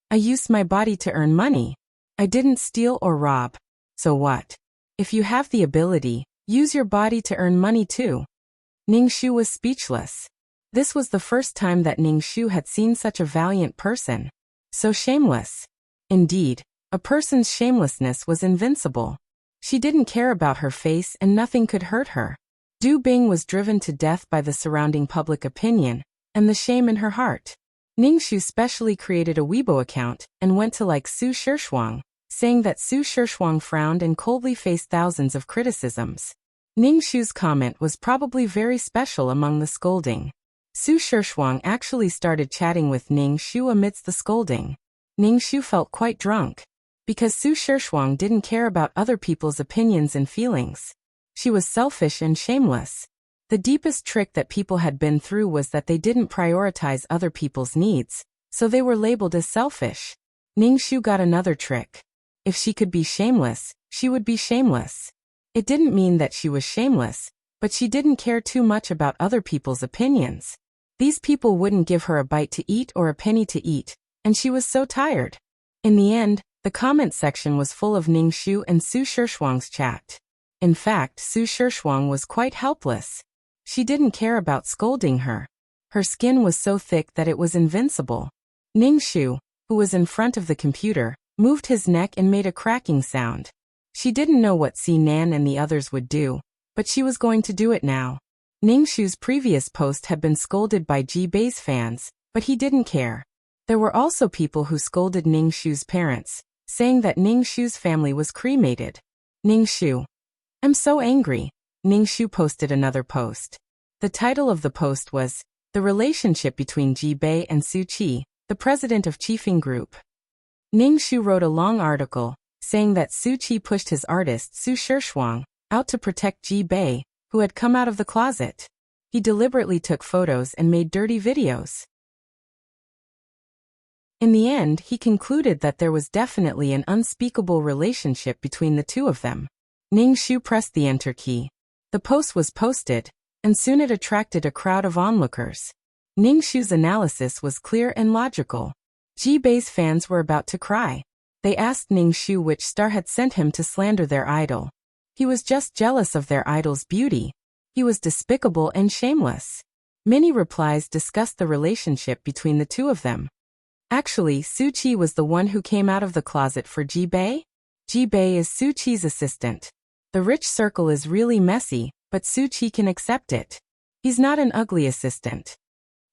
[SPEAKER 1] I used my body to earn money. I didn't steal or rob. So what? If you have the ability, use your body to earn money too. Ningshu was speechless. This was the first time that Ningshu had seen such a valiant person. So shameless. Indeed, a person's shamelessness was invincible. She didn't care about her face and nothing could hurt her. Du Bing was driven to death by the surrounding public opinion and the shame in her heart. Ningshu specially created a Weibo account and went to like Su Shishwang, saying that Su Shishwang frowned and coldly faced thousands of criticisms. Ningshu's comment was probably very special among the scolding. Su Shishwang actually started chatting with Ningshu amidst the scolding. Ningshu felt quite drunk. Because Su Shishwang didn't care about other people's opinions and feelings. She was selfish and shameless. The deepest trick that people had been through was that they didn't prioritize other people's needs, so they were labeled as selfish. Ningshu got another trick. If she could be shameless, she would be shameless. It didn't mean that she was shameless, but she didn't care too much about other people's opinions. These people wouldn't give her a bite to eat or a penny to eat, and she was so tired. In the end, the comment section was full of Ningxu and Su Shishuang's chat. In fact, Su Shishuang was quite helpless. She didn't care about scolding her. Her skin was so thick that it was invincible. Ningxu, who was in front of the computer, moved his neck and made a cracking sound. She didn't know what Nan and the others would do, but she was going to do it now. Ningxu's previous post had been scolded by Ji Bei's fans, but he didn't care. There were also people who scolded Ningxu's parents, saying that Ningxu's family was cremated. Ningxu. I'm so angry. Ningxu posted another post. The title of the post was, The Relationship Between Ji Bei and Su Qi, the President of Qifeng Group. Ningxu wrote a long article, saying that Su Qi pushed his artist Su Shishuang out to protect Ji Bei, who had come out of the closet. He deliberately took photos and made dirty videos. In the end, he concluded that there was definitely an unspeakable relationship between the two of them. Ningxu pressed the enter key. The post was posted, and soon it attracted a crowd of onlookers. Ningxu's analysis was clear and logical. Ji Bei's fans were about to cry. They asked Ningxu which star had sent him to slander their idol. He was just jealous of their idol's beauty. He was despicable and shameless. Many replies discussed the relationship between the two of them. Actually, Su Qi was the one who came out of the closet for Ji Bei. Ji Bei is Su Qi's assistant. The rich circle is really messy, but Su Qi can accept it. He's not an ugly assistant.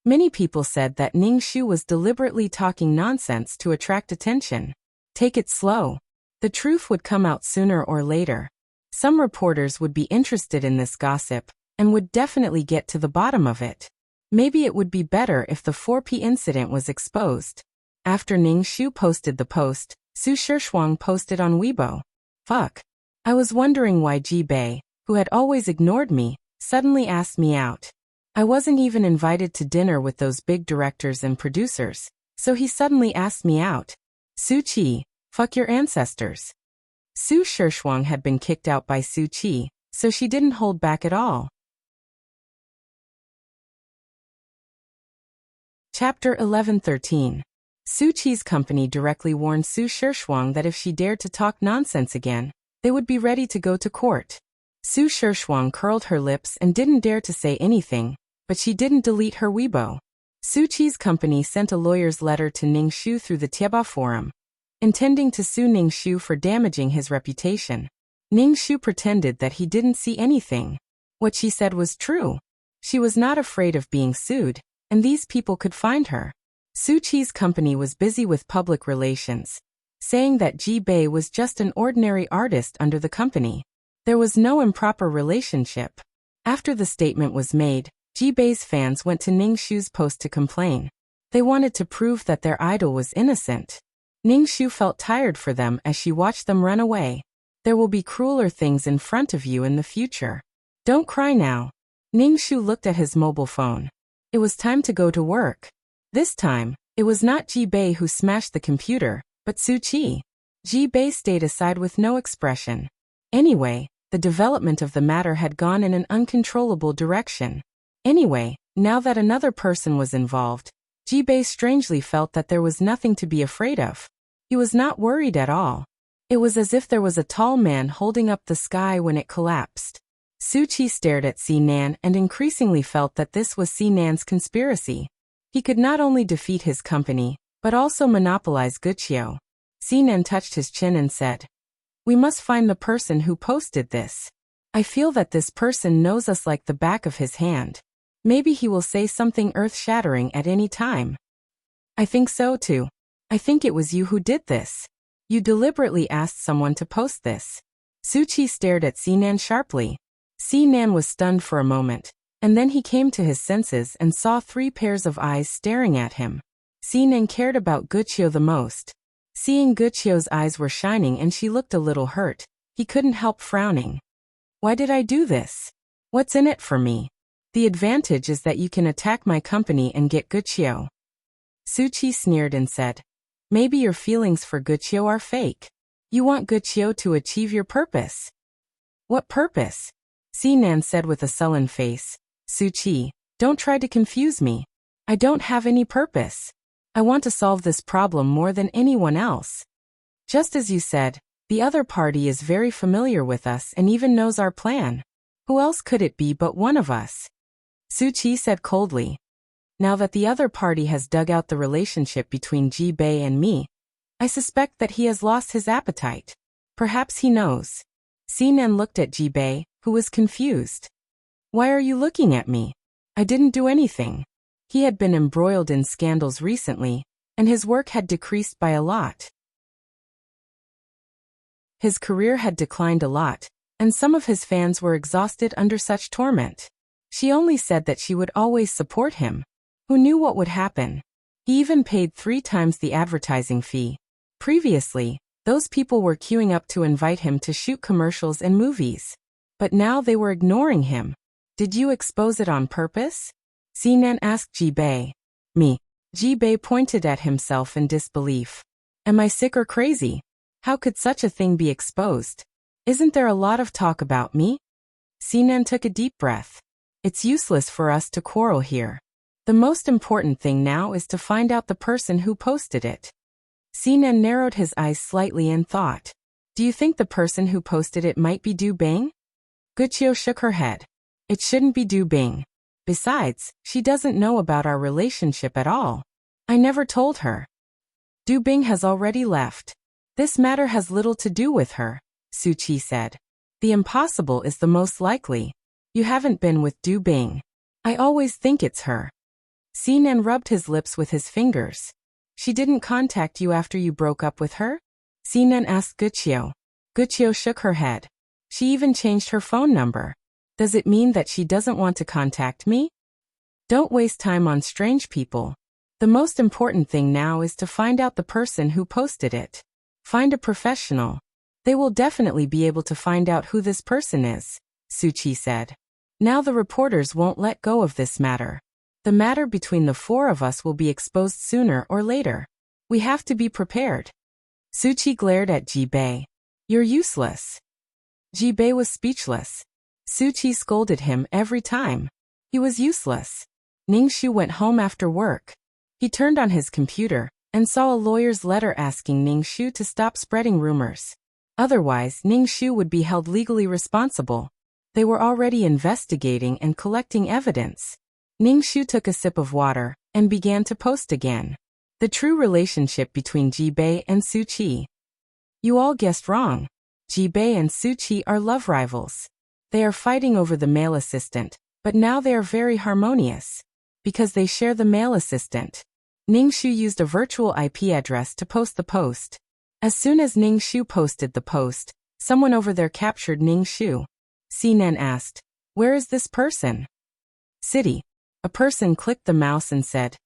[SPEAKER 1] Many people said that Ningxu was deliberately talking nonsense to attract attention. Take it slow. The truth would come out sooner or later. Some reporters would be interested in this gossip, and would definitely get to the bottom of it. Maybe it would be better if the 4P incident was exposed. After Ningxu posted the post, Su Shishuang posted on Weibo. Fuck. I was wondering why Ji Bei, who had always ignored me, suddenly asked me out. I wasn't even invited to dinner with those big directors and producers, so he suddenly asked me out. Su Qi, fuck your ancestors. Su Shishuang had been kicked out by Su Qi, so she didn't hold back at all. Chapter 11-13. Su Qi's company directly warned Su Shishuang that if she dared to talk nonsense again, they would be ready to go to court. Su Shishuang curled her lips and didn't dare to say anything, but she didn't delete her Weibo. Su Qi's company sent a lawyer's letter to Ningxu through the Tieba forum, intending to sue Ningxu for damaging his reputation. Ningxu pretended that he didn't see anything. What she said was true. She was not afraid of being sued, and these people could find her. Su Qi's company was busy with public relations, saying that Ji Bei was just an ordinary artist under the company. There was no improper relationship. After the statement was made, Ji Bei's fans went to Ningxu's post to complain. They wanted to prove that their idol was innocent. Ningxu felt tired for them as she watched them run away. There will be crueler things in front of you in the future. Don't cry now. Ningxu looked at his mobile phone. It was time to go to work. This time, it was not Ji Bei who smashed the computer, but Su Qi. Ji Bei stayed aside with no expression. Anyway, the development of the matter had gone in an uncontrollable direction. Anyway, now that another person was involved, Ji Bei strangely felt that there was nothing to be afraid of. He was not worried at all. It was as if there was a tall man holding up the sky when it collapsed. Su Qi stared at Nan and increasingly felt that this was Nan's conspiracy. He could not only defeat his company, but also monopolize Guqiu. Nan touched his chin and said, "We must find the person who posted this. I feel that this person knows us like the back of his hand. Maybe he will say something earth-shattering at any time." "I think so too. I think it was you who did this. You deliberately asked someone to post this." Su Qi stared at Nan sharply. Nan was stunned for a moment, and then he came to his senses and saw 3 pairs of eyes staring at him. Nan cared about Guqiu the most. Seeing Guqiu's eyes were shining and she looked a little hurt, he couldn't help frowning. "Why did I do this? What's in it for me? The advantage is that you can attack my company and get Guqiu." Su Qi sneered and said, "Maybe your feelings for Guqiu are fake. You want Guqiu to achieve your purpose. What purpose? Sinan said with a sullen face. Suqi, don't try to confuse me. I don't have any purpose. I want to solve this problem more than anyone else. Just as you said, the other party is very familiar with us and even knows our plan. Who else could it be but one of us? Suqi said coldly. Now that the other party has dug out the relationship between Ji Bei and me, I suspect that he has lost his appetite. Perhaps he knows. Sinan looked at Ji Bei, who was confused. Why are you looking at me? I didn't do anything. He had been embroiled in scandals recently, and his work had decreased by a lot. His career had declined a lot, and some of his fans were exhausted under such torment. She only said that she would always support him. Who knew what would happen? He even paid 3 times the advertising fee. Previously, those people were queuing up to invite him to shoot commercials and movies. But now they were ignoring him. Did you expose it on purpose? Sinan asked Ji Bei. Me. Ji Bei pointed at himself in disbelief. Am I sick or crazy? How could such a thing be exposed? Isn't there a lot of talk about me? Sinan took a deep breath. It's useless for us to quarrel here. The most important thing now is to find out the person who posted it. Sinan narrowed his eyes slightly and thought. Do you think the person who posted it might be Du Bing? Guqiu shook her head. It shouldn't be Du Bing. Besides, she doesn't know about our relationship at all. I never told her. Du Bing has already left. This matter has little to do with her, Suqi said. The impossible is the most likely. You haven't been with Du Bing. I always think it's her. Sinan rubbed his lips with his fingers. She didn't contact you after you broke up with her? Sinan asked Guqiu. Guqiu shook her head. She even changed her phone number. Does it mean that she doesn't want to contact me? Don't waste time on strange people. The most important thing now is to find out the person who posted it. Find a professional. They will definitely be able to find out who this person is, Suqi said. Now the reporters won't let go of this matter. The matter between the 4 of us will be exposed sooner or later. We have to be prepared. Suqi glared at Ji Bei. You're useless. Ji Bei was speechless. Suqi scolded him every time. He was useless. Ningxu went home after work. He turned on his computer and saw a lawyer's letter asking Ningxu to stop spreading rumors. Otherwise, Ningxu would be held legally responsible. They were already investigating and collecting evidence. Ningxu took a sip of water and began to post again. The true relationship between Ji Bei and Suqi. You all guessed wrong. Ji Bei and Suqi are love rivals. They are fighting over the male assistant, but now they are very harmonious. Because they share the male assistant. Ningxu used a virtual IP address to post the post. As soon as Ningxu posted the post, someone over there captured Ningxu. Sinan asked, where is this person? City. A person clicked the mouse and said,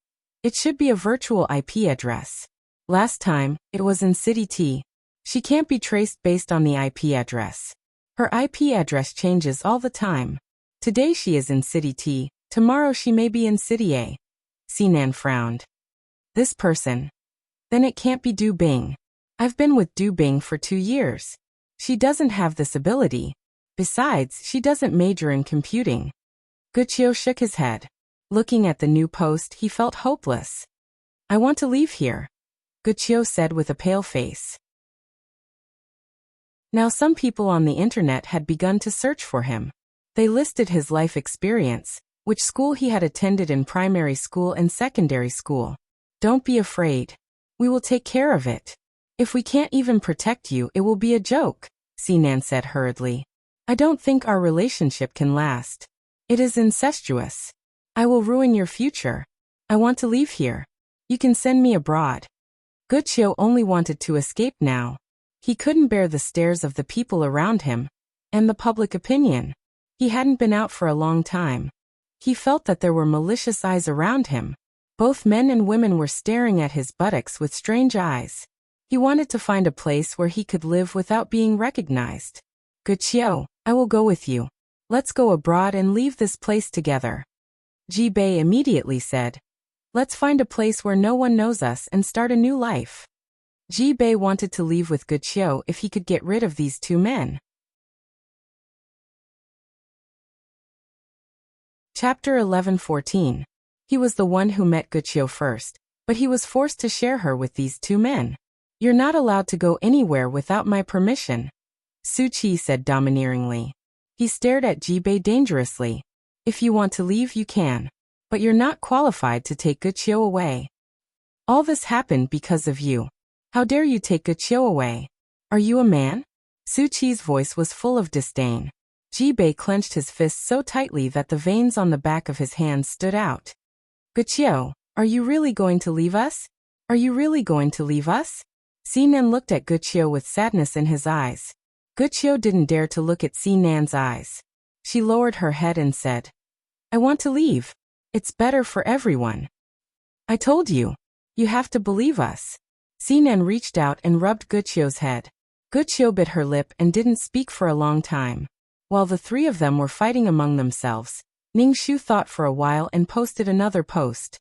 [SPEAKER 1] it should be a virtual IP address. Last time, it was in City T. She can't be traced based on the IP address. Her IP address changes all the time. Today she is in City T, tomorrow she may be in City A. Sinan frowned. This person? Then it can't be Du Bing. I've been with Du Bing for 2 years. She doesn't have this ability. Besides, she doesn't major in computing. Guqiu shook his head. Looking at the new post, he felt hopeless. I want to leave here, Guqiu said with a pale face. Now some people on the internet had begun to search for him. They listed his life experience, which school he had attended in primary school and secondary school. Don't be afraid. We will take care of it. If we can't even protect you, it will be a joke, Sinan said hurriedly. I don't think our relationship can last. It is incestuous. I will ruin your future. I want to leave here. You can send me abroad. Guqiu only wanted to escape now. He couldn't bear the stares of the people around him, and the public opinion. He hadn't been out for a long time. He felt that there were malicious eyes around him. Both men and women were staring at his buttocks with strange eyes. He wanted to find a place where he could live without being recognized. Guqiu, I will go with you. Let's go abroad and leave this place together. Ji Bei immediately said, let's find a place where no one knows us and start a new life. Ji-bei wanted to leave with Guqiu if he could get rid of these two men. Chapter 11:14. He was the one who met Guqiu first, but he was forced to share her with these two men. You're not allowed to go anywhere without my permission, Su Qi said domineeringly. He stared at Ji-bei dangerously. If you want to leave, you can. But you're not qualified to take Guqiu away. All this happened because of you. How dare you take Guqiu away? Are you a man? Su Qi's voice was full of disdain. Ji-bei clenched his fists so tightly that the veins on the back of his hands stood out. Guqiu, are you really going to leave us? Are you really going to leave us? Sinan looked at Guqiu with sadness in his eyes. Guqiu didn't dare to look at Sinan's eyes. She lowered her head and said, I want to leave. It's better for everyone. I told you. You have to believe us. Sinan reached out and rubbed Guqiu's head. Guqiu bit her lip and didn't speak for a long time. While the three of them were fighting among themselves, Ningxu thought for a while and posted another post.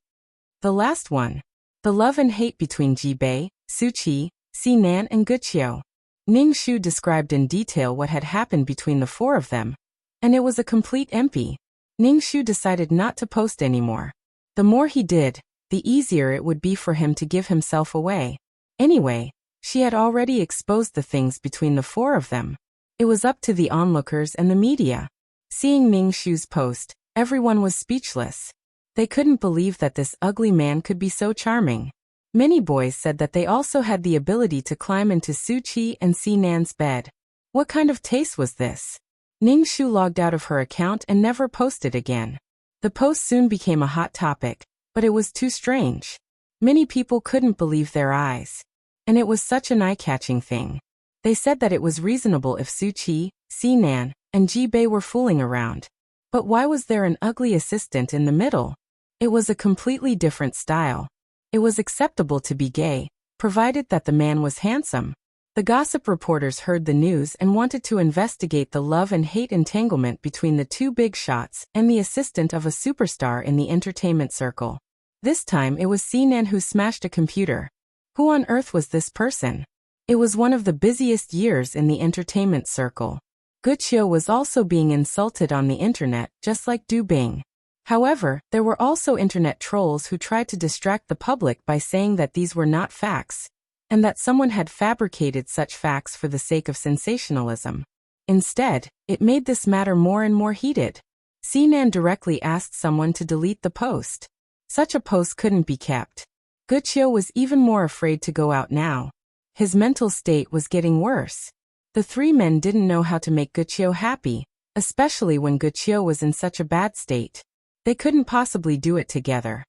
[SPEAKER 1] The last one. The love and hate between Ji-bei, Su Qi, Sinan and Guqiu. Ningxu described in detail what had happened between the four of them, and it was a complete empty. Ningxu decided not to post anymore. The more he did, the easier it would be for him to give himself away. Anyway, she had already exposed the things between the four of them. It was up to the onlookers and the media. Seeing Ningxu's post, everyone was speechless. They couldn't believe that this ugly man could be so charming. Many boys said that they also had the ability to climb into Su Qi and Sinan's bed. What kind of taste was this? Ningxu logged out of her account and never posted again. The post soon became a hot topic, but it was too strange. Many people couldn't believe their eyes. And it was such an eye-catching thing. They said that it was reasonable if Su Qi, Sinan, and Ji-bei were fooling around. But why was there an ugly assistant in the middle? It was a completely different style. It was acceptable to be gay, provided that the man was handsome. The gossip reporters heard the news and wanted to investigate the love and hate entanglement between the two big shots and the assistant of a superstar in the entertainment circle. This time it was Sinan who smashed a computer. Who on earth was this person? It was one of the busiest years in the entertainment circle. Guqiu was also being insulted on the internet, just like Du Bing. However, there were also internet trolls who tried to distract the public by saying that these were not facts, and that someone had fabricated such facts for the sake of sensationalism. Instead, it made this matter more and more heated. Sinan directly asked someone to delete the post. Such a post couldn't be kept. Guqiu was even more afraid to go out now. His mental state was getting worse. The three men didn't know how to make Guqiu happy, especially when Guqiu was in such a bad state. They couldn't possibly do it together.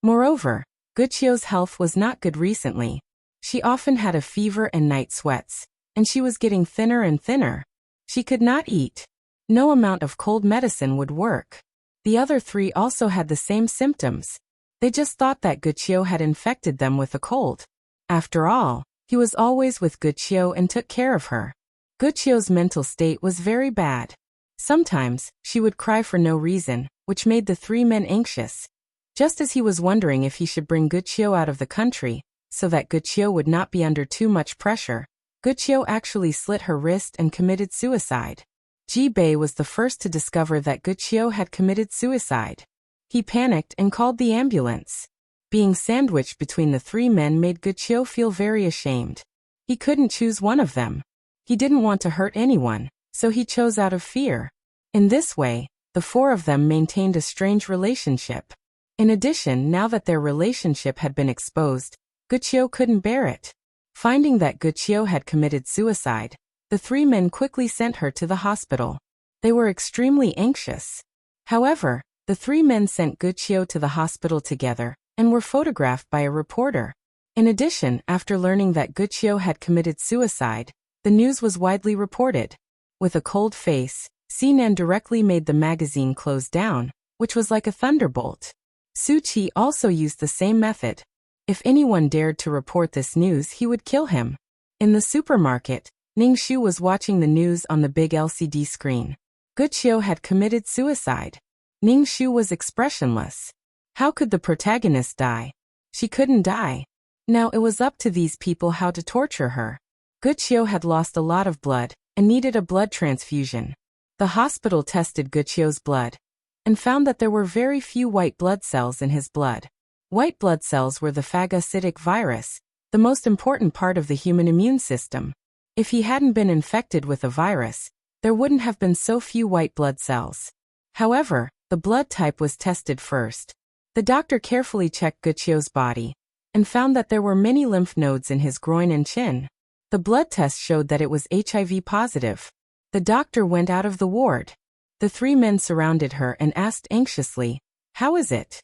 [SPEAKER 1] Moreover, Guqiu's health was not good recently. She often had a fever and night sweats, and she was getting thinner and thinner. She could not eat. No amount of cold medicine would work. The other three also had the same symptoms. They just thought that Guqiu had infected them with a cold. After all, he was always with Guqiu and took care of her. Guqiu's mental state was very bad. Sometimes, she would cry for no reason, which made the three men anxious. Just as he was wondering if he should bring Guqiu out of the country, so that Guqiu would not be under too much pressure, Guqiu actually slit her wrist and committed suicide. Ji-bei was the first to discover that Guqiu had committed suicide. He panicked and called the ambulance. Being sandwiched between the three men made Guqiu feel very ashamed. He couldn't choose one of them. He didn't want to hurt anyone, so he chose out of fear. In this way, the four of them maintained a strange relationship. In addition, now that their relationship had been exposed, Guqiu couldn't bear it. Finding that Guqiu had committed suicide, the three men quickly sent her to the hospital. They were extremely anxious. However, the three men sent Guqiu to the hospital together and were photographed by a reporter. In addition, after learning that Guqiu had committed suicide, the news was widely reported. With a cold face, Sinan directly made the magazine close down, which was like a thunderbolt. Su Qi also used the same method. If anyone dared to report this news, he would kill him. In the supermarket, Ningxu was watching the news on the big LCD screen. Guqiu had committed suicide. Ningxu was expressionless. How could the protagonist die? She couldn't die. Now it was up to these people how to torture her. Guqiu had lost a lot of blood and needed a blood transfusion. The hospital tested Guqiu's blood and found that there were very few white blood cells in his blood. White blood cells were the phagocytic virus, the most important part of the human immune system. If he hadn't been infected with a virus, there wouldn't have been so few white blood cells. However, the blood type was tested first. The doctor carefully checked Guqiu's body and found that there were many lymph nodes in his groin and chin. The blood test showed that it was HIV positive. The doctor went out of the ward. The three men surrounded her and asked anxiously, "How is it?"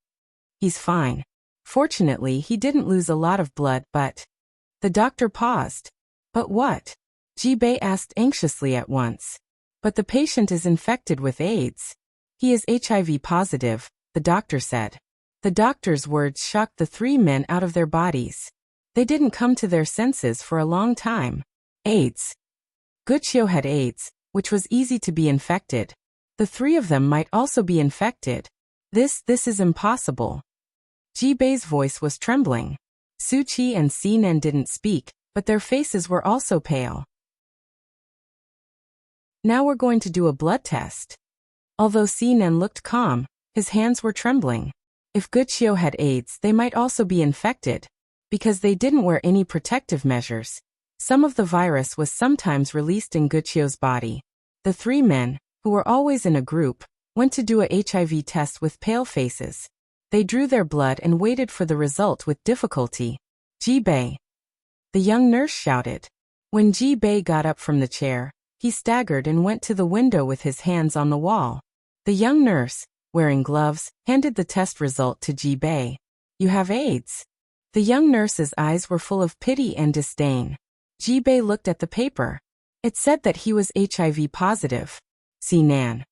[SPEAKER 1] "He's fine. Fortunately, he didn't lose a lot of blood, but..." The doctor paused. "But what?" Ji Bei asked anxiously at once. "But the patient is infected with AIDS. He is HIV positive," the doctor said. The doctor's words shocked the three men out of their bodies. They didn't come to their senses for a long time. AIDS. Guqiu had AIDS, which was easy to be infected. The three of them might also be infected. This is impossible. Ji Bei's voice was trembling. Su Qi and Si Nen didn't speak, but their faces were also pale. "Now we're going to do a blood test." Although Si Nen looked calm, his hands were trembling. If Guqiu had AIDS, they might also be infected. Because they didn't wear any protective measures, some of the virus was sometimes released in Guqiu's body. The three men, who were always in a group, went to do a HIV test with pale faces. They drew their blood and waited for the result with difficulty. "Ji Bei!" the young nurse shouted. When Ji Bei got up from the chair, he staggered and went to the window with his hands on the wall. The young nurse, wearing gloves, handed the test result to Ji Bei. "You have AIDS." The young nurse's eyes were full of pity and disdain. Ji Bei looked at the paper. It said that he was HIV positive. Si Nan.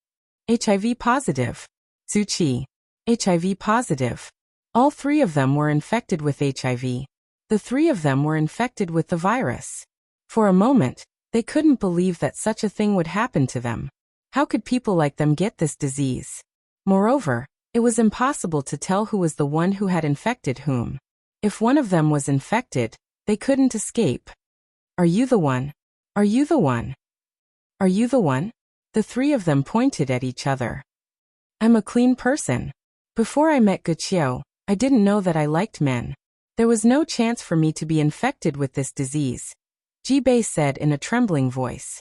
[SPEAKER 1] HIV positive. Su Qi. HIV positive. All three of them were infected with HIV. The three of them were infected with the virus. For a moment, they couldn't believe that such a thing would happen to them. How could people like them get this disease? Moreover, it was impossible to tell who was the one who had infected whom. If one of them was infected, they couldn't escape. "Are you the one? Are you the one? Are you the one?" The three of them pointed at each other. "I'm a clean person. Before I met Guqiu, I didn't know that I liked men. There was no chance for me to be infected with this disease," Ji Bei said in a trembling voice.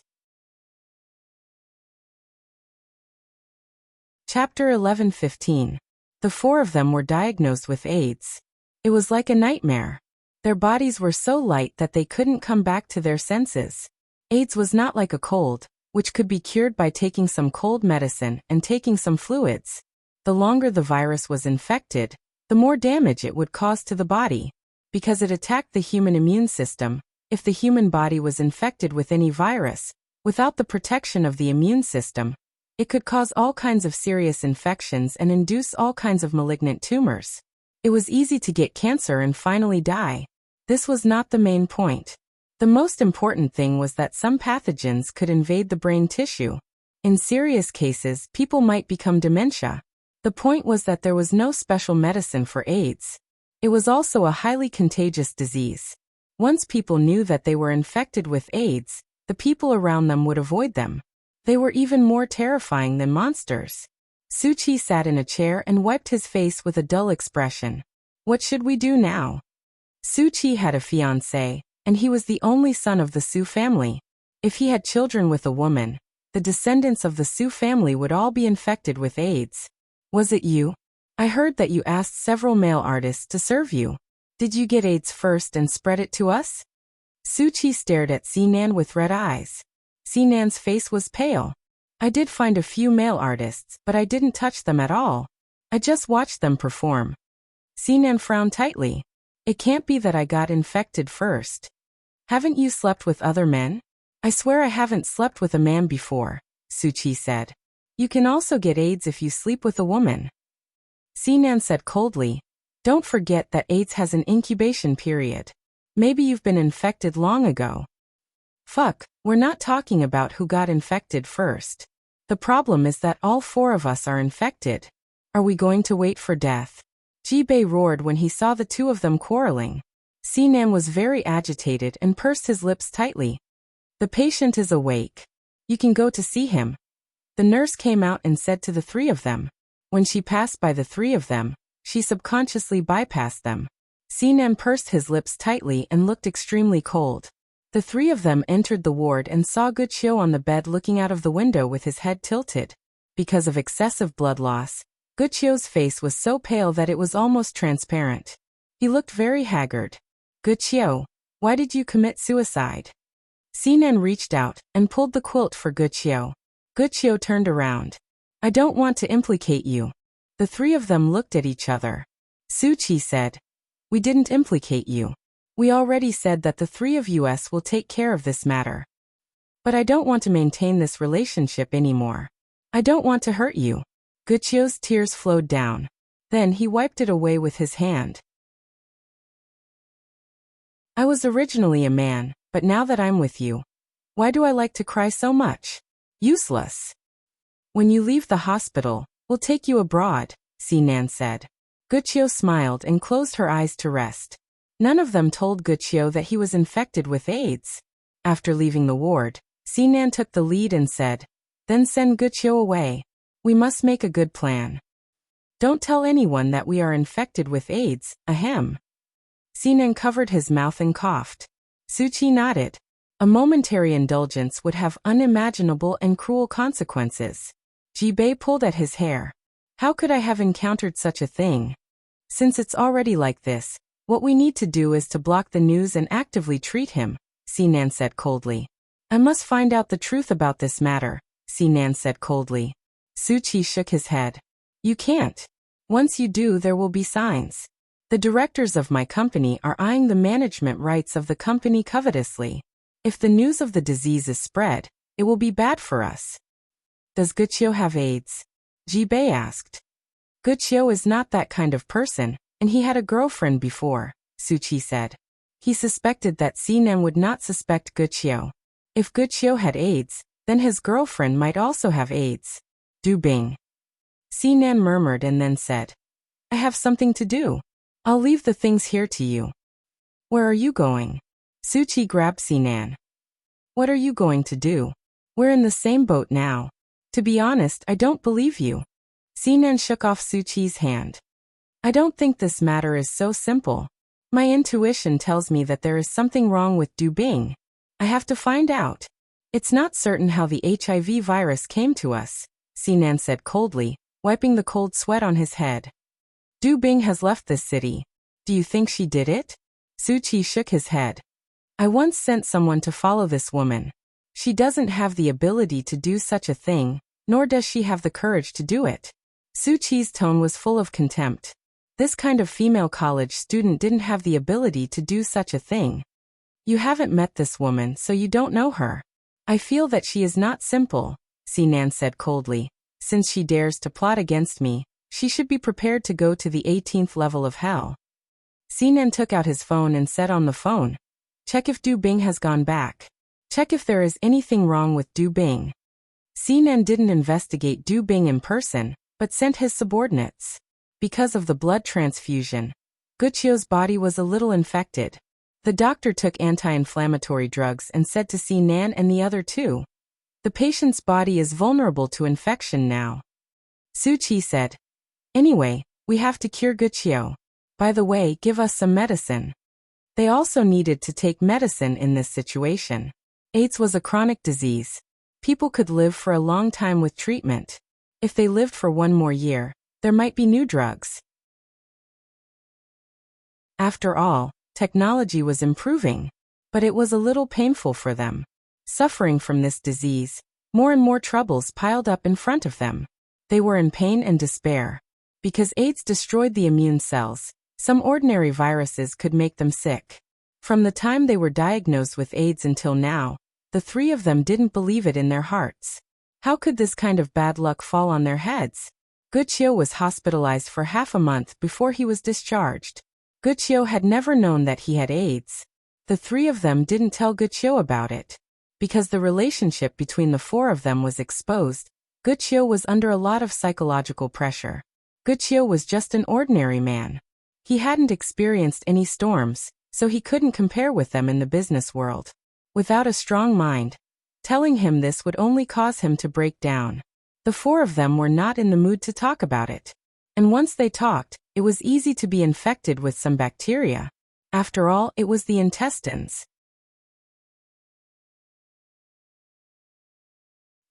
[SPEAKER 1] Chapter 11:15. The four of them were diagnosed with AIDS. It was like a nightmare. Their bodies were so light that they couldn't come back to their senses. AIDS was not like a cold, which could be cured by taking some cold medicine and taking some fluids. The longer the virus was infected, the more damage it would cause to the body. Because it attacked the human immune system, if the human body was infected with any virus, without the protection of the immune system, it could cause all kinds of serious infections and induce all kinds of malignant tumors. It was easy to get cancer and finally die. This was not the main point. The most important thing was that some pathogens could invade the brain tissue. In serious cases, people might become dementia. The point was that there was no special medicine for AIDS. It was also a highly contagious disease. Once people knew that they were infected with AIDS, the people around them would avoid them. They were even more terrifying than monsters. Su Qi sat in a chair and wiped his face with a dull expression. "What should we do now?" Su Qi had a fiancé, and he was the only son of the Su family. If he had children with a woman, the descendants of the Su family would all be infected with AIDS. "Was it you? I heard that you asked several male artists to serve you. Did you get AIDS first and spread it to us?" Su Qi stared at Si Nan with red eyes. Si Nan's face was pale. "I did find a few male artists, but I didn't touch them at all. I just watched them perform." Si Nan frowned tightly. "It can't be that I got infected first. Haven't you slept with other men?" "I swear I haven't slept with a man before," Su Qi said. "You can also get AIDS if you sleep with a woman." Si Nan said coldly, "Don't forget that AIDS has an incubation period. Maybe you've been infected long ago." "Fuck, we're not talking about who got infected first. The problem is that all four of us are infected. Are we going to wait for death?" Ji Bei roared when he saw the two of them quarreling. Sinan was very agitated and pursed his lips tightly. The patient is awake. You can go to see him. The nurse came out and said to the three of them. When she passed by the three of them, she subconsciously bypassed them. Sinan pursed his lips tightly and looked extremely cold. The three of them entered the ward and saw Wuxia on the bed looking out of the window with his head tilted. Because of excessive blood loss, Wuxia's face was so pale that it was almost transparent. He looked very haggard. Wuxia, why did you commit suicide? Sinan reached out and pulled the quilt for Wuxia. Wuxia turned around. I don't want to implicate you. The three of them looked at each other. Suchi said, we didn't implicate you. We already said that the three of us will take care of this matter. But I don't want to maintain this relationship anymore. I don't want to hurt you. Wuxia's tears flowed down. Then he wiped it away with his hand. I was originally a man, but now that I'm with you, why do I like to cry so much? Useless. When you leave the hospital, we'll take you abroad, Sinan said. Wuxia smiled and closed her eyes to rest. None of them told Wuxia that he was infected with AIDS. After leaving the ward, Sinan took the lead and said, then send Wuxia away. We must make a good plan. Don't tell anyone that we are infected with AIDS, ahem. Sinan covered his mouth and coughed. Suchi nodded. A momentary indulgence would have unimaginable and cruel consequences. Jibei pulled at his hair. How could I have encountered such a thing? Since it's already like this, what we need to do is to block the news and actively treat him, Sinan said coldly. I must find out the truth about this matter, Sinan said coldly. Suchi shook his head. You can't. Once you do, there will be signs. The directors of my company are eyeing the management rights of the company covetously. If the news of the disease is spread, it will be bad for us. Does Wuxia have AIDS? Jibei asked. Wuxia is not that kind of person, and he had a girlfriend before, Suchi said. He suspected that Sinan would not suspect Wuxia. If Wuxia had AIDS, then his girlfriend might also have AIDS. Du Bing. Sinan murmured and then said, I have something to do. I'll leave the things here to you. Where are you going? Suchi grabbed Sinan. What are you going to do? We're in the same boat now. To be honest, I don't believe you. Sinan shook off Suchi's hand. I don't think this matter is so simple. My intuition tells me that there is something wrong with Du Bing. I have to find out. It's not certain how the HIV virus came to us, Sinan said coldly, wiping the cold sweat on his head. Du Bing has left this city. Do you think she did it? Suchi shook his head. I once sent someone to follow this woman. She doesn't have the ability to do such a thing, nor does she have the courage to do it. Suchi's tone was full of contempt. This kind of female college student didn't have the ability to do such a thing. You haven't met this woman, so you don't know her. I feel that she is not simple, Sinan said coldly. Since she dares to plot against me, she should be prepared to go to the 18th level of hell. Sinan took out his phone and said on the phone, check if Du Bing has gone back. Check if there is anything wrong with Du Bing. Sinan didn't investigate Du Bing in person, but sent his subordinates. Because of the blood transfusion, Wuxia's body was a little infected. The doctor took anti-inflammatory drugs and said to Sinan and the other two, the patient's body is vulnerable to infection now. Suchi said, anyway, we have to cure Wuxia. By the way, give us some medicine. They also needed to take medicine in this situation. AIDS was a chronic disease. People could live for a long time with treatment. If they lived for one more year, there might be new drugs. After all, technology was improving, but it was a little painful for them. Suffering from this disease, more and more troubles piled up in front of them. They were in pain and despair. Because AIDS destroyed the immune cells, some ordinary viruses could make them sick. From the time they were diagnosed with AIDS until now, the three of them didn't believe it in their hearts. How could this kind of bad luck fall on their heads? Wuxia was hospitalized for half a month before he was discharged. Wuxia had never known that he had AIDS. The three of them didn't tell Wuxia about it. Because the relationship between the four of them was exposed, Wuxia was under a lot of psychological pressure. Wuxia was just an ordinary man. He hadn't experienced any storms, so he couldn't compare with them in the business world. Without a strong mind, telling him this would only cause him to break down. The four of them were not in the mood to talk about it. And once they talked, it was easy to be infected with some bacteria. After all, it was the intestines.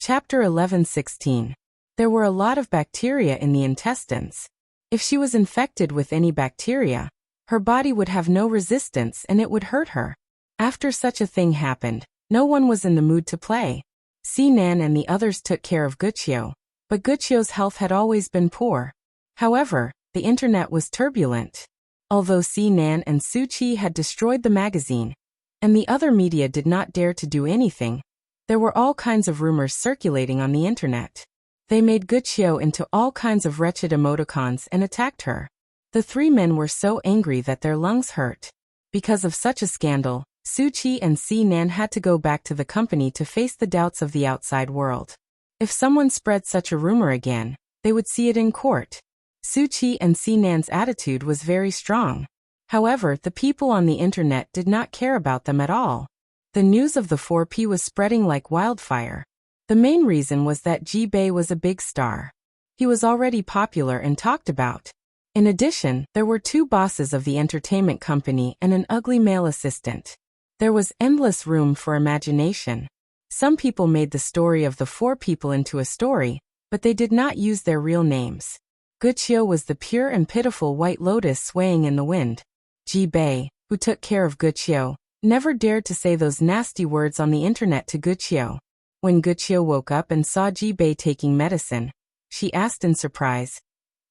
[SPEAKER 1] Chapter 11:16. There were a lot of bacteria in the intestines. If she was infected with any bacteria, her body would have no resistance and it would hurt her. After such a thing happened, no one was in the mood to play. Sinan and the others took care of Wuxia, but Wuxia's health had always been poor. However, the internet was turbulent. Although Sinan and Su Qi had destroyed the magazine, and the other media did not dare to do anything, there were all kinds of rumors circulating on the internet. They made Wuxia into all kinds of wretched emoticons and attacked her. The three men were so angry that their lungs hurt. Because of such a scandal, Su Qi and Sinan had to go back to the company to face the doubts of the outside world. If someone spread such a rumor again, they would see it in court. Su Qi and Sinan's attitude was very strong. However, the people on the internet did not care about them at all. The news of the 4P was spreading like wildfire. The main reason was that Ji Bei was a big star. He was already popular and talked about. In addition, there were two bosses of the entertainment company and an ugly male assistant. There was endless room for imagination. Some people made the story of the four people into a story, but they did not use their real names. Wuxia was the pure and pitiful white lotus swaying in the wind. Ji Bei, who took care of Wuxia, never dared to say those nasty words on the internet to Wuxia. When Wuxia woke up and saw Ji Bei taking medicine, she asked in surprise,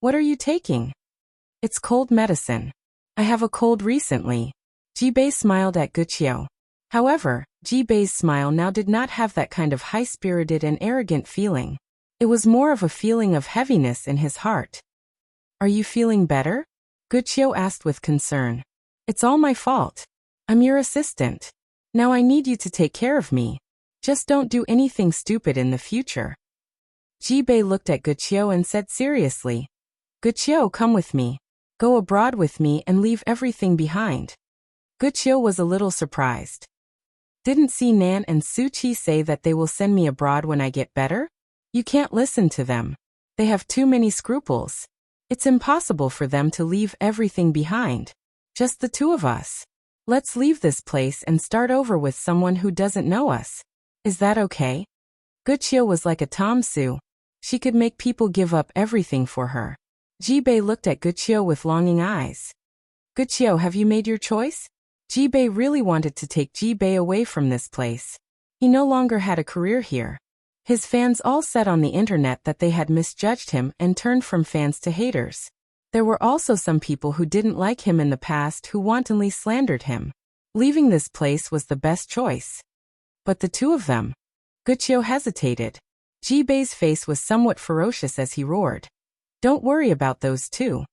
[SPEAKER 1] "What are you taking?" "It's cold medicine. I have a cold recently." Ji Bei smiled at Wuxia. However, Ji Bei's smile now did not have that kind of high-spirited and arrogant feeling. It was more of a feeling of heaviness in his heart. "Are you feeling better?" Wuxia asked with concern. "It's all my fault. I'm your assistant. Now I need you to take care of me. Just don't do anything stupid in the future." Ji Bei looked at Wuxia and said seriously, "Wuxia, come with me. Go abroad with me and leave everything behind." Wuxia was a little surprised. "Didn't Sinan and Su Qi say that they will send me abroad when I get better? You can't listen to them. They have too many scruples. It's impossible for them to leave everything behind. Just the two of us. Let's leave this place and start over with someone who doesn't know us. Is that okay?" Wuxia was like a Tom Su. She could make people give up everything for her. Ji Bei looked at Wuxia with longing eyes. "Wuxia, have you made your choice?" Ji Bei really wanted to take Ji Bei away from this place. He no longer had a career here. His fans all said on the internet that they had misjudged him and turned from fans to haters. There were also some people who didn't like him in the past who wantonly slandered him. Leaving this place was the best choice. But the two of them? Wuxia hesitated. Ji Bei's face was somewhat ferocious as he roared. "Don't worry about those two.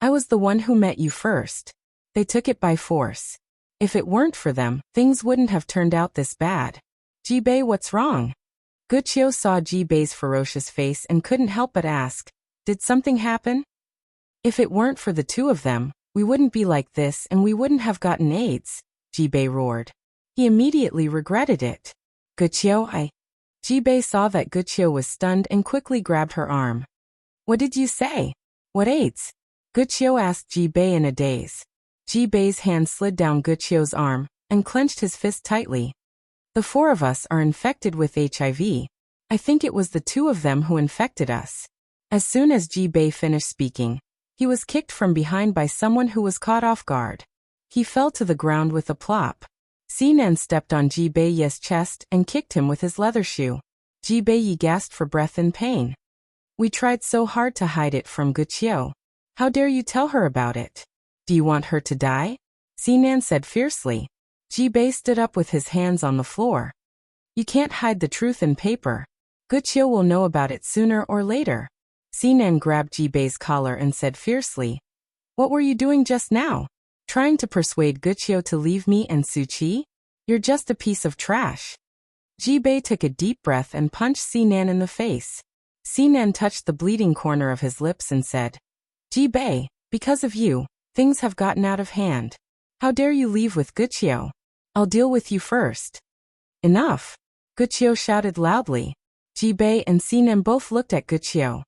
[SPEAKER 1] I was the one who met you first. They took it by force. If it weren't for them, things wouldn't have turned out this bad." "Ji Bei, what's wrong?" Wuxia saw Ji Bei's ferocious face and couldn't help but ask, "Did something happen?" "If it weren't for the two of them, we wouldn't be like this and we wouldn't have gotten AIDS," Ji Bei roared. He immediately regretted it. "Wuxia, Ji Bei saw that Wuxia was stunned and quickly grabbed her arm. "What did you say? What AIDS?" Wuxia asked Ji Bei in a daze. Ji Bei's hand slid down Wuxia's arm and clenched his fist tightly. "The four of us are infected with HIV. I think it was the two of them who infected us." As soon as Ji Bei finished speaking, he was kicked from behind by someone who was caught off guard. He fell to the ground with a plop. Sinan stepped on Ji Bei's chest and kicked him with his leather shoe. Ji Bei gasped for breath in pain. "We tried so hard to hide it from Wuxia. How dare you tell her about it? Do you want her to die?" Sinan said fiercely. Ji Bei stood up with his hands on the floor. "You can't hide the truth in paper. Wuxia will know about it sooner or later." Sinan grabbed Ji Bei's collar and said fiercely, "What were you doing just now? Trying to persuade Wuxia to leave me and Su Qi? You're just a piece of trash." Ji Bei took a deep breath and punched Sinan in the face. Sinan touched the bleeding corner of his lips and said, "Ji Bei, because of you, Things have gotten out of hand. How dare you leave with Guqiu? I'll deal with you first. Enough! Guqiu shouted loudly. Jibei and Sinem both looked at Guqiu.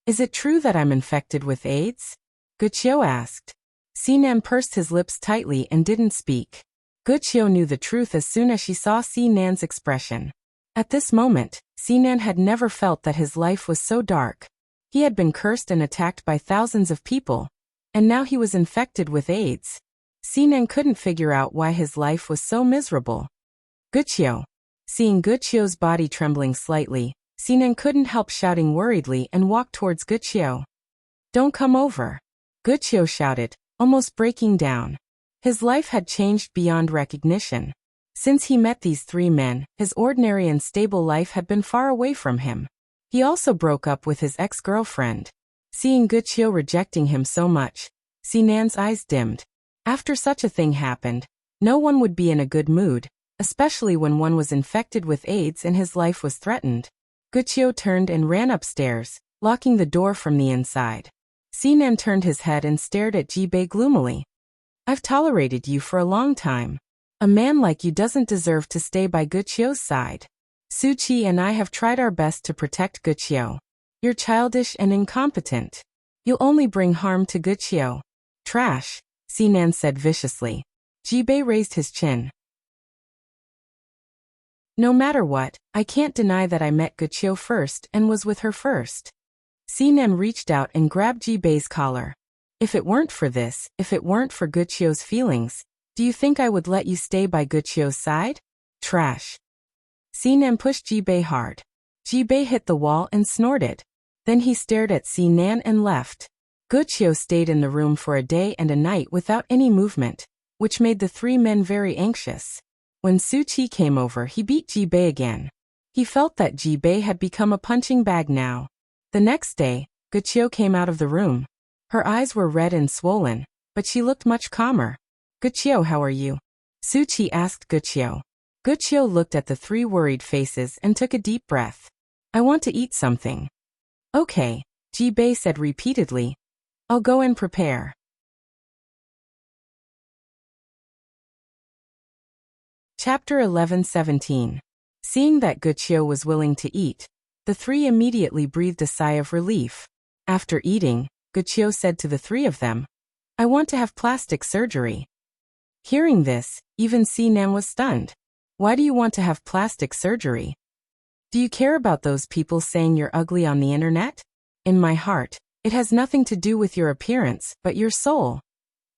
[SPEAKER 1] Is it true that I'm infected with AIDS? Guqiu asked. Sinem pursed his lips tightly and didn't speak. Guqiu knew the truth as soon as she saw Sinan's expression. At this moment, Sinan had never felt that his life was so dark. He had been cursed and attacked by thousands of people, and now he was infected with AIDS. Sinan couldn't figure out why his life was so miserable. Guqiu. Seeing Guqiu's body trembling slightly, Sinan couldn't help shouting worriedly and walked towards Guqiu. Don't come over! Guqiu shouted, almost breaking down. His life had changed beyond recognition. Since he met these three men, his ordinary and stable life had been far away from him. He also broke up with his ex-girlfriend. Seeing Guqiu rejecting him so much, Sinan's eyes dimmed. After such a thing happened, no one would be in a good mood, especially when one was infected with AIDS and his life was threatened. Guqiu turned and ran upstairs, locking the door from the inside. Sinan turned his head and stared at Jibei gloomily. I've tolerated you for a long time. A man like you doesn't deserve to stay by Guqiu's side. Suchi and I have tried our best to protect Guqiu. You're childish and incompetent. You'll only bring harm to Guqiu. Trash, Sinan said viciously. Jibei raised his chin. No matter what, I can't deny that I met Guqiu first and was with her first. Sinan reached out and grabbed Jibei's collar. If it weren't for this, if it weren't for Guqiu's feelings, do you think I would let you stay by Guqiu's side? Trash. Sinan pushed Jibei hard. Jibei hit the wall and snorted. Then he stared at Sinan and left. Guqiu stayed in the room for a day and a night without any movement, which made the three men very anxious. When Suchi came over, he beat Jibei again. He felt that Jibei had become a punching bag now. The next day, Guqiu came out of the room. Her eyes were red and swollen, but she looked much calmer. Guqiu, how are you? Suchi asked Guqiu. Guqiu looked at the three worried faces and took a deep breath. I want to eat something. Okay, Jibei said repeatedly. I'll go and prepare. Chapter 11-17. Seeing that Guqiu was willing to eat, the three immediately breathed a sigh of relief. After eating, Guqiu said to the three of them, I want to have plastic surgery. Hearing this, even Sinan was stunned. Why do you want to have plastic surgery? Do you care about those people saying you're ugly on the internet? In my heart, it has nothing to do with your appearance, but your soul.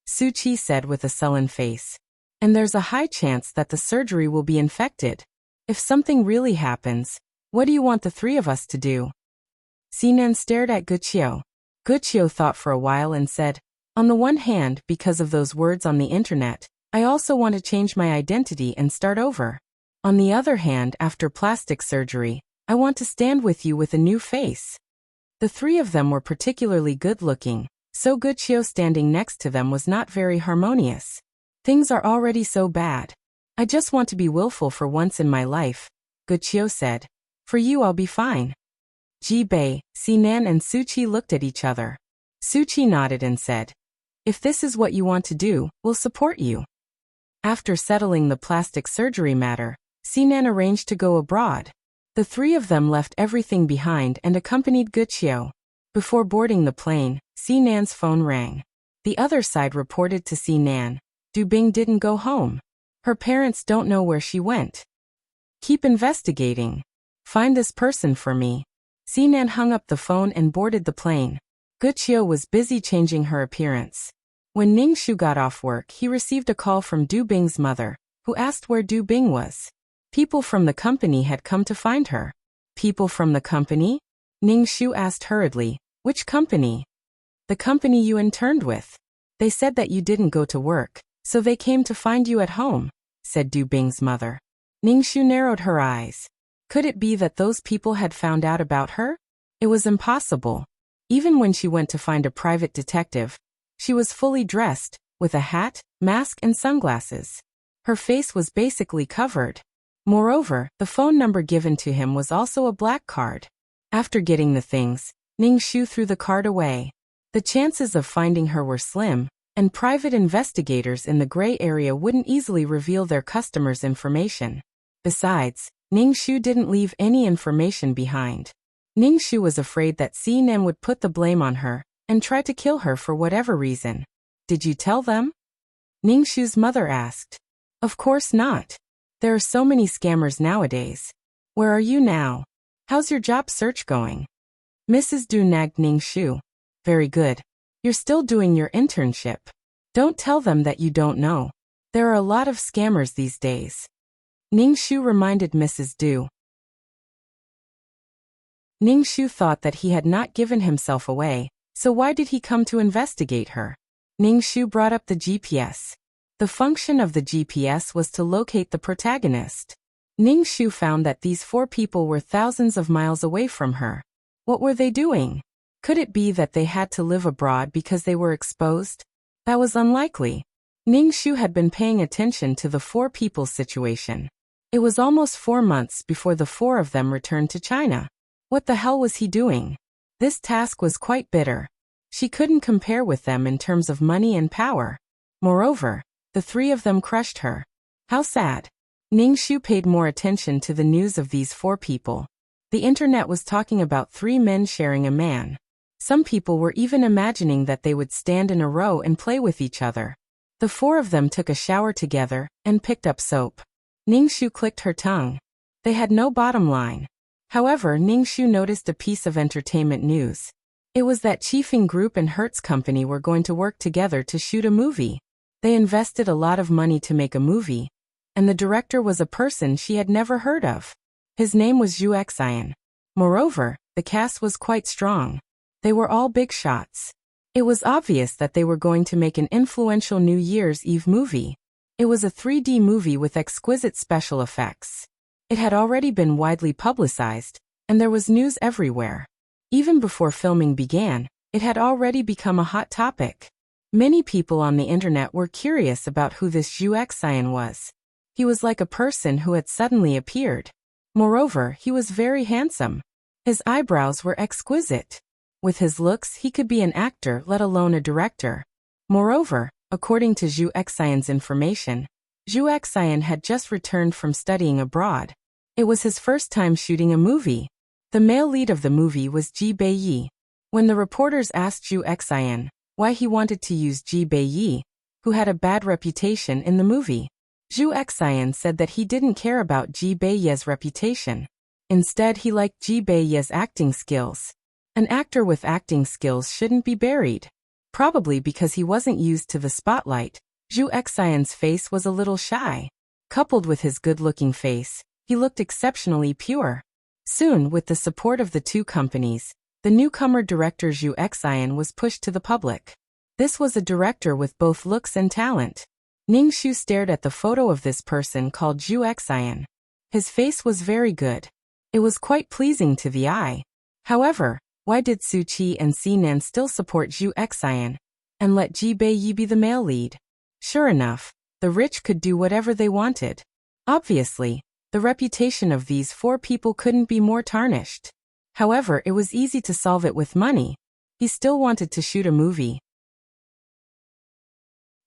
[SPEAKER 1] Suchi said with a sullen face. And there's a high chance that the surgery will be infected. If something really happens, what do you want the three of us to do? Sinan stared at Guqiu. Guqiu thought for a while and said, on the one hand, because of those words on the internet, I also want to change my identity and start over. On the other hand, after plastic surgery, I want to stand with you with a new face. The three of them were particularly good-looking, so Guqiu standing next to them was not very harmonious. Things are already so bad. I just want to be willful for once in my life, Guqiu said. For you I'll be fine. Jibei, Sinan and Suchi looked at each other. Suchi nodded and said, if this is what you want to do, we'll support you. After settling the plastic surgery matter, Sinan arranged to go abroad. The three of them left everything behind and accompanied Guqiu. Before boarding the plane, Sinan's phone rang. The other side reported to Sinan, Dubing didn't go home. Her parents don't know where she went. Keep investigating. Find this person for me. Sinan hung up the phone and boarded the plane. Guqiu was busy changing her appearance. When Ningxu got off work, he received a call from Dubing's mother, who asked where Dubing was. People from the company had come to find her. People from the company? Ningxu asked hurriedly. Which company? The company you interned with. They said that you didn't go to work, so they came to find you at home, said Dubing's mother. Ningxu narrowed her eyes. Could it be that those people had found out about her? It was impossible. Even when she went to find a private detective, she was fully dressed, with a hat, mask and sunglasses. Her face was basically covered. Moreover, the phone number given to him was also a black card. After getting the things, Ningxu threw the card away. The chances of finding her were slim, and private investigators in the gray area wouldn't easily reveal their customers' information. Besides, Ningshu didn't leave any information behind. Ningshu was afraid that CNN would put the blame on her and try to kill her for whatever reason. Did you tell them? Ningshu's mother asked. Of course not. There are so many scammers nowadays. Where are you now? How's your job search going? Mrs. Du nagged Ningshu. Very good. You're still doing your internship. Don't tell them that you don't know. There are a lot of scammers these days. Ningshu reminded Mrs. Du. Ningshu thought that he had not given himself away, so why did he come to investigate her? Ningshu brought up the GPS. The function of the GPS was to locate the protagonist. Ningshu found that these 4 people were thousands of miles away from her. What were they doing? Could it be that they had to live abroad because they were exposed? That was unlikely. Ningshu had been paying attention to the 4 people's situation. It was almost 4 months before the 4 of them returned to China. What the hell was he doing? This task was quite bitter. She couldn't compare with them in terms of money and power. Moreover, the 3 of them crushed her. How sad. Ningshu paid more attention to the news of these 4 people. The internet was talking about 3 men sharing a man. Some people were even imagining that they would stand in a row and play with each other. The 4 of them took a shower together and picked up soap. Ningshu clicked her tongue. They had no bottom line. However, Ningshu noticed a piece of entertainment news. It was that Chifeng Group and Hertz Company were going to work together to shoot a movie. They invested a lot of money to make a movie, and the director was a person she had never heard of. His name was Zhu Xian. Moreover, the cast was quite strong. They were all big shots. It was obvious that they were going to make an influential New Year's Eve movie. It was a 3D movie with exquisite special effects. It had already been widely publicized, and there was news everywhere. Even before filming began, it had already become a hot topic. Many people on the internet were curious about who this Zhu Xian was. He was like a person who had suddenly appeared. Moreover, he was very handsome. His eyebrows were exquisite. With his looks, he could be an actor, let alone a director. Moreover, according to Zhu Xian's information, Zhu Xian had just returned from studying abroad. It was his first time shooting a movie. The male lead of the movie was Ji Beiyi. When the reporters asked Zhu Xian why he wanted to use Ji Beiyi, who had a bad reputation in the movie, Zhu Xian said that he didn't care about Ji Beiyi's reputation. Instead, he liked Ji Beiyi's acting skills. An actor with acting skills shouldn't be buried. Probably because he wasn't used to the spotlight, Zhu Xian's face was a little shy. Coupled with his good-looking face, he looked exceptionally pure. Soon, with the support of the 2 companies, the newcomer director Zhu Xian was pushed to the public. This was a director with both looks and talent. Ningshu stared at the photo of this person called Zhu Xian. His face was very good. It was quite pleasing to the eye. However, why did Su Qi and CNN still support Zhu Xian and let Ji Beiyi be the male lead? Sure enough, the rich could do whatever they wanted. Obviously, the reputation of these 4 people couldn't be more tarnished. However, it was easy to solve it with money. He still wanted to shoot a movie.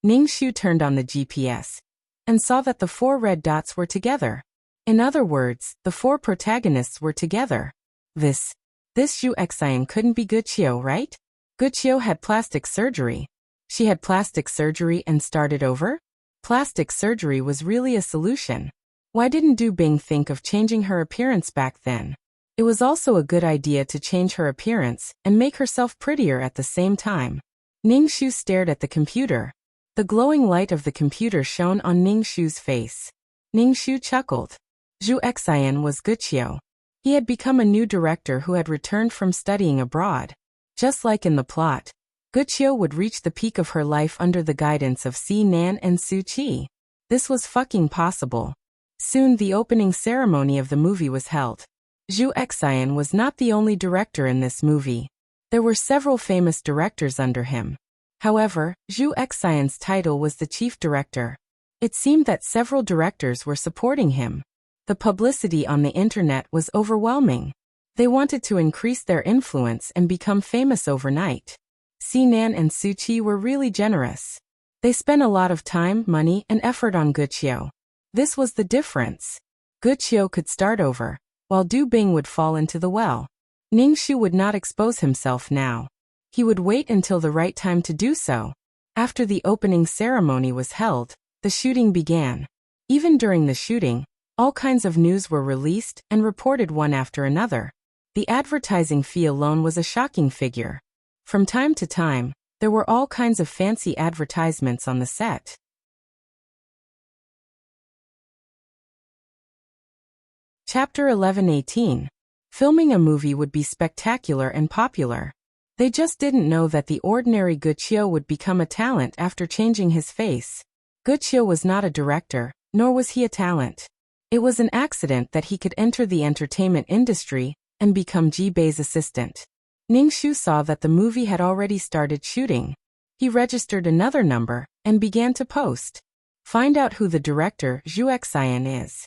[SPEAKER 1] Ningshu turned on the GPS and saw that the 4 red dots were together. In other words, the 4 protagonists were together. This Zhu Xian couldn't be Guqiu, right? Guqiu had plastic surgery. She had plastic surgery and started over? Plastic surgery was really a solution. Why didn't Du Bing think of changing her appearance back then? It was also a good idea to change her appearance and make herself prettier at the same time. Ningshu stared at the computer. The glowing light of the computer shone on Ningshu's face. Ningshu chuckled. Zhu Xian was Guqiu. He had become a new director who had returned from studying abroad. Just like in the plot, Guqiu would reach the peak of her life under the guidance of Si Nan and Su Qi. This was fucking possible. Soon the opening ceremony of the movie was held. Zhu Xian was not the only director in this movie. There were several famous directors under him. However, Zhu Xian's title was the chief director. It seemed that several directors were supporting him. The publicity on the internet was overwhelming. They wanted to increase their influence and become famous overnight. Sinan and Suchi were really generous. They spent a lot of time, money, and effort on Guqiu. This was the difference. Guqiu could start over, while Du Bing would fall into the well. Ningxu would not expose himself now. He would wait until the right time to do so. After the opening ceremony was held, the shooting began. Even during the shooting, all kinds of news were released and reported one after another. The advertising fee alone was a shocking figure. From time to time, there were all kinds of fancy advertisements on the set. Chapter 11-18. Filming a movie would be spectacular and popular. They just didn't know that the ordinary Guqiu would become a talent after changing his face. Guqiu was not a director, nor was he a talent. It was an accident that he could enter the entertainment industry and become Ji Bei's assistant. Ningxu saw that the movie had already started shooting. He registered another number and began to post. Find out who the director Zhu Xian is.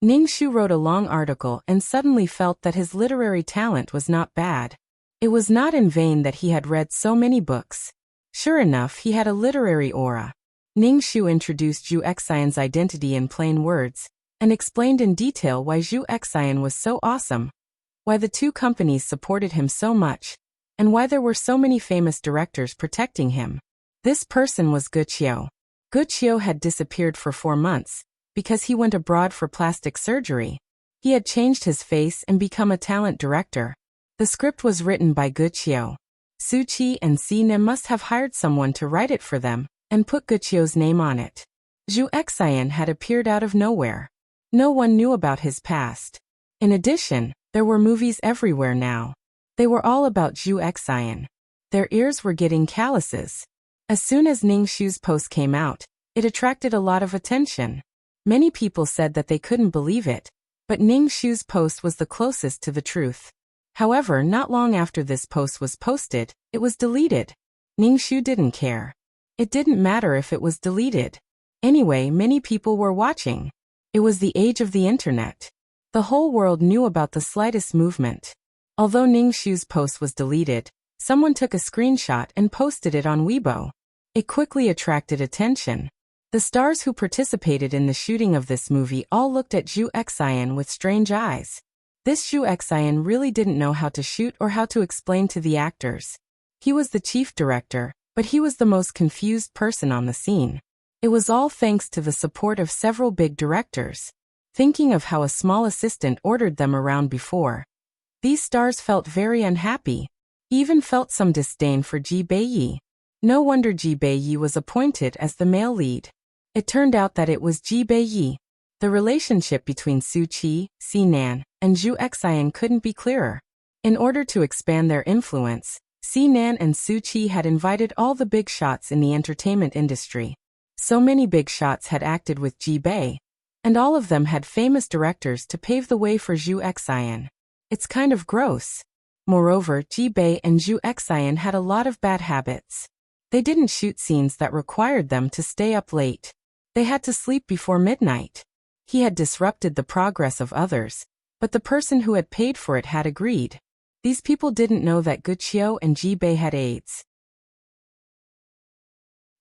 [SPEAKER 1] Ningxu wrote a long article and suddenly felt that his literary talent was not bad. It was not in vain that he had read so many books. Sure enough, he had a literary aura. Ningxu introduced Zhu Xian's identity in plain words, and explained in detail why Zhu Xian was so awesome, why the two companies supported him so much, and why there were so many famous directors protecting him. This person was Guqiu. Guqiu had disappeared for 4 months, because he went abroad for plastic surgery. He had changed his face and become a talent director. The script was written by Guqiu. Suchi and Sinan must have hired someone to write it for them, and put Guqiu's name on it. Zhu Xian had appeared out of nowhere. No one knew about his past. In addition, there were movies everywhere now. They were all about Zhu Xian. Their ears were getting calluses. As soon as Ningxu's post came out, it attracted a lot of attention. Many people said that they couldn't believe it, but Ningxu's post was the closest to the truth. However, not long after this post was posted, it was deleted. Ningxu didn't care. It didn't matter if it was deleted. Anyway, many people were watching. It was the age of the internet. The whole world knew about the slightest movement. Although Ningxu's post was deleted, someone took a screenshot and posted it on Weibo. It quickly attracted attention. The stars who participated in the shooting of this movie all looked at Zhu Xian with strange eyes. This Zhu Xian really didn't know how to shoot or how to explain to the actors. He was the chief director, but he was the most confused person on the scene. It was all thanks to the support of several big directors. Thinking of how a small assistant ordered them around before. These stars felt very unhappy. He even felt some disdain for Ji Bei. No wonder Ji Bei was appointed as the male lead. It turned out that it was Ji Bei. The relationship between Su Qi, Sinan, and Zhu Xian couldn't be clearer. In order to expand their influence, Sinan and Su Qi had invited all the big shots in the entertainment industry. So many big shots had acted with Ji Bei, and all of them had famous directors to pave the way for Zhu Xian. It's kind of gross. Moreover, Ji Bei and Zhu Xian had a lot of bad habits. They didn't shoot scenes that required them to stay up late. They had to sleep before midnight. He had disrupted the progress of others, but the person who had paid for it had agreed. These people didn't know that Guqiu and Ji Bei had AIDS.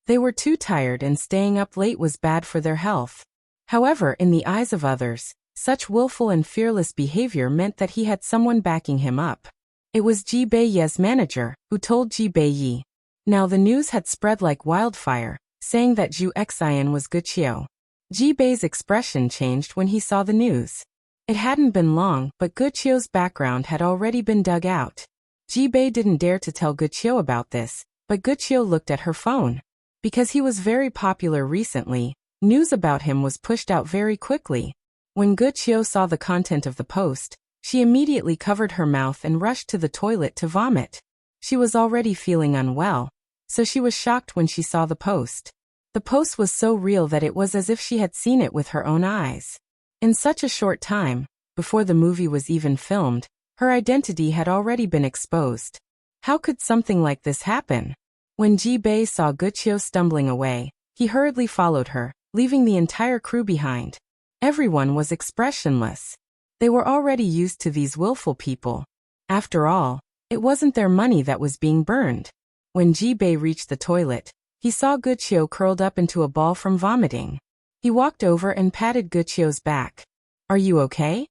[SPEAKER 1] They were too tired and staying up late was bad for their health. However, in the eyes of others, such willful and fearless behavior meant that he had someone backing him up. It was Ji Bei's manager, who told Ji Bei. Now the news had spread like wildfire, saying that Zhu Xian was Guqiu. Ji Bei's expression changed when he saw the news. It hadn't been long, but Guqiu's background had already been dug out. Ji Bei didn't dare to tell Guqiu about this, but Guqiu looked at her phone. Because he was very popular recently, news about him was pushed out very quickly. When Guqiu saw the content of the post, she immediately covered her mouth and rushed to the toilet to vomit. She was already feeling unwell, so she was shocked when she saw the post. The post was so real that it was as if she had seen it with her own eyes. In such a short time, before the movie was even filmed, her identity had already been exposed. How could something like this happen? When Ji Bei saw Guqiu stumbling away, he hurriedly followed her, leaving the entire crew behind. Everyone was expressionless. They were already used to these willful people. After all, it wasn't their money that was being burned. When Ji-bei reached the toilet, he saw Guqiu curled up into a ball from vomiting. He walked over and patted Guqiu's back. "Are you okay?"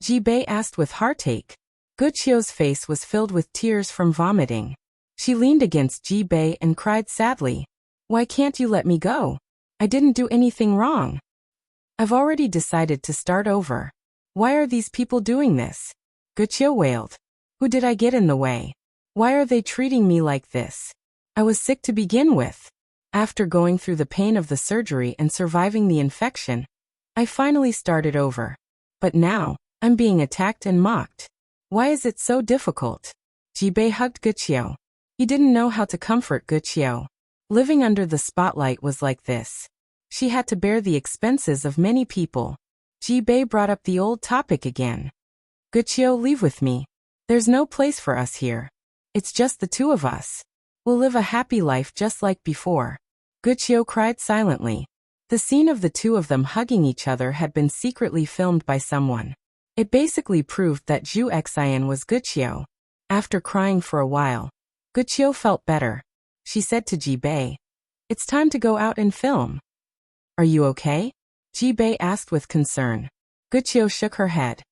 [SPEAKER 1] Ji-bei asked with heartache. Guqiu's face was filled with tears from vomiting. She leaned against Ji-bei and cried sadly. "Why can't you let me go? I didn't do anything wrong. I've already decided to start over. Why are these people doing this?" Guqiu wailed. "Who did I get in the way? Why are they treating me like this? I was sick to begin with. After going through the pain of the surgery and surviving the infection, I finally started over. But now, I'm being attacked and mocked. Why is it so difficult?" Ji-bei hugged Guqiu. He didn't know how to comfort Guqiu. Living under the spotlight was like this. She had to bear the expenses of many people. Ji-bei brought up the old topic again. "Guqiu, leave with me. There's no place for us here. It's just the two of us. We'll live a happy life just like before." Guqiu cried silently. The scene of the two of them hugging each other had been secretly filmed by someone. It basically proved that Zhu Xian was Guqiu. After crying for a while, Guqiu felt better. She said to Ji-bei, "It's time to go out and film." "Are you okay?" Ji-bei asked with concern. Guqiu shook her head.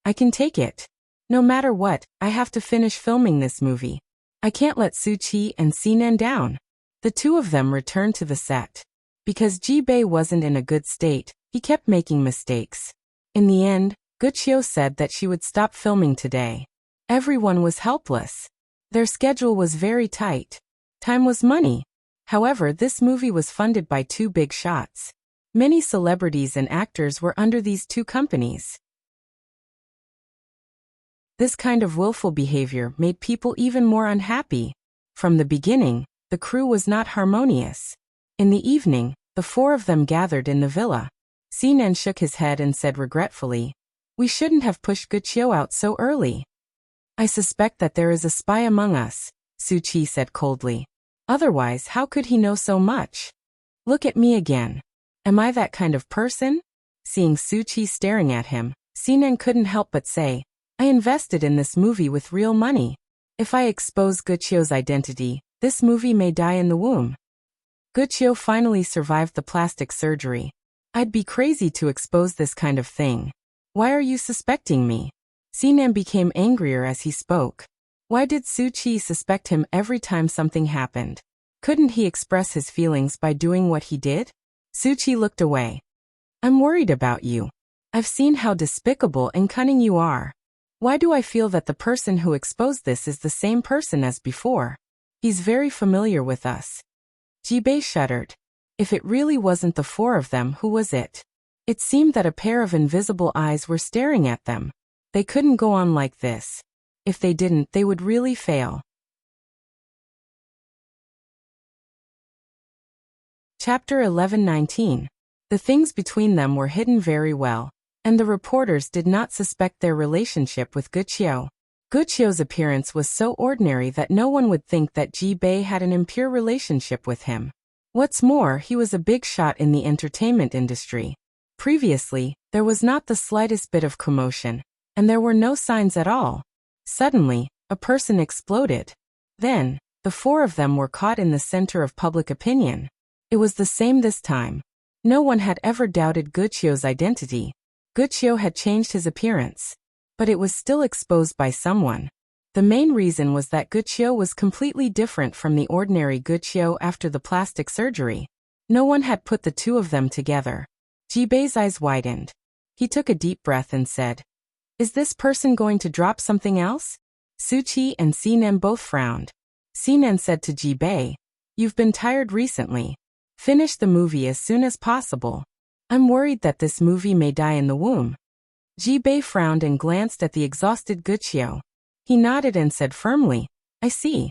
[SPEAKER 1] "I can take it. No matter what, I have to finish filming this movie. I can't let Su-chi and Sinan down." The two of them returned to the set. Because Ji-bei wasn't in a good state, he kept making mistakes. In the end, Guqiu said that she would stop filming today. Everyone was helpless. Their schedule was very tight. Time was money. However, this movie was funded by two big shots. Many celebrities and actors were under these two companies. This kind of willful behavior made people even more unhappy. From the beginning, the crew was not harmonious. In the evening, the four of them gathered in the villa. Sinan shook his head and said regretfully, "We shouldn't have pushed Guqiu out so early." "I suspect that there is a spy among us," Su-chi said coldly. "Otherwise, how could he know so much? Look at me again. Am I that kind of person?" Seeing Su-chi staring at him, Sinan couldn't help but say, "I invested in this movie with real money. If I expose Guqiu's identity, this movie may die in the womb." Guqiu finally survived the plastic surgery. "I'd be crazy to expose this kind of thing. Why are you suspecting me?" Sinan became angrier as he spoke. Why did Su-chi suspect him every time something happened? Couldn't he express his feelings by doing what he did? Su-chi looked away. "I'm worried about you. I've seen how despicable and cunning you are. Why do I feel that the person who exposed this is the same person as before? He's very familiar with us." Ji-bei shuddered. If it really wasn't the four of them, who was it? It seemed that a pair of invisible eyes were staring at them. They couldn't go on like this. If they didn't, they would really fail. Chapter 11:19. The things between them were hidden very well, and the reporters did not suspect their relationship with Guqiu. Guqiu's appearance was so ordinary that no one would think that Ji-bei had an impure relationship with him. What's more, he was a big shot in the entertainment industry. Previously, there was not the slightest bit of commotion, and there were no signs at all. Suddenly, a person exploded. Then, the four of them were caught in the center of public opinion. It was the same this time. No one had ever doubted Guqiu's identity. Guqiu had changed his appearance. But it was still exposed by someone. The main reason was that Guqiu was completely different from the ordinary Guqiu after the plastic surgery. No one had put the two of them together. Ji-bei's eyes widened. He took a deep breath and said, "Is this person going to drop something else?" Su-chi and Sinan both frowned. Sinan said to Ji-bei, "You've been tired recently. Finish the movie as soon as possible. I'm worried that this movie may die in the womb." Ji-bei frowned and glanced at the exhausted Guqiu. He nodded and said firmly, "I see."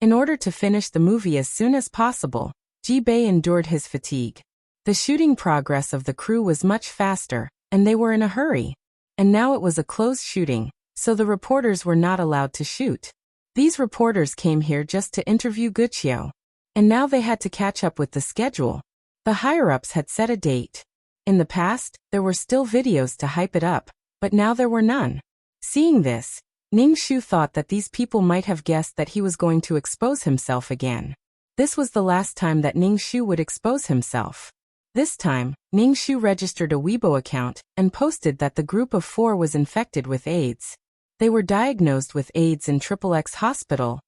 [SPEAKER 1] In order to finish the movie as soon as possible, Ji-bei endured his fatigue. The shooting progress of the crew was much faster, and they were in a hurry. And now it was a closed shooting, so the reporters were not allowed to shoot. These reporters came here just to interview Guqiu. And now they had to catch up with the schedule. The higher-ups had set a date. In the past, there were still videos to hype it up, but now there were none. Seeing this, Ningxu thought that these people might have guessed that he was going to expose himself again. This was the last time that Ningxu would expose himself. This time, Ningxu registered a Weibo account and posted that the group of 4 was infected with AIDS. They were diagnosed with AIDS in XXX hospital,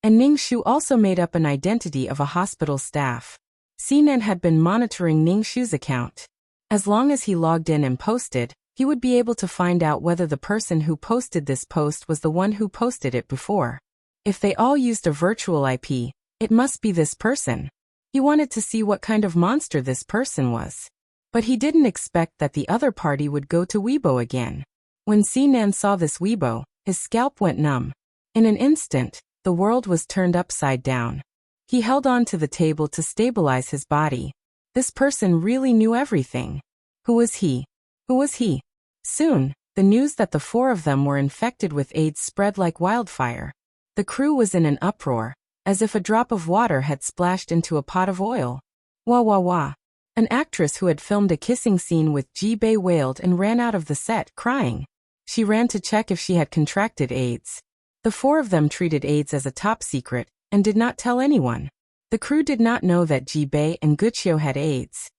[SPEAKER 1] and Ningxu also made up an identity of a hospital staff. Sinan had been monitoring Ningxu's account. As long as he logged in and posted, he would be able to find out whether the person who posted this post was the one who posted it before. If they all used a virtual IP, it must be this person. He wanted to see what kind of monster this person was. But he didn't expect that the other party would go to Weibo again. When Sinan saw this Weibo, his scalp went numb. In an instant, the world was turned upside down. He held on to the table to stabilize his body. This person really knew everything. Who was he? Who was he? Soon, the news that the 4 of them were infected with AIDS spread like wildfire. The crew was in an uproar, as if a drop of water had splashed into a pot of oil. Wah wah wah. An actress who had filmed a kissing scene with Ji-Bei wailed and ran out of the set, crying. She ran to check if she had contracted AIDS. The 4 of them treated AIDS as a top secret, and did not tell anyone. The crew did not know that Ji-Bei and Wuxia had AIDS.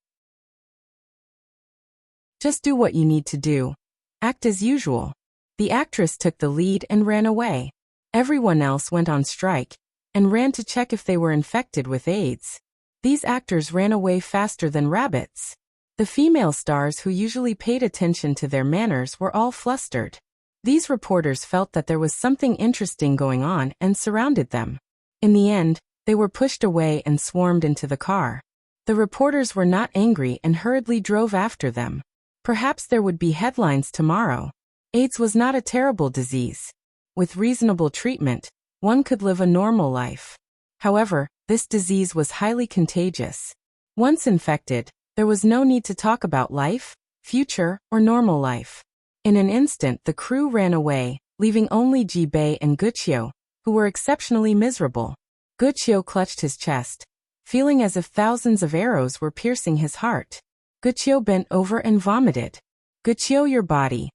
[SPEAKER 1] Just do what you need to do. Act as usual. The actress took the lead and ran away. Everyone else went on strike, and ran to check if they were infected with AIDS. These actors ran away faster than rabbits. The female stars who usually paid attention to their manners were all flustered. These reporters felt that there was something interesting going on and surrounded them. In the end, they were pushed away and swarmed into the car. The reporters were not angry and hurriedly drove after them. Perhaps there would be headlines tomorrow. AIDS was not a terrible disease. With reasonable treatment, one could live a normal life. However, this disease was highly contagious. Once infected, there was no need to talk about life, future, or normal life. In an instant the crew ran away, leaving only Ji-Bei and Wuxia, who were exceptionally miserable. Wuxia clutched his chest, feeling as if thousands of arrows were piercing his heart. Wuxia bent over and vomited. Wuxia, your body.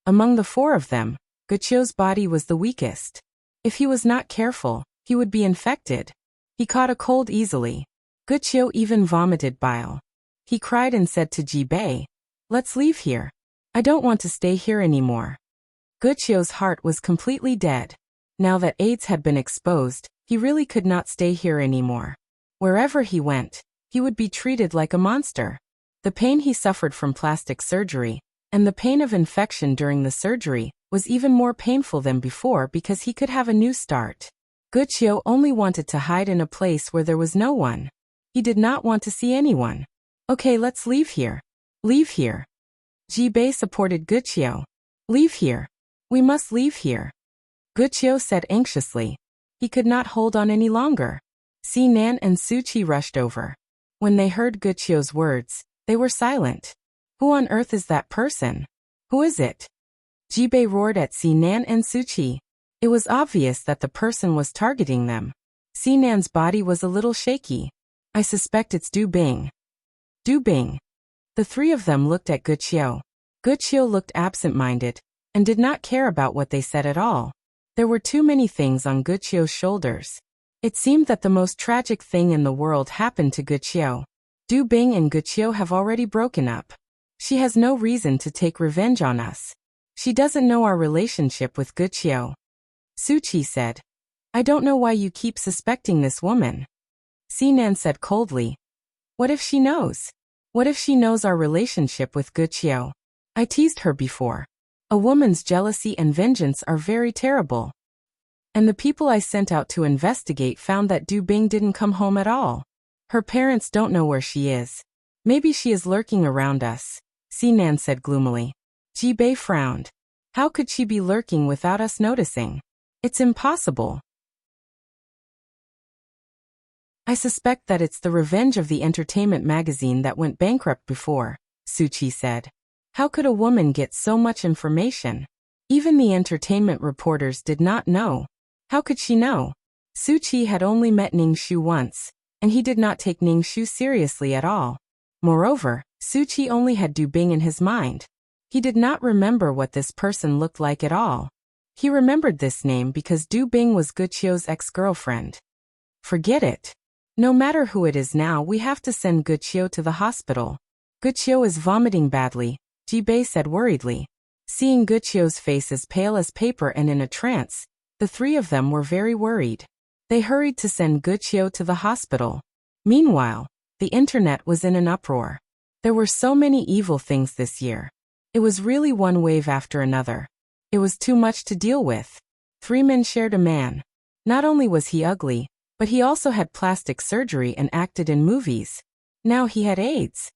[SPEAKER 1] Among the 4 of them, Wuxia's body was the weakest. If he was not careful, he would be infected. He caught a cold easily. Wuxia even vomited bile. He cried and said to Ji-Bei, "Let's leave here. I don't want to stay here anymore." Wuxia's heart was completely dead. Now that AIDS had been exposed, he really could not stay here anymore. Wherever he went, he would be treated like a monster. The pain he suffered from plastic surgery, and the pain of infection during the surgery, was even more painful than before because he could have a new start. Wuxia only wanted to hide in a place where there was no one. He did not want to see anyone. "Okay, let's leave here. Leave here." Ji-Bei supported Wuxia. "Leave here. We must leave here." Wuxia said anxiously. He could not hold on any longer. Sinan and Suchi rushed over. When they heard Wuxia's words, they were silent. "Who on earth is that person? Who is it?" Ji-Bei roared at Sinan and Suchi. It was obvious that the person was targeting them. Sinan's body was a little shaky. "I suspect it's Du Bing." Du Bing. The 3 of them looked at Wuxia. Wuxia looked absent-minded, and did not care about what they said at all. There were too many things on Wuxia's shoulders. It seemed that the most tragic thing in the world happened to Wuxia. Du Bing and Wuxia have already broken up. She has no reason to take revenge on us. She doesn't know our relationship with Wuxia. Suchi said. "I don't know why you keep suspecting this woman." Sinan said coldly. "What if she knows? What if she knows our relationship with Wuxia? I teased her before. A woman's jealousy and vengeance are very terrible. And the people I sent out to investigate found that Du Bing didn't come home at all. Her parents don't know where she is. Maybe she is lurking around us," Sinan said gloomily. Ji-Bei frowned. "How could she be lurking without us noticing? It's impossible." "I suspect that it's the revenge of the entertainment magazine that went bankrupt before," Suchi said. "How could a woman get so much information? Even the entertainment reporters did not know. How could she know?" Suchi had only met Ningxu once, and he did not take Ningxu seriously at all. Moreover, Suchi only had Du Bing in his mind. He did not remember what this person looked like at all. He remembered this name because Du Bing was Guqiu's ex-girlfriend. Forget it. No matter who it is now, we have to send Guqiu to the hospital. Guqiu is vomiting badly, Jibei said worriedly. Seeing Guqiu's face as pale as paper and in a trance, the three of them were very worried. They hurried to send Guqiu to the hospital. Meanwhile, the internet was in an uproar. There were so many evil things this year. It was really one wave after another. It was too much to deal with. Three men shared a man. Not only was he ugly, but he also had plastic surgery and acted in movies. Now he had AIDS.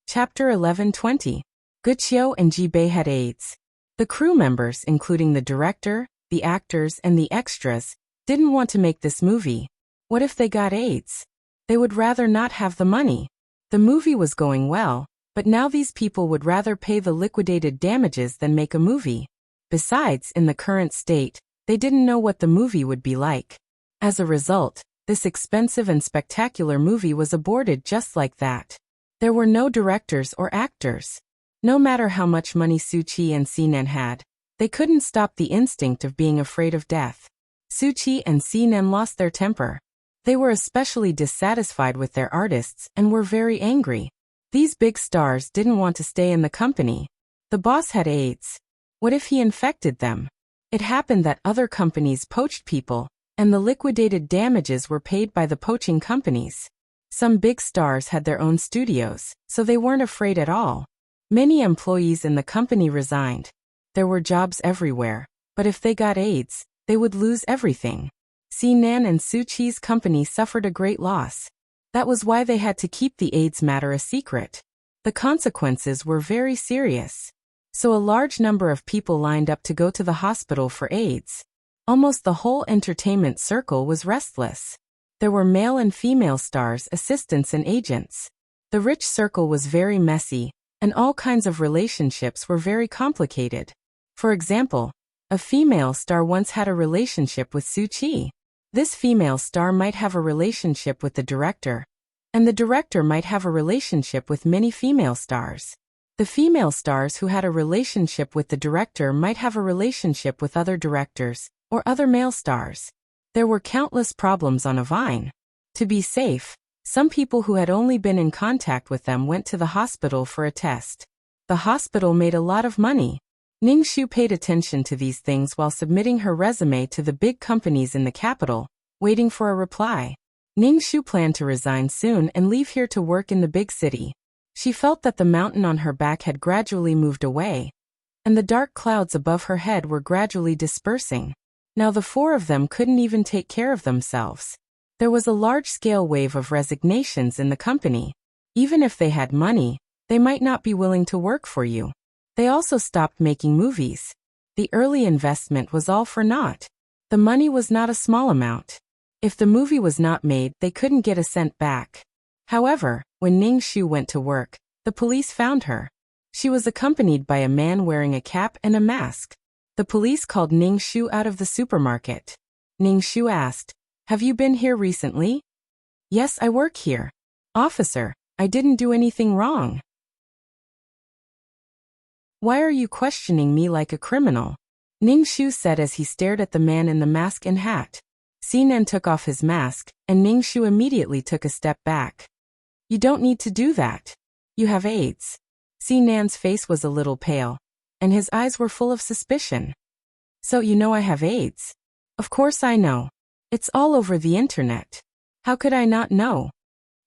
[SPEAKER 1] Chapter 11:20. Guqiu and Jibei had AIDS. The crew members, including the director, the actors, and the extras, didn't want to make this movie. What if they got AIDS? They would rather not have the money. The movie was going well, but now these people would rather pay the liquidated damages than make a movie. Besides, in the current state, they didn't know what the movie would be like. As a result, this expensive and spectacular movie was aborted just like that. There were no directors or actors. No matter how much money Su Qi and Sinan had, they couldn't stop the instinct of being afraid of death. Su Qi and Sinan lost their temper. They were especially dissatisfied with their artists and were very angry. These big stars didn't want to stay in the company. The boss had AIDS. What if he infected them? It happened that other companies poached people, and the liquidated damages were paid by the poaching companies. Some big stars had their own studios, so they weren't afraid at all. Many employees in the company resigned. There were jobs everywhere, but if they got AIDS, they would lose everything. Sinan and Su Qi's company suffered a great loss. That was why they had to keep the AIDS matter a secret. The consequences were very serious. So a large number of people lined up to go to the hospital for AIDS. Almost the whole entertainment circle was restless. There were male and female stars, assistants and agents. The rich circle was very messy, and all kinds of relationships were very complicated. For example, a female star once had a relationship with Su Qi. This female star might have a relationship with the director, and the director might have a relationship with many female stars. The female stars who had a relationship with the director might have a relationship with other directors, or other male stars. There were countless problems on a vine. To be safe, some people who had only been in contact with them went to the hospital for a test. The hospital made a lot of money. Ningxu paid attention to these things while submitting her resume to the big companies in the capital, waiting for a reply. Ningxu planned to resign soon and leave here to work in the big city. She felt that the mountain on her back had gradually moved away, and the dark clouds above her head were gradually dispersing. Now the four of them couldn't even take care of themselves. There was a large-scale wave of resignations in the company. Even if they had money, they might not be willing to work for you. They also stopped making movies. The early investment was all for naught. The money was not a small amount. If the movie was not made, they couldn't get a cent back. However, when Ningxu went to work, the police found her. She was accompanied by a man wearing a cap and a mask. The police called Ningxu out of the supermarket. Ningxu asked, "Have you been here recently?" "Yes, I work here." "Officer, I didn't do anything wrong." "Why are you questioning me like a criminal?" Ningxu said as he stared at the man in the mask and hat. Sinan took off his mask, and Ningxu immediately took a step back. "You don't need to do that. You have AIDS." Sinan's face was a little pale, and his eyes were full of suspicion. "So you know I have AIDS?" "Of course I know. It's all over the internet. How could I not know?"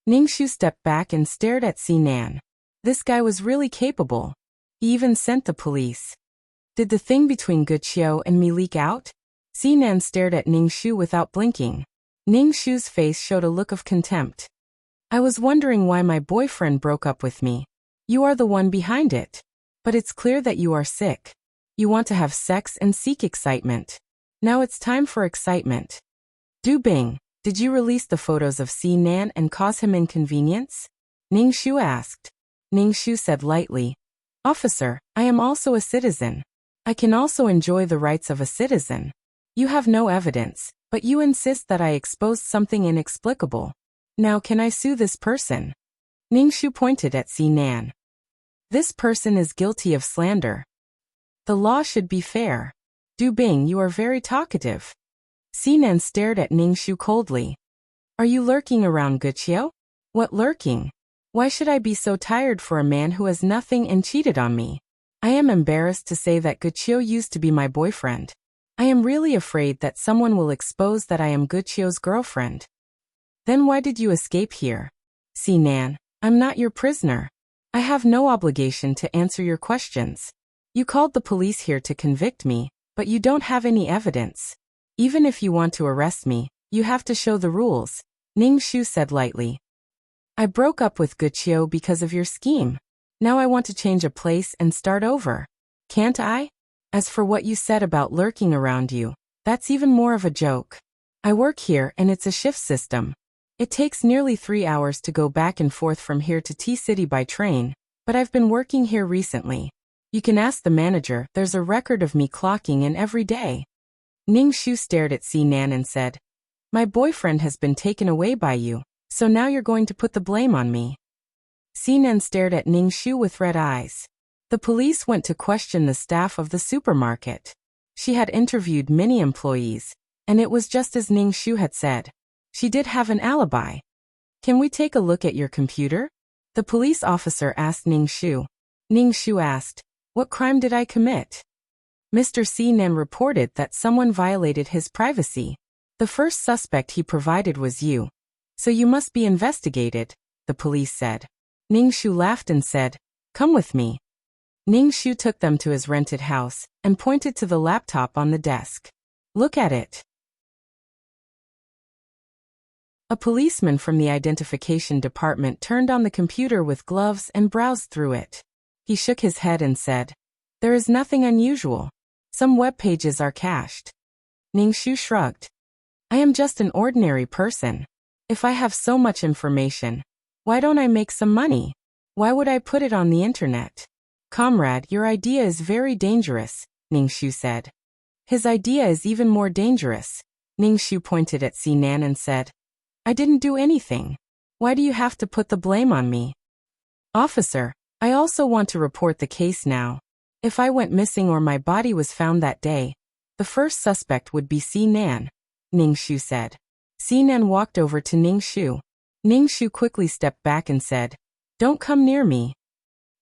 [SPEAKER 1] Ningxu stepped back and stared at Sinan. This guy was really capable. He even sent the police. Did the thing between Guqiu and me leak out? Sinan stared at Ningxu without blinking. Ningxu's face showed a look of contempt. "I was wondering why my boyfriend broke up with me. You are the one behind it. But it's clear that you are sick. You want to have sex and seek excitement. Now it's time for excitement." "Du Bing, did you release the photos of Sinan and cause him inconvenience?" Ningxu asked. Ningxu said lightly, "Officer, I am also a citizen. I can also enjoy the rights of a citizen. You have no evidence, but you insist that I exposed something inexplicable. Now can I sue this person?" Ningxu pointed at Sinan. This person is guilty of slander. The law should be fair. Du Bing, you are very talkative. Sinan stared at Ningxu coldly. Are you lurking around Guqiu? What lurking? Why should I be so tired for a man who has nothing and cheated on me? I am embarrassed to say that Guqiu used to be my boyfriend. I am really afraid that someone will expose that I am Guqiu's girlfriend. Then why did you escape here? Sinan, I'm not your prisoner. I have no obligation to answer your questions. You called the police here to convict me, but you don't have any evidence. Even if you want to arrest me, you have to show the rules, Ningxu said lightly. I broke up with Guqiu because of your scheme. Now I want to change a place and start over. Can't I? As for what you said about lurking around you, that's even more of a joke. I work here and it's a shift system. It takes nearly 3 hours to go back and forth from here to T-City by train, but I've been working here recently. You can ask the manager, there's a record of me clocking in every day. Ningxu stared at Sinan and said, My boyfriend has been taken away by you, so now you're going to put the blame on me. Sinan stared at Ningxu with red eyes. The police went to question the staff of the supermarket. She had interviewed many employees, and it was just as Ningxu had said. She did have an alibi. Can we take a look at your computer? The police officer asked Ningxu. Ningxu asked, What crime did I commit? Mr. Sinan reported that someone violated his privacy. The first suspect he provided was you. So you must be investigated, the police said. Ningxu laughed and said, Come with me. Ningxu took them to his rented house and pointed to the laptop on the desk. Look at it. A policeman from the identification department turned on the computer with gloves and browsed through it. He shook his head and said, There is nothing unusual. Some web pages are cached. Ningxu shrugged. I am just an ordinary person. If I have so much information, why don't I make some money? Why would I put it on the internet? Comrade, your idea is very dangerous, Ningxu said. His idea is even more dangerous. Ningxu pointed at Sinan and said, I didn't do anything. Why do you have to put the blame on me? Officer, I also want to report the case now. If I went missing or my body was found that day, the first suspect would be Sinan, Ningxu said. Sinan walked over to Ningxu. Ningxu quickly stepped back and said, Don't come near me.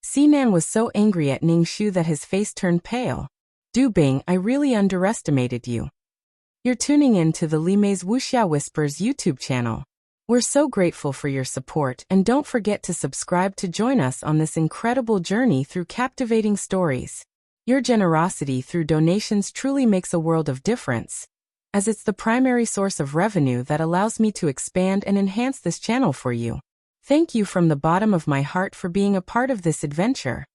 [SPEAKER 1] Sinan was so angry at Ningxu that his face turned pale. Du Bing, I really underestimated you. You're tuning in to the Limei's Wuxia Whispers YouTube channel. We're so grateful for your support and don't forget to subscribe to join us on this incredible journey through captivating stories. Your generosity through donations truly makes a world of difference, as it's the primary source of revenue that allows me to expand and enhance this channel for you. Thank you from the bottom of my heart for being a part of this adventure.